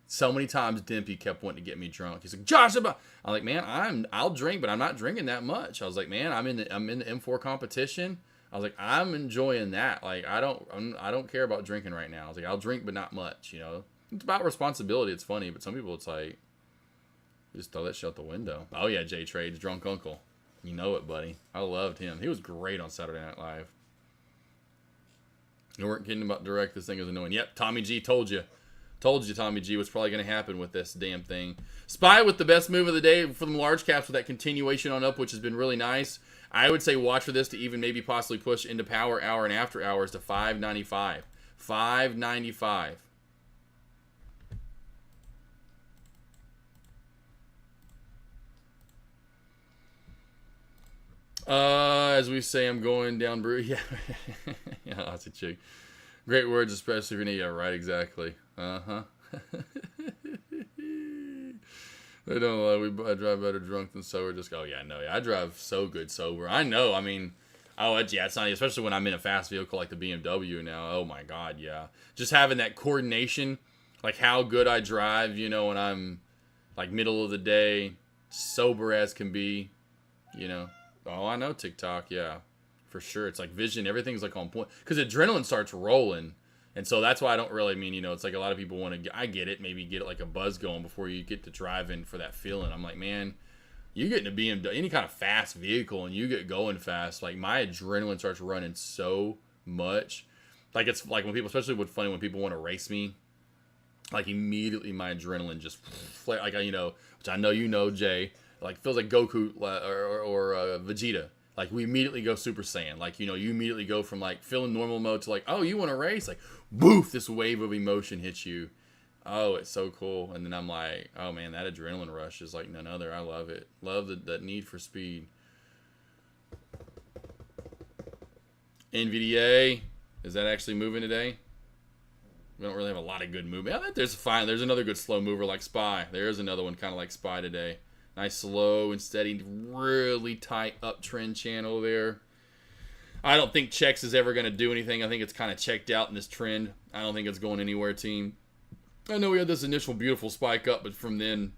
so many times Dimpy kept wanting to get me drunk. He's like, Josh, I'm like, man, I'll drink, but I'm not drinking that much. I was like, man, I'm in the M4 competition. I was like, I'm enjoying that. Like I don't care about drinking right now. I was like, I'll drink, but not much. It's about responsibility. It's funny, but some people it's like, just throw that shit out the window. Oh yeah, Jay Trades, drunk uncle. You know it, buddy. I loved him. He was great on Saturday Night Live. You weren't kidding about direct. This thing is annoying. Yep, Tommy G told you. Told you, Tommy G, what's probably going to happen with this damn thing. Spy with the best move of the day for the large caps with that continuation on up, which has been really nice. I would say watch for this to even maybe possibly push into power hour and after hours to 595. 595. As we say, I'm going down brew. Yeah. Yeah, that's a chick. Great words, especially for me. Yeah, right, exactly. Uh-huh. They don't lie. I drive better drunk than sober. Just go, yeah, no, yeah. I drive so good sober. I know. It's not, especially when I'm in a fast vehicle like the BMW now. Oh my God, yeah. Just having that coordination, like how good I drive, when I'm like middle of the day, sober as can be, Oh, I know TikTok, yeah, for sure. It's like vision, everything's like on point because adrenaline starts rolling. And so that's why I don't really it's like a lot of people want to, I get it, maybe get like a buzz going before you get to driving for that feeling. I'm like, man, you get in a BMW, any kind of fast vehicle and you get going fast, like my adrenaline starts running so much. Like it's like when people, especially what's funny when people want to race me, like immediately my adrenaline just flare, like, which I know Jay, like feels like Goku or Vegeta. Like we immediately go Super Saiyan. Like, you immediately go from like feeling normal mode to like, oh, you want to race? Like, boof, this wave of emotion hits you. Oh, it's so cool. And then I'm like, oh man, that adrenaline rush is like none other. I love it. Love that need for speed. NVDA, is that actually moving today? We don't really have a lot of good movement. I think there's another good slow mover like SPY. There's another one kind of like SPY today. Nice slow and steady, really tight uptrend channel there. I don't think Chex is ever going to do anything. I think it's kind of checked out in this trend. I don't think it's going anywhere, team. I know we had this initial beautiful spike up, but from then,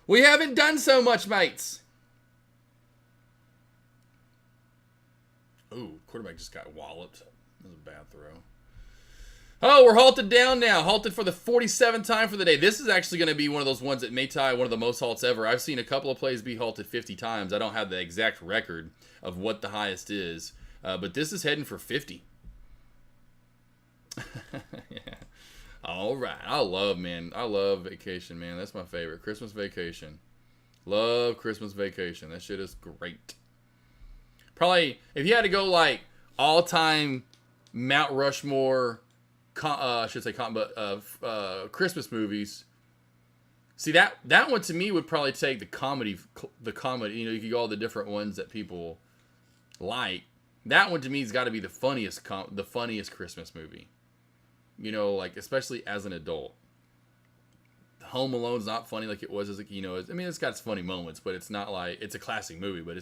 we haven't done so much, mates. Ooh, quarterback just got walloped. That was a bad throw. Oh, we're halted down now. Halted for the 47th time for the day. This is actually going to be one of those ones that may tie one of the most halts ever. I've seen a couple of plays be halted 50 times. I don't have the exact record of what the highest is. But this is heading for 50. Yeah. All right. I love vacation, man. That's my favorite. Christmas vacation. Love Christmas vacation. That shit is great. Probably, if you had to go like all-time Mount Rushmore, Christmas movies. See, that one to me would probably take the comedy. You know, you could go all the different ones that people like. That one to me has got to be the funniest Christmas movie. You know, like especially as an adult. Home Alone's not funny like it was as it's got its funny moments, but it's not like it's a classic movie. But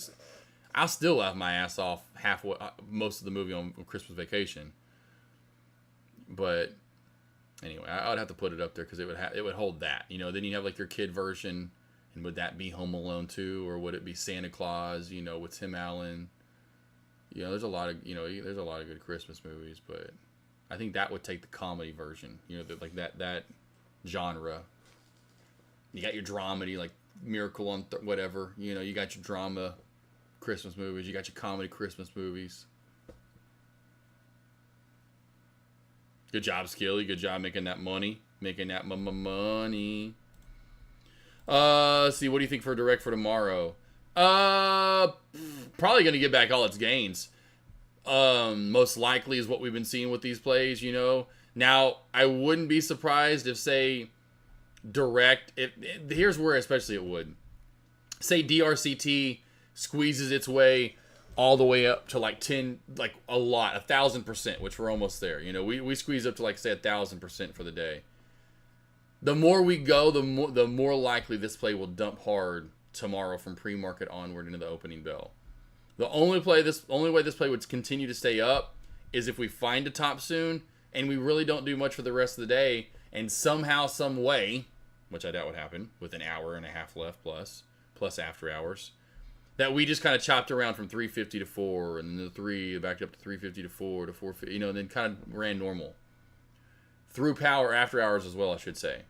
I'll still laugh my ass off most of the movie on Christmas Vacation. But anyway, I would have to put it up there because it would hold that. You know, then you have like your kid version, and would that be Home Alone 2, or would it be Santa Claus? You know, with Tim Allen. You know, there's a lot of good Christmas movies, but I think that would take the comedy version. You know, like that genre. You got your dramedy like Miracle on whatever. You know, you got your drama Christmas movies. You got your comedy Christmas movies. Good job, Skilly. Good job making that money. Making that money. Let's see. What do you think for direct for tomorrow? Probably going to get back all its gains. Most likely is what we've been seeing with these plays, you know. Now, I wouldn't be surprised if, say, direct. Here's where especially it would. Say DRCT squeezes its way all the way up to like 10, like a lot, 1,000%, which we're almost there. You know, we squeeze up to like say 1,000% for the day. The more we go, the more likely this play will dump hard tomorrow from pre-market onward into the opening bell. The only way this play would continue to stay up is if we find a top soon and we really don't do much for the rest of the day, and somehow, some way, which I doubt would happen with an hour and a half left plus after hours, that we just kind of chopped around from 350 to 4, and then the 3 backed up to 350 to 4 to 450, you know, and then kind of ran normal through power after hours as well, I should say.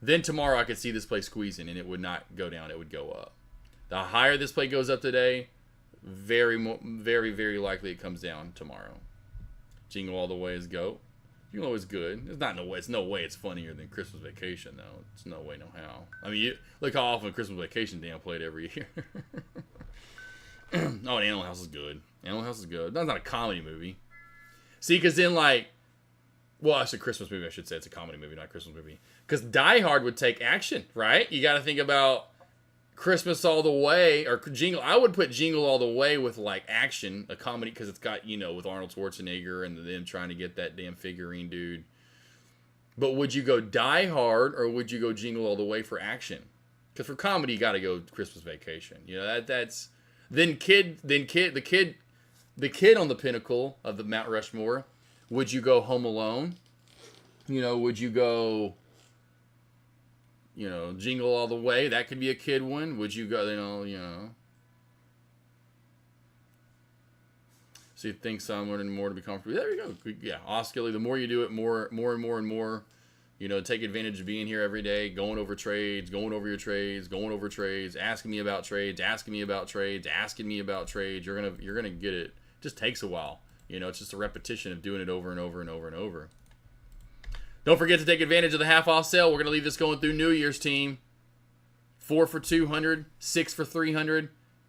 Then tomorrow I could see this play squeezing, and it would not go down, it would go up. The higher this play goes up today, very, very likely it comes down tomorrow. Jingle All the Way is GOAT. Jingle All is good. It's no way it's funnier than Christmas Vacation, though. It's no way, no how. I mean, look how often Christmas Vacation damn played every year. Oh, and Animal House is good. Animal House is good. That's not a comedy movie. See, because then, like, well, it's a Christmas movie, I should say. It's a comedy movie, not a Christmas movie. Because Die Hard would take action, right? You got to think about Christmas All the Way, or Jingle. I would put Jingle All the Way with, like, action, a comedy, because it's got, you know, with Arnold Schwarzenegger and them trying to get that damn figurine dude. But would you go Die Hard, or would you go Jingle All the Way for action? Because for comedy, you got to go Christmas Vacation. You know, that's... the kid on the pinnacle of the Mount Rushmore. Would you go Home Alone? You know, would you go, you know, Jingle All the Way? That could be a kid one. Would you go, you know. So you think some learning more to be comfortable. There you go. Yeah, Oscilly, the more you do it, more and more. You know, take advantage of being here every day, going over trades, going over your trades, going over trades, asking me about trades, asking me about trades. You're gonna get it. It just takes a while. You know, it's just a repetition of doing it over and over and over and over. Don't forget to take advantage of the half-off sale. We're gonna leave this going through New Year's, team. 4 for $200, 6 for $300,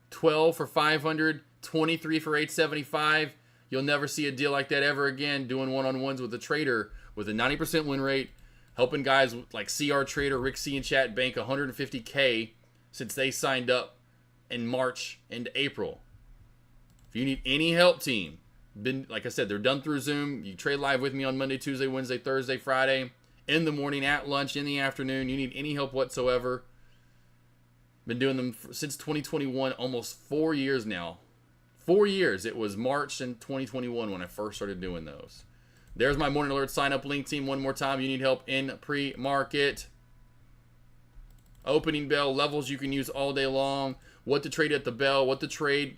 12 for $500, 23 for $875. You'll never see a deal like that ever again. Doing one-on-ones with a trader with a 90% win rate. Helping guys like CR Trader, Rick C, and Chat bank $150K since they signed up in March into April. If you need any help, team, been, like I said, they're done through Zoom. You trade live with me on Monday, Tuesday, Wednesday, Thursday, Friday, in the morning, at lunch, in the afternoon. You need any help whatsoever. Been doing them since 2021, almost 4 years now. 4 years. It was March in 2021 when I first started doing those. There's my morning alert sign up link, team. One more time. You need help in pre-market. Opening bell, levels you can use all day long. What to trade at the bell, what to trade,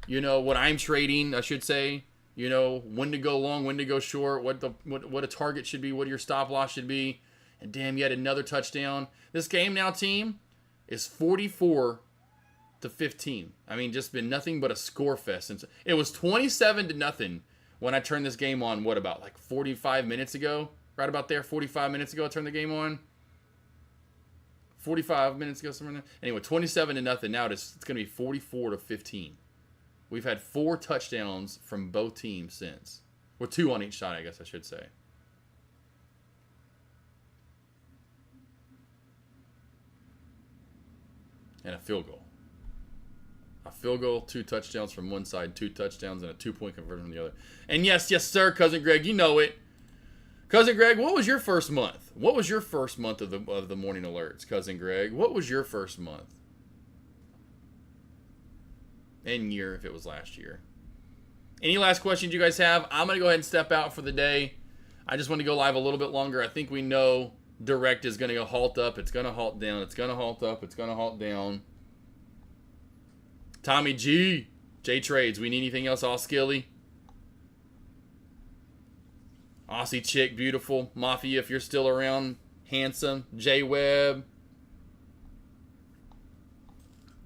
what I'm trading, I should say. When to go long, when to go short, what a target should be, what your stop loss should be. And damn, yet another touchdown. This game now, team, is 44-15. I mean, just been nothing but a score fest. Since it was 27-0 when I turned this game on, about like 45 minutes ago? Right about there, 45 minutes ago I turned the game on. 45 minutes ago, somewhere in there. Anyway, 27-0. Now it's going to be 44-15. We've had 4 touchdowns from both teams since. Well, 2 on each side, I guess I should say. And a field goal. A field goal, 2 touchdowns from one side, 2 touchdowns, and a 2-point conversion from the other. And yes, sir, Cousin Greg, you know it. Cousin Greg, what was your first month? What was your first month of the morning alerts, Cousin Greg? What was your first month? And year, if it was last year. Any last questions you guys have? I'm going to go ahead and step out for the day. I just want to go live a little bit longer. I think we know direct is going to go halt up. It's going to halt down. It's going to halt up. It's going to halt down. Tommy G. J Trades. We need anything else? All skilly. Aussie Chick, beautiful. Mafia, if you're still around. Handsome. J Webb.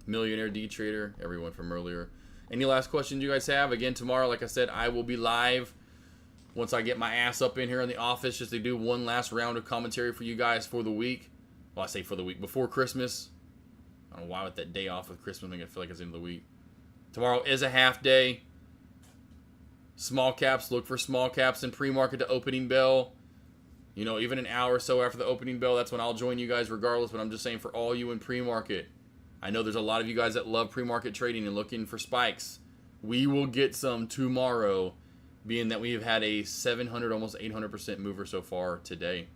Millionaire D Trader. Everyone from earlier. Any last questions you guys have? Again, tomorrow, like I said, I will be live once I get my ass up in here in the office just to do one last round of commentary for you guys for the week. Well, I say for the week. Before Christmas. I don't know why with that day off with Christmas, I feel like it's the end of the week. Tomorrow is a half day. Small caps, look for small caps in pre-market to opening bell. Even an hour or so after the opening bell, that's when I'll join you guys regardless. But I'm just saying for all you in pre-market, I know there's a lot of you guys that love pre-market trading and looking for spikes. We will get some tomorrow, being that we have had a 700, almost 800% mover so far today.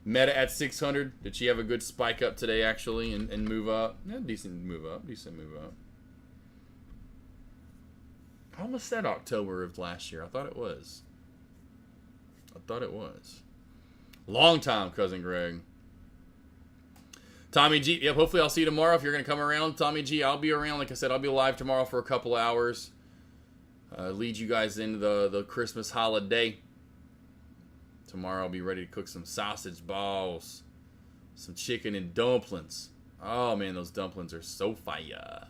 Meta at 600. Did she have a good spike up today, actually, and move up? Yeah, decent move up. I almost said October of last year. I thought it was. Long time, Cousin Greg. Tommy G. Yep, hopefully I'll see you tomorrow. If you're going to come around, Tommy G, I'll be around. Like I said, I'll be live tomorrow for a couple hours. Lead you guys into the Christmas holiday. Tomorrow I'll be ready to cook some sausage balls. Some chicken and dumplings. Oh, man, those dumplings are so fire.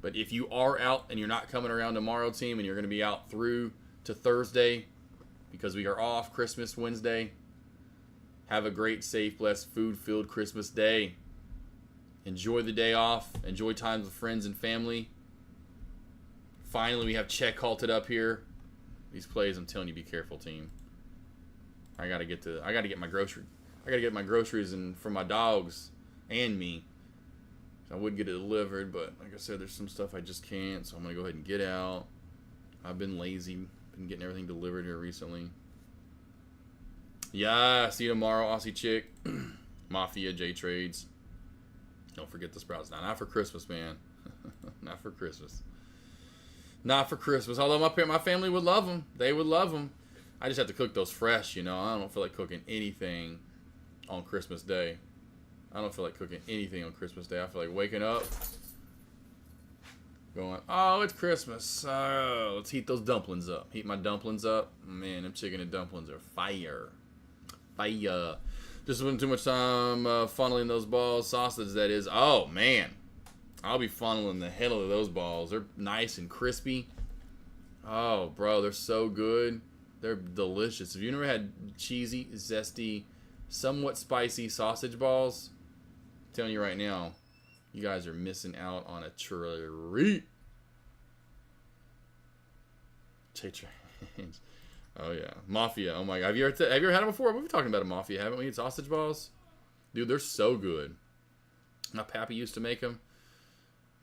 But if you are out and you're not coming around tomorrow, team, and you're going to be out through to Thursday because we are off Christmas Wednesday, have a great, safe, blessed, food-filled Christmas day. Enjoy the day off. Enjoy times with friends and family. Finally, we have check halted up here. These plays, I'm telling you, be careful, team. I gotta get my groceries and for my dogs and me. I would get it delivered, but like I said, there's some stuff I just can't, so I'm going to go ahead and get out. I've been lazy. Been getting everything delivered here recently. Yeah, see you tomorrow, Aussie Chick. Mafia, J Trades. Don't forget the sprouts. Not for Christmas, man. Not for Christmas. Not for Christmas. Although my family would love them. They would love them. I just have to cook those fresh, I don't feel like cooking anything on Christmas Day. I don't feel like cooking anything on Christmas Day. I feel like waking up, going, oh, it's Christmas. Let's heat those dumplings up. Heat my dumplings up. Man, them chicken and dumplings are fire. Fire. Just spending too much time funneling those balls. Sausage, that is. Oh, man. I'll be funneling the hell out of those balls. They're nice and crispy. Oh, bro, they're so good. They're delicious. Have you never had cheesy, zesty, somewhat spicy sausage balls? I'm telling you right now, you guys are missing out on a treat. Oh yeah, Mafia. Oh my God, have you ever had them before? We've been talking about a Mafia, haven't we? Sausage balls, dude, they're so good. My pappy used to make them.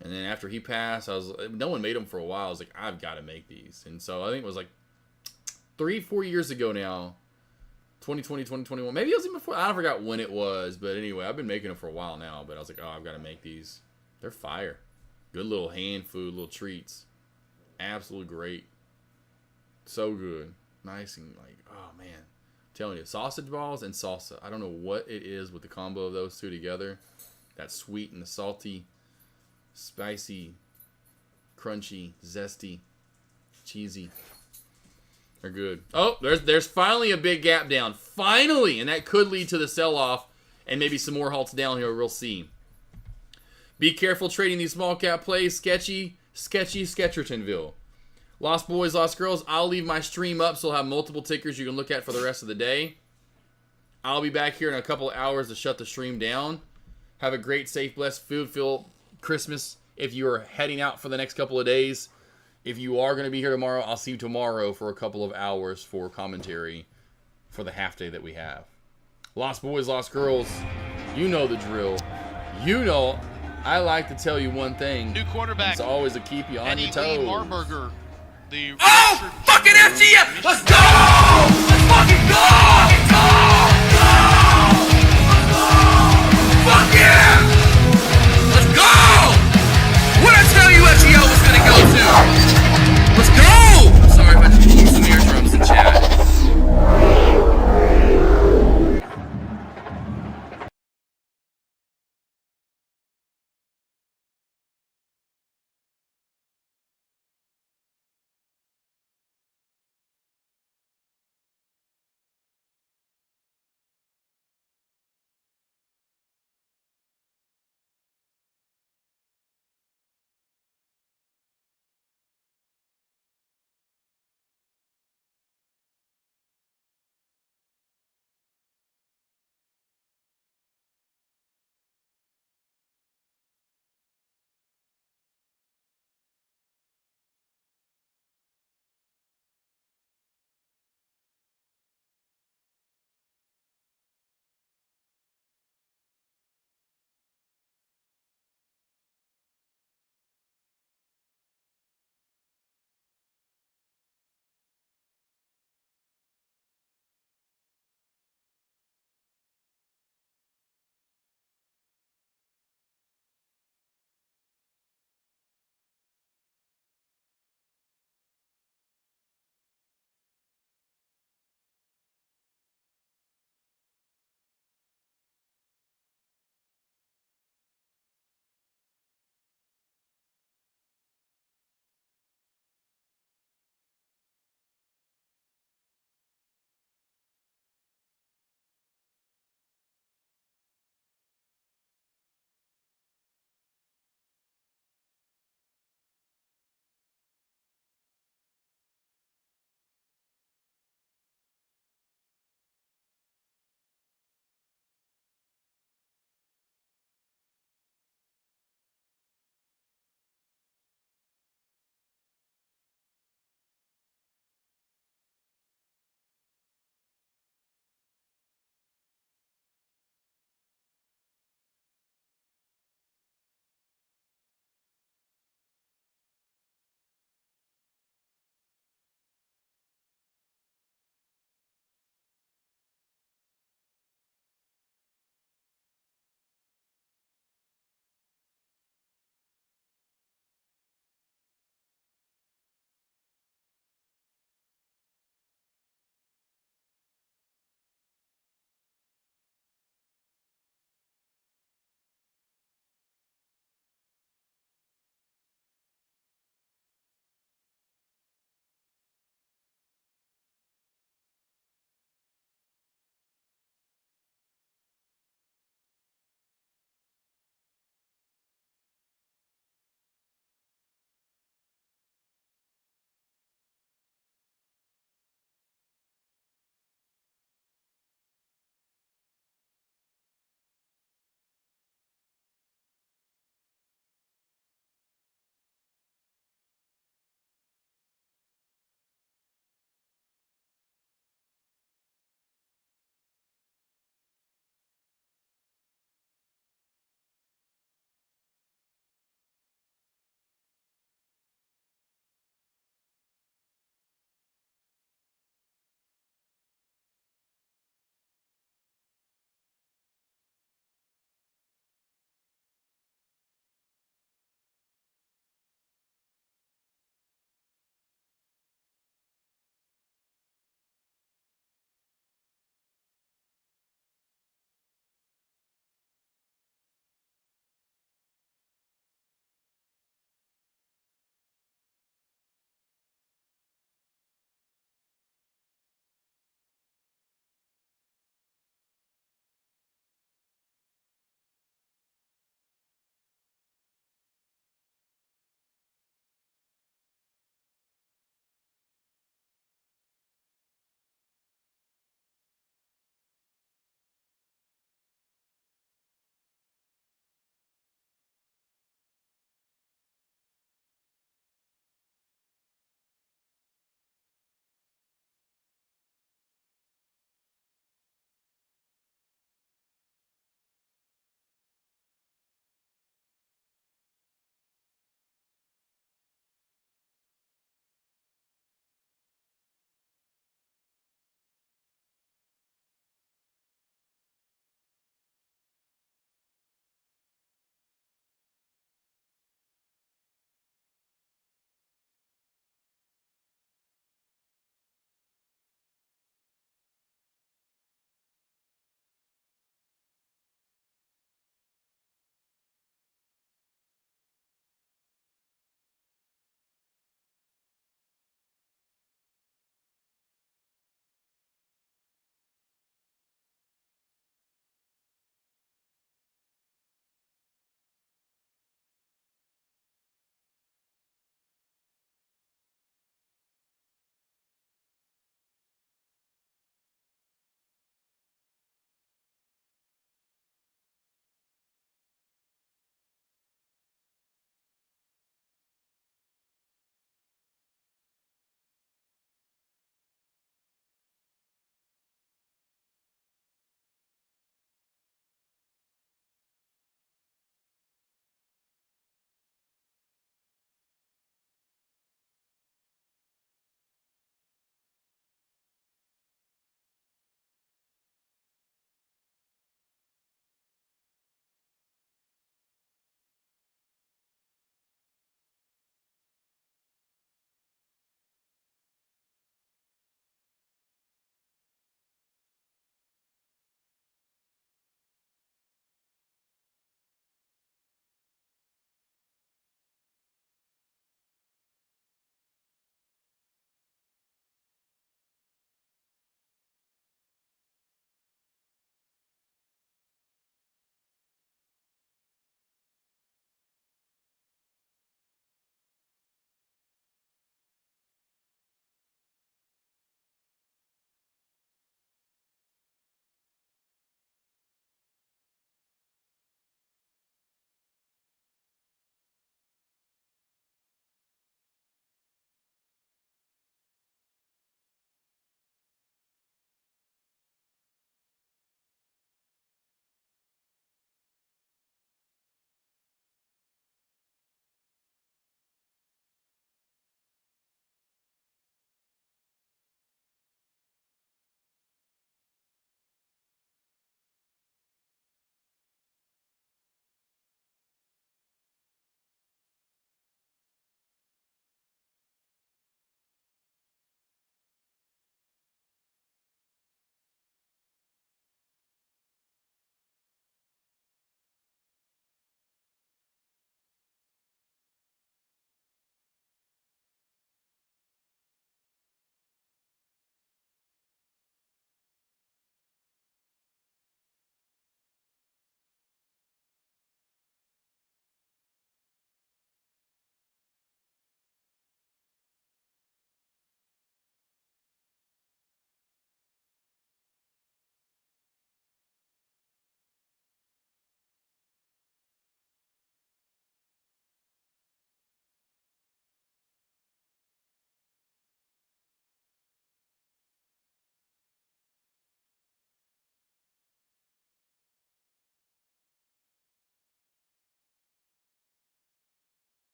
And then after he passed, no one made them for a while. I was like, I've got to make these. And so I think it was like 3-4 years ago now, 2020, 2021. Maybe it was even before. I forgot when it was. But anyway, I've been making them for a while now. But I was like, oh, I've got to make these. They're fire. Good little hand food, little treats. Absolutely great. So good. Nice and like, oh man. I'm telling you, sausage balls and salsa. I don't know what it is with the combo of those two together. That sweet and the salty. Spicy, crunchy, zesty, cheesy. They're good. Oh, there's finally a big gap down. Finally! And that could lead to the sell-off and maybe some more halts down here. We'll see. Be careful trading these small cap plays. Sketchy Sketchertonville. Lost boys, lost girls. I'll leave my stream up so I'll have multiple tickers you can look at for the rest of the day. I'll be back here in a couple of hours to shut the stream down. Have a great, safe, blessed, food-filled Christmas if you are heading out for the next couple of days. If you are going to be here tomorrow, I'll see you tomorrow for a couple of hours for commentary for the half day that we have. Lost boys, lost girls, you know the drill. You know, I like to tell you one thing. New quarterback. It's always to keep you on your toes. Marburger, the Fucking FGF! Let's go! Let's fucking go! Fuck yeah! Let's go! What'd I tell you FGO was gonna go to? Let's go! Sorry if I just blew some eardrums in chat.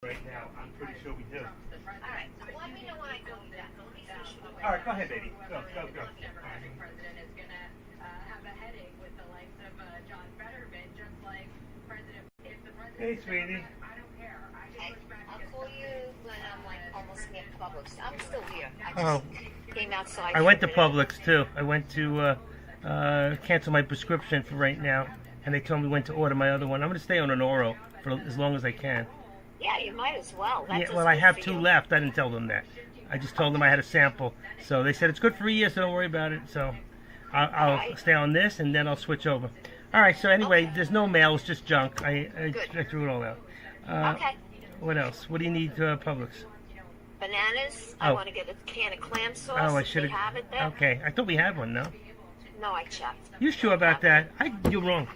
Right now, I'm pretty sure we do. Alright, let me know when I go back. Let me finish with the Alright, go ahead, baby. Go. Democratic president is going to have a headache with the likes of John Fetterman, just like President. If the president, Hey, sweetie. I don't care. I just push back I'll against call you when I'm like almost near Publix. I'm still here. I Oh. just came outside. I went to for a minute. Publix too. I went to cancel my prescription for right now, and they told me when to order my other one. I'm going to stay on an Oro for as long as I can. Yeah, you might as well. That's Yeah, well, I have 2 left. I didn't tell them that. I just told them I had a sample. So they said it's good for a year, so don't worry about it. So I'll Alright. stay on this, and then I'll switch over. All right. So anyway, Okay. there's no mail. It's just junk. I Good. threw it all out. Okay. What else? What do you need, Publix? Bananas. I Oh. want to get a can of clam sauce. Oh, I if should they have it there. Okay. I thought we had one. No. No, I checked. You sure about that? You're wrong.